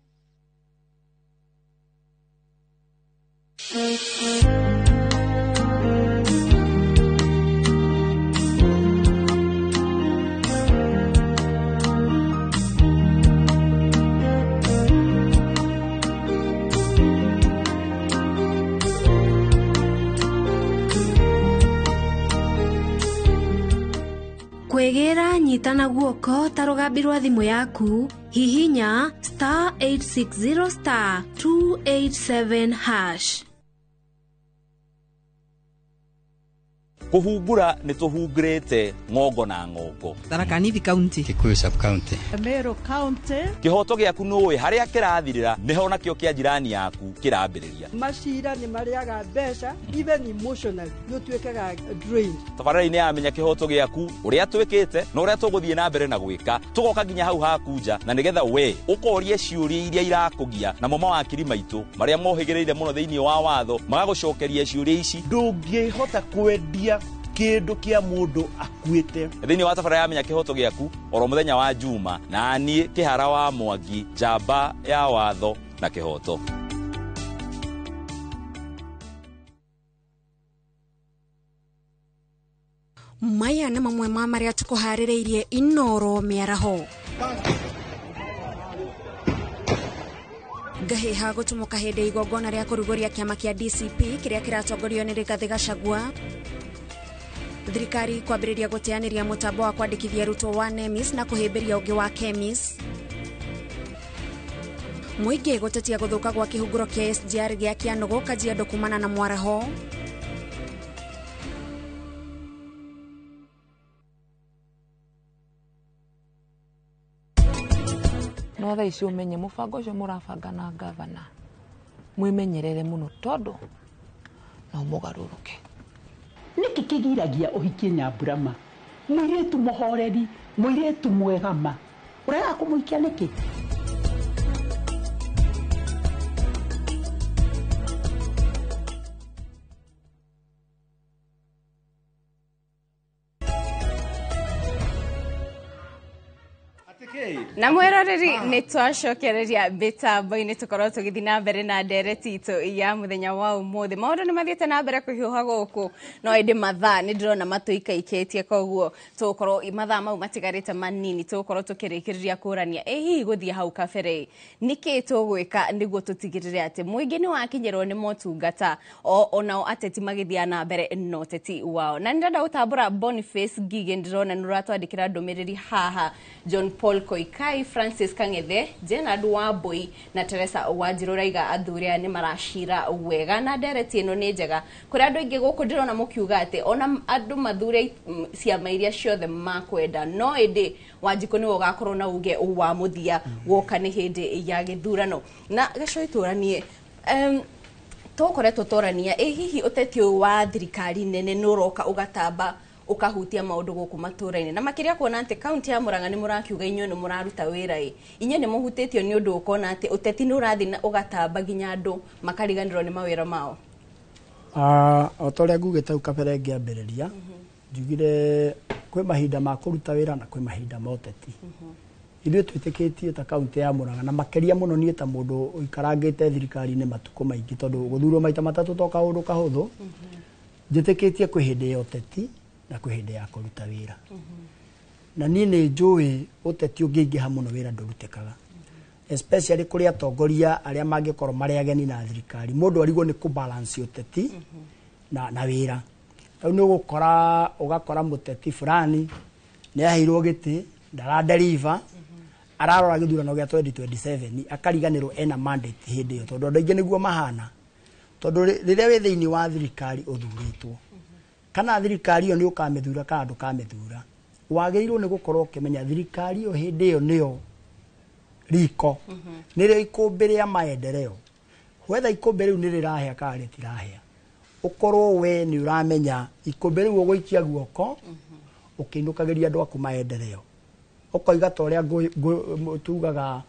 Kwegera nyitana guoko tarugambirwa thimu yaku hihinya *860*287#. Kuhungura ni tuhungurite ngongo na ngongo. Tharaka Nithi County, Kikuyu Sub County, Meru County. Kihoto giaku nuwe haria kirathirira niho nakio kia jirani yaku kirambiriria. Mashira ni mariaga mbeca even emotionally you twekaga drain. Tabarani ni amenya kihoto giaku uria twikite no uria tuguthie na mbere na gwika tugoka ginya hau hakuja na nigetha we ukorie ciuria iria irakugia na mama wa kiri maitu maria mohigireire muno thiini wa watho magagucokeria ciuria ici ndungihota kwendia kindu kia mundu akuite thiini wa tabara ya menya kihoto giaku oro muthenya wa Juma na ani kihara wa Mwangi jamba ya watho na kihoto. Maya nĩ mamwe ma maria tukuharĩrĩirie Inoro miaraho. Ngahiha gũtũmũka hĩndĩ igongona rĩa kũrugũria kĩama kĩa DCP kĩrĩa kĩratongorio nĩ Rigathĩ Gachagua. Thirikari kwambĩrĩria gũteanĩria mũtambo wa kwandĩkithia arutwo wa NEMIS na kũhĩmbĩria ũngĩ wa KEMIS. Mũingĩ gũtetia gũthũka gwa kĩhunguro kĩa SGR gĩa Kĩanũgũ Kajiado kumana na mwaraho. No tha icio umenye mubango ucio murabanga na gavana mwimenyerere muno tondu no mugaruruke. Niki kigiragia uhikie Nyaburama muiretu muhoreri muiretu mwegama urega kumuikia niki? Na mwiroreri ni twacokereria mitambo-ini tukorwo tugithi na mbere na ndereti itu ya muthenya wa umuthi. Maundu ni mathiete na mbere kuhiuha guku no indi mathaa ni ndirona matuikaikitie koguo tukorwo mathaa mau matigarite manini tukorwo tukirikiriria kurania hihi guthie hau kabere niki tugwika niguo tutigirire ati muingi ni wakinyirwo ni motungata onao ateti magithia na mbere no teti wao. Na ndenda utambura Boniface Gige ndirona nuratwandikira ndumiriri haha John Paul Koika Kai Francis Kangethe, Jenard Wambui na Teresa Wanjiru raiga athuri aya ni maracira wega na ndereti ino ni njega kuri andu ingi guku ndirona mukiuga ati ona andu mathure ciama iria ciothe makwenda no indi Wanjiku ni ugakorwo na uge wa muthia woka ni hindi ya githurano na gaco ituranie tokoretwo torania hihi utetio wa thirikari nene nuroka ugatamba ukahutia maundu guku maturaini na makiria kuona ati county ya Murang'a ni murakiuga inyo ni muraruta wira inyo ni muhutitio ni undu ukona ati uteti ni urathi na ugatamba ginya andu makariganirwo ni mawira mao otoria ngugite ukabere ngiambiriria njugire kwi mahinda ma kuruta wira na kwi mahinda ma uteti ithuĩ twĩtĩkĩtie ta kaunti ya Murang'a na makeria muno niĩ ta mundu ikarangite thirikari-inĩ matuko maingi tondu guthurwo maita matatu to kaundu kahuthu njĩtĩkĩtie kwĩ hindi ya uteti na kwĩ hindi ya kuruta wira na niĩ nĩ njũĩ uteti ũngĩingĩha muno wira ndũrutĩkaga especially kuri atongoria aria mangĩkorwo marĩ ageni na thirikari mundu arigwo nĩ kũbalance uteti na wira rĩu nĩ ũgakora mũteti fulani nĩ aheirwo gĩtĩ ndara-deliver ararora gĩthurano gĩa 2027 akariganĩrwo ena mandate hĩndĩ ĩyo tondũ andũ aingĩ nĩguo mahana tondũ rĩrĩa wĩ thĩinĩ wa thirikari ũthurĩtwo kana thirikari ĩyo nĩ ũkamĩthura kana ndũkamĩthura wagĩrĩirwo nĩ gũkorwo ũkĩmenya thirikari ĩyo hĩndĩ ĩyo nĩyo riko nĩrĩo ikũmbĩ rĩa maendeleo whether ikũmbĩ rĩu nĩ rĩrahĩa kana rĩtirahĩa ũkorwo we nĩ ũramenya ikũmbĩ rĩu ũgũikia guoko ũkĩinũkagĩria andũ aku maendeleo ukoiga ta uria tugaga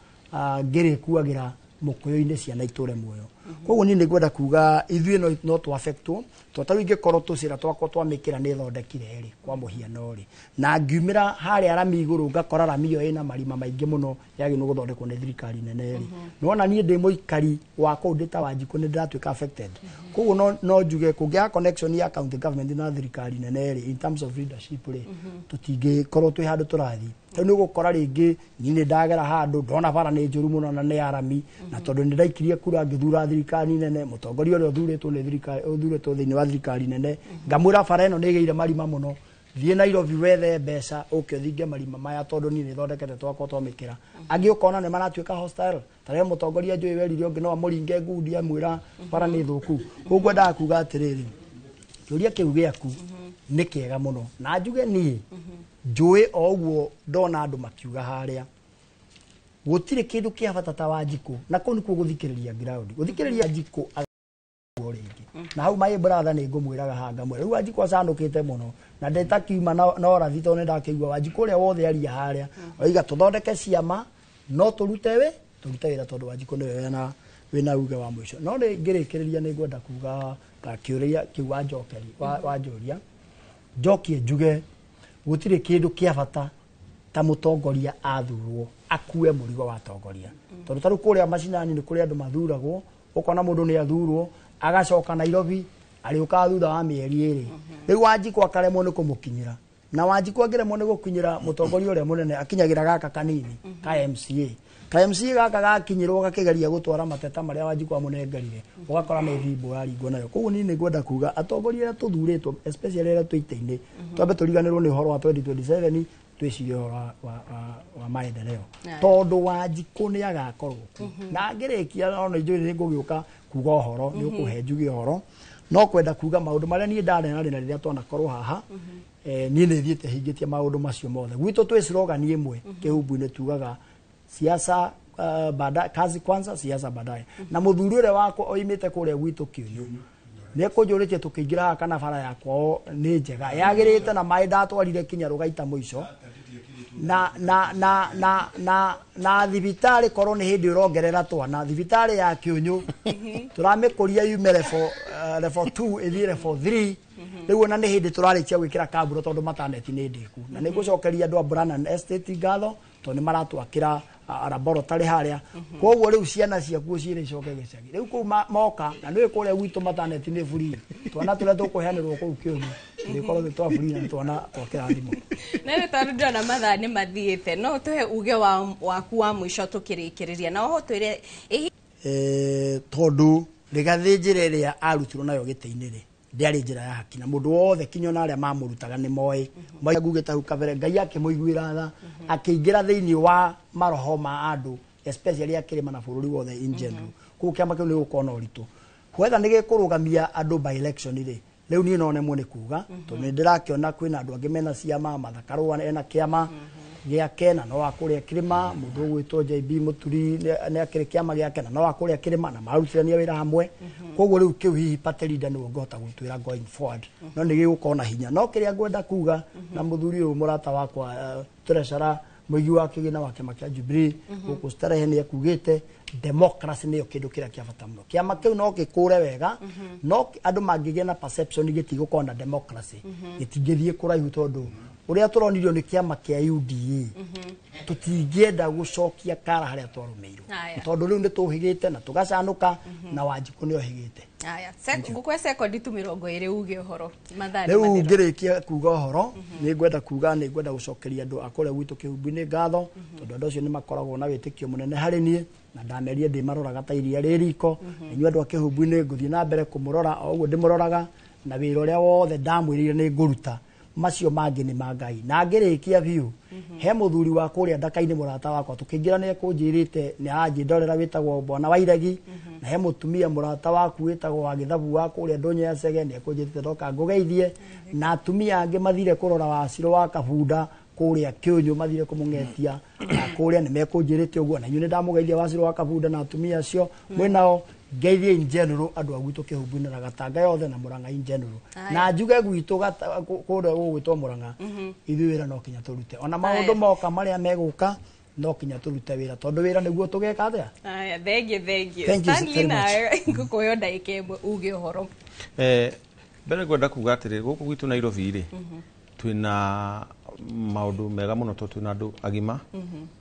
ngirikuagira mukuyo-ini ciana iture muoyo koguo ni ngwenda kuga ithuĩ no to affectwo to ta wingi korwo tucira twakwa twamikira ni thondekire ri kwa muhiano ri na ngiumira haria rami iguru ngakora rami iyo ina marima maingi muno yagi no guthondekwo ni thirikari nene ri nona ni ndi muikari wa kundita Wanjiku ni ndiratuika affected koguo no njuge kungia connection ya county government na thirikari nene ri in terms of leadership ri tutingi korwo twi handu turathi ni gukora ringi ni ndagera handu ndona bara ni njuru muno na ni arami na tondu ni ndaikirie kura ngithura thirikari nene mutongoria uria uthuritwo ni thirikari uthuritwo thiini wa thirikari nene ngamura bara ino ni geire marima muno thie Nairobi wethe mbeca uke thinge marima maya tondu ni thondekete twakwa twamikira angi ukona ni maratuika hostile taria mutongoria njui werire ungi no amuringe ngundi amwira bara ni thuku uguo ndakuga atiriri kiuria kiu giaku ni kiega muno na njuge ni njui o uguo ndona andu makiuga haria gutire kindu kia bata ta Wanjiku na kuu nikuo guthikiriria ground guthikiriria Wanjiku ringi na hau my brother ni ngumwiraga hanga mwe riu Wanjiku acanukite muno na ndeta kiuma no rathi to ni ndakigua Wanjiku uria wothe aria haria oiga tuthondeke ciama no turute wira tondu Wanjiku ni wina uge wa mwisho no ni ngirikiriria ni ngwenda kuga ta kiuria kiwa njokeri wa njuria njokie njuge gutire kindu kia bata ta mutongoria athurwo akue murigo wa tongoria tondu taru kuria macinani ni kuria andu mathuragwo ukona mundu ni athurwo agacoka Nairobi ariuka thutha wa mieri iri riu Wanjiku akaremwo ni kumukinyira na Wanjiku angiremwo ni gukinyira mutongoria uria munene akinyagira gaka kanini ka MCA gaka gakinyirwo gakigeria gutwara mateta maria Wanjiku amunengerire ugakora ni thimbo yaringwo nayo koguo ni ngwenda kuga atongoria aria tuthuritwo especially aria tuite-ini twambe turiganirwo ni uhoro wa 2027 twicirie wa maendeleo tondu Wanjiku ni agakorwo na ngirikia no njui ni ngugiuka kuga uhoro ni ukuhe njugi uhoro no kwenda kuga maundu maria ni ndarena na riria twanakorwo haha ni thiete hingitie maundu macio mothe gwitu twi slogan imwe kihumbu-ini tugaga siasa baadaye kazi kwanza siasa baadaye na muthuri uria wako oimite kuria gwitu Kiunyu ni kunjuritie tukiingira kana bara yakwa ni njega yagirite na mai ndatwarire kinya rugaita muico na thibitari korwo ni hindi urongerera twana thibitari ya Kiunyu turamikuria yume level 2 ithie level 3 riu na ni hindi turarikia gwikira kaburo tondu mataneti ni ndiku na ni gucokeria andu a Brannan Estate ngatho to ni maratwakira laboratory haria koguo riu ciana ciakuo ciire icoke gicagi riu ku moka na ni kuria gwitu mataneti ni free twana turia tukuheanirwo kuu Kiunyu ni korwo twa free na twana twakira thimo na ni tondu ndona mathaa ni mathiite no tuhe uge waku wa mwisho tukirikiriria na oho twire tondu rigathi njira iria arutirwo nayo gite-ini ri ndiarĩ njĩra ya haki na mũndũ wothe kinya ona arĩa mamũrutaga nĩ moĩ ngugĩte hau kabere Ngai akĩmũiguĩra tha akĩingĩra thĩinĩ wa maroho ma andũ especially akĩrĩma na bũrũri wothe in general kũu kĩama kĩu nĩ gũkorwo na ũritũ whether nĩ gĩkũrũgamia andũ by election rĩ rĩu niĩ no nemwo nĩ kuga tondũ nĩ ndĩrakĩona kwĩna andũ angĩ mena ciama Mathakarũa ena kĩama gĩake na no akũrĩa kĩrĩma mũndũ ũgwĩtwo JB Mũturi nĩ akĩrĩ kĩama gĩake na no akũrĩa kĩrĩma na marutithania wĩra hamwe koguo rĩu kĩu hihi party leader nĩguo ngota gũtwĩra going forward no nĩ gĩgũkorwo na hinya no kĩrĩa ngwenda kuga na mũthuri ũyũ mũrata wakwa Treasurer mũigi wa kĩgĩna wa kĩama kĩa Jubilee gũkũ Starehe nĩ akugĩte democracy nĩyo kĩndũ kĩrĩa kĩa bata mũno kĩama kĩu no gĩkũre wega no andũ mangĩgĩa na perception gĩtigũkorwo na democracy gĩtingĩthiĩ kũraihu tondũ ũrĩa tũronirio nĩ kĩama kĩa UDA tũtingĩenda gũcokia kara harĩa twarũmĩirwo tondũ rĩu nĩ tũhĩgĩte na tũgacanũka na Wanjikũ nĩ ohĩgĩte ngũkwe sekondi tu 20 uge ũhoro rĩu ngĩrĩkia kuga ũhoro nĩ ngwenda kuga nĩ ngwenda gũcokeria andũ akũrĩa gwitũ kĩhumbu-inĩ ngatho tondũ andũ acio nĩ makoragwo na wĩtĩkio mũnene harĩ niĩ na ndameria ndĩmaroraga ta iria rĩ riko inyuĩ andũ a kĩhumbu-inĩ ngũthiĩ na mbere kũmũrora o ũguo ndĩmũroraga na wĩra ũrĩa wothe ndamwĩrĩire nĩ ngũruta macio mangĩ nĩ ma Ngai na ngĩrĩkia biũ he mũthuri wa kũrĩa ndaka-inĩ mũrata wakwa tũkĩingĩra nĩ ekũnjĩrĩte nĩ aranjĩndorera wĩtagwo Bwana Wairegi na he mũtumia mũrata waku wĩtagwo wa Gĩthabu wa kũrĩa Ndũnyũ ya Cege nĩ ekũnjĩrĩte ndoka ngũgeithie na atumia angĩ mathire kũrora Wacirũ wa Kabunda kũrĩa Kĩũnyũ mathire kũmũng'etia na kũrĩa nĩ mekũnjĩrĩte ũguo na inyuĩ nĩ ndamũgeithia Wacirũ wa Kabunda na atumia acio mwĩnao ngeithie in general andũ a gwitũ kĩhumbu-inĩ na Gatanga yothe na Mũrang'a in general na njuge gwitũ kũrĩa gũgwĩtwo Mũrang'a ithuĩ wĩra no kinya tũrute ona maũndũ moka marĩa megũka no kinya tũrute wĩra tondũ wĩra nĩguo tũgeka atĩa aya thengiũ Stanley nawe ngũkũyo ndagĩka ĩmwe uge ũhoro mbere ngwenda kuga atĩrĩ gũkũ gwitũ Nairobi rĩ twĩna maũndũ mega mũno tondũ twĩna andũ agima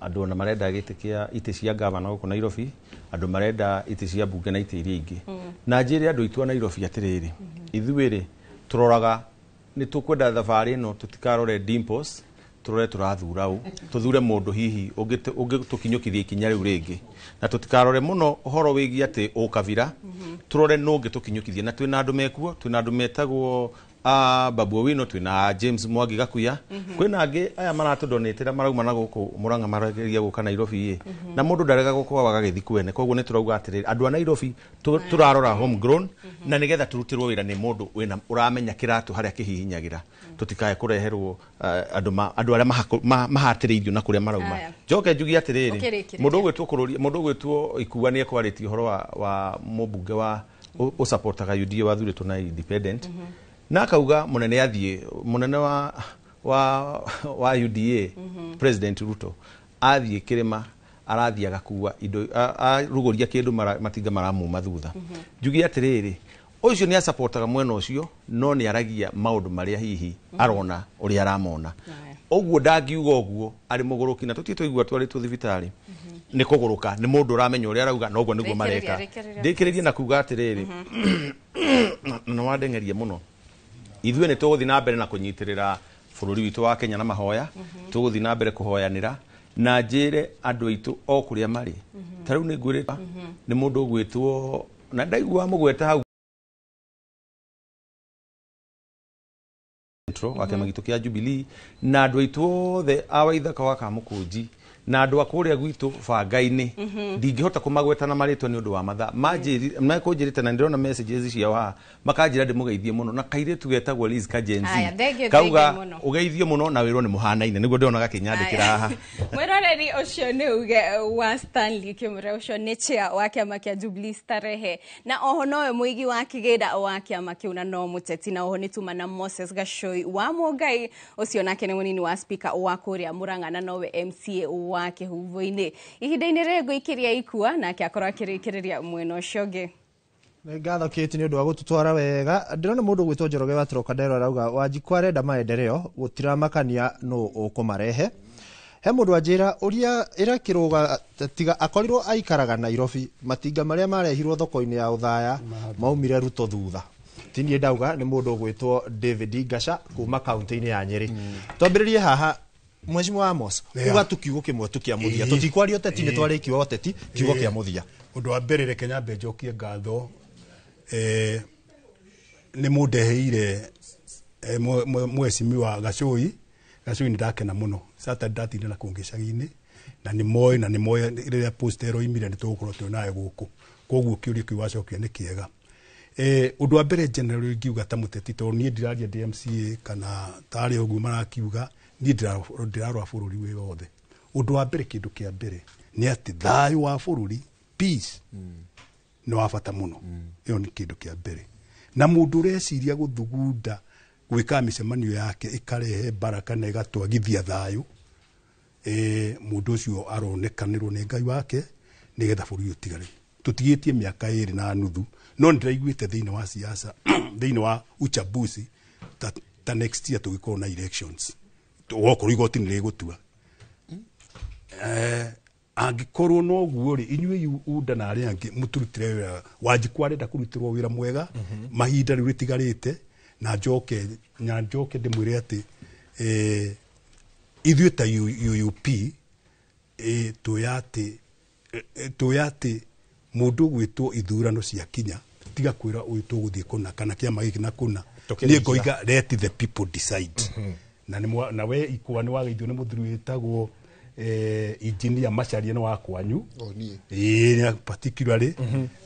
andũ ona marenda gĩtĩ kĩa itĩ cia gavana gũkũ Nairobi andũ marenda itĩ cia mbunge na itĩ iria ingĩ na njĩre andũ itũ a Nairobi atĩrĩrĩ ithuĩ rĩ tũroraga nĩ tũkwenda thabarĩ ĩno tũtikarore dimples tũrore tũrathura ũ tũthure mũndũ hihi ũngĩtũkinyũkithia ikinya rĩu rĩngĩ na tũtikarore mũno ũhoro wĩgiĩ atĩ ũkabira tũrore nũ ũngĩtũkinyũkithia na twĩna andũ mekuo twĩna andũ metagwo Babu Owino twĩna James Mwangi Gakuya kwĩna angĩ aya maratũdonetera marauma na gũkũ Mũrang'a marageria gũka Nairobi na mũndũ ndarega gũkorwo wagagĩthi kwene koguo nĩ tũrauga atĩrĩrĩ andũ a Nairobi tũrarora homegrown na nĩgetha tũrutĩrwo wĩra nĩ mũndũ ũramenya kĩratũ harĩa kĩhihinyagĩra tũtikae kũreherwo andũ arĩa mahatĩrĩirio na kũrĩa marauma njoke njugie atĩrĩrĩ mũndũ ũgwĩtwo Ikua nĩ ekwarĩtie ũhoro wa mũmbunge wa ũsupportaga UDA wathurĩtwo na independent na akauga mũnene athiĩ mũnene wa UDA President Ruto athiĩ kĩrĩma arathiĩ agakua indo arugũria kĩndũ matinga maramuma thutha njugie atĩrĩrĩ ũcio nĩ asupportaga mwena ũcio no nĩ aragia maũndũ marĩa hihi arona ũrĩa aramona ũguo ndangiuga ũguo arĩ mũgũrũki na tũtiĩ tũigua twarĩtwo thibitarĩ nĩ kũgũrũka nĩ mũndũ ũramenya ũrĩa arauga na ũguo nĩguo mareka ndĩkĩrĩrie na kuga atĩrĩrĩ na wandengeria mũno ithuĩ nĩ tũgũthiĩ na mbere na kũnyitĩrĩra bũrũri witũ wa Kenya na mahoya tũgũthiĩ na mbere kũhoyanĩra na njĩre andũ aitũ o kũrĩa marĩ ta rĩu nĩ ngwĩrĩta nĩ mũndũ ũgwĩtwo na ndaigua mũgweta hau wa kĩama gitũ kĩa Jubilee na andũ aitũ othe a Waithaka wa Kamũkũnji na andũ akũrĩa gwitũ banga-inĩ ndingĩhota kũmagweta na marĩtwa nĩ ũndũ wa mathaa mekũnjĩrĩte na ndĩrona messages ciao haha makanjĩra ndĩmũgeithie mũno na kairĩtu getagwo Liz Kajenzi kauga ũgeithio mũno na wĩrwo nĩ mũhanaine nĩguo ndĩrona gakĩnyandĩkĩra haha mwĩroreri ũcio nĩ uge wa Stanley Kimure ũcio nĩ chair wa kĩama kĩa Jubilee Starehe na oho nowe mũigi wa kĩgĩna wa kĩama kĩu na no mũteti na oho nĩ tuma na Moses Gacoi wa Mũngai ũcio nake nĩ mũnini wa speaker wa kũrĩa Mũrang'a na nowe MCA wa kĩhuvo-inĩ ihinda-inĩ rĩrĩ ngũikĩria Ikua nake akorwo akĩrĩkĩrĩria mwena ũcio ũngĩ nĩ ngatho Kate nĩ ũndũ wa gũtũtwara wega ndĩrona mũndũ gwĩtwo Njoroge wa Trocadero arauga Wanjikũ arenda maendeleo gũtiramakania no ũkũmarehe he mũndũ anjĩra ũrĩa ĩrakĩrũga tiga akorirwo aikaraga Nairobi matinga marĩa marehirwo thoko-inĩ ya Uthaya maumire Ruto thutha tini ndauga nĩ mũndũ gwĩtwo David Gasha kuma kaunti-inĩ ya Nyeri twambĩrĩrie haha Mheshimiwa Amos uga tukiugo kimwe tukiamuthia tutikwaria ũteti nĩ twarĩkiwa ũteti kiugo kĩa muthia ũndũ wa mbere reke nyambe njokie ngatho nä må ndeheire mwecimi wa Gacui nä ndakena må no Saturday ndatinda na kå ngä cagi-inä na nä moä rä rä a postero imire nä tå gå korwo twä nayo gå kå koguo kä å ria kä u wacokia nä kä ega å ndå wa mbere general ngiuga ta må teti tondå niä ndiraria DMCA kana tarä å guo marakiuga niä ndärarora bå rå ri wä wothe å ndå wa mbere kä ndå kä a mbere nä atä thayå wa bå rå ri peace nä wa bata må no ä yo nä kä ndå kä a mbere na må ndå å reciria gå thugunda gwä kaga mä cemanio yake ä karehe baraka na ä gatwagithia thayå må ndå å cio aronekanä rwo nä Ngai wake nä getha bå rå ri å tigare tå tigä tie mä aka ä rä na nuthu no nä ndäraiguä te thä inä wa siasa thä inä wa uchaguzi ta next year tå gä korwo na elections wokorwo igoti nä rä gå tua angä korwo noguo rä inyuä unda na arä angä må tå rutire wä ra Wanjiku arenda kå rutä rwo wä ra mwega mahinda rä u rä tigarä te na njoke ndä mwä re atä ithuä ta UUP twä atä må ndå gwä two ithurano cia kinya tiga kwä ra å yå tå gå thiä kå na kana kä ama gä kä na kå na nä ngoiga let the people decide na we ikwa nä wageithio nä må thuri wä tagwo engineer Macharia nä wa kwanyu particularly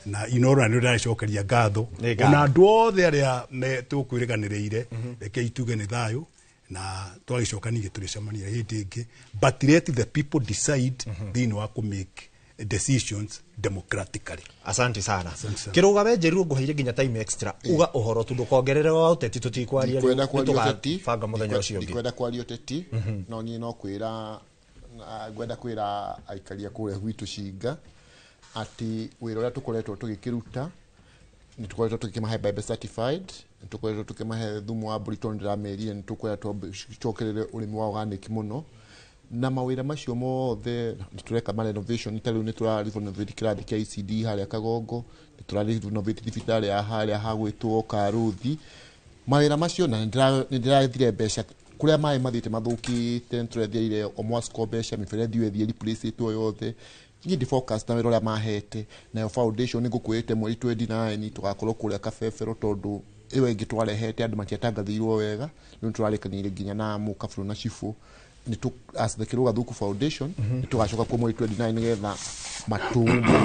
na inora nä ndaracokeria ngatho ona andå othe arä a tå kwä rä ganä rä ire rekei tuge nä thayå na twagä cokani gä tå rä cemania hä ndä ĩngĩ but let the people decide thä inä wa kå make decisions democratically. Asante sana. Kä rå ga we njä ru ngå heire nginya time extra uga å horo tå ndå kongerere wa å teti tå tikwaria banga må thenya å cio ndikwenda kwaria å teti no niä no kwä ra ngwenda kwä ra aikaria kå rä a gwitå cinga atä wä ra å rä a tå koretwo tå gä kä ruta nä tå koretwo tå gä kä mahe Bible certified nä tå koretwo tå kä mahe thumu wa mbå ri tondå ndä ramerire nä tå koretwo cokerere å rä mi wa organic må no na mawä ra macio mothe nä tå reka renovation ta rä u nä tå rarenovate kä rathi kä ICD harä a Kagongo nä tå rarenovate thibitarä ya harä a hagwä two Karuthi mawä ra macio na nä ndä rathire mbeca kå rä a maä mathiä te mathå kä te nä tå rethiaire o mwaciko mbeca mä berethi wethie replace two yothe niä ndä focus na wä ra å rä a mahete nayo foundation nä ngå kwä te mweri 29 tå gakorwo kå rä a Kabebero tondå ä yo ä ngä twarehete andå matiatangathäirwo wega nä tå rarekanä nginya na må kabå na cibå nä tå akä rå gathå foundation nä tå gacoka kuo mweri 29 nä getha matå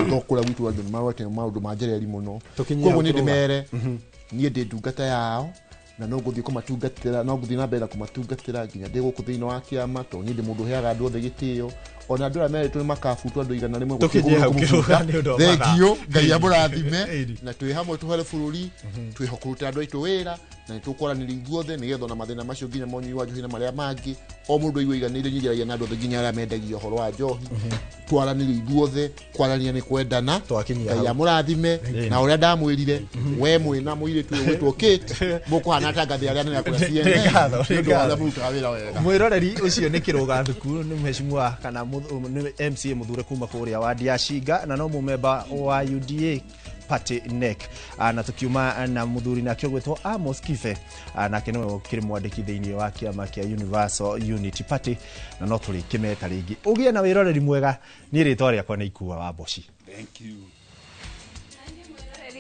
thokå rä a gwitå andå nä marorete maå ndå manjereri må no koguo nä ndä mere niä ndä ndungata yao na no gå thiä kå matungatä ra no gå thiä na mbere na kå matungatä ra nginya ndä gå kå thä inä wa kä ama tondå niä ndä må ndå heaga andå othe gä tä o ona andå arä a meretwo nä makabutwo andå igana rä mwe thengio Ngai amå rathime na twä hamwe tå here bå rå ri twä ho kå rutä andå aitå wä ra na nä tå kwaranä ria ithuothe nä getha ona mathä na macio nginya monyui wa njohi na marä a mangä o må ndå igå iganä ire nyigeragia na andå othe nginya arä a mendagia å horo wa njohi twaranä ria ithuothe kwarania nä kwendana Ngai amå rathime na å rä a ndamwä rire we mwä na må irä tu gwä two Kate må kå hana tangathä arä a nä akå mwä roreri å cio nä kä rå ga thuku nä mheshimiwa kana MCA må thure kuma kå rä a wa Ndiacinga na no må memba wa UDA party neck na tukiuma na muthuri na kyo gwetwo Amos Kife nake no kiri mwandiki thiini wa kiama kia Universal Unity Party na no turi kimeta ringi ugie na wiroreri mwega ni ritwa riakwa ni Ikuwa wa Boshi. Thank you.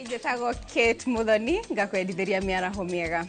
Njetago Kate Muthoni ngakwendithĩria mĩaraho mĩega.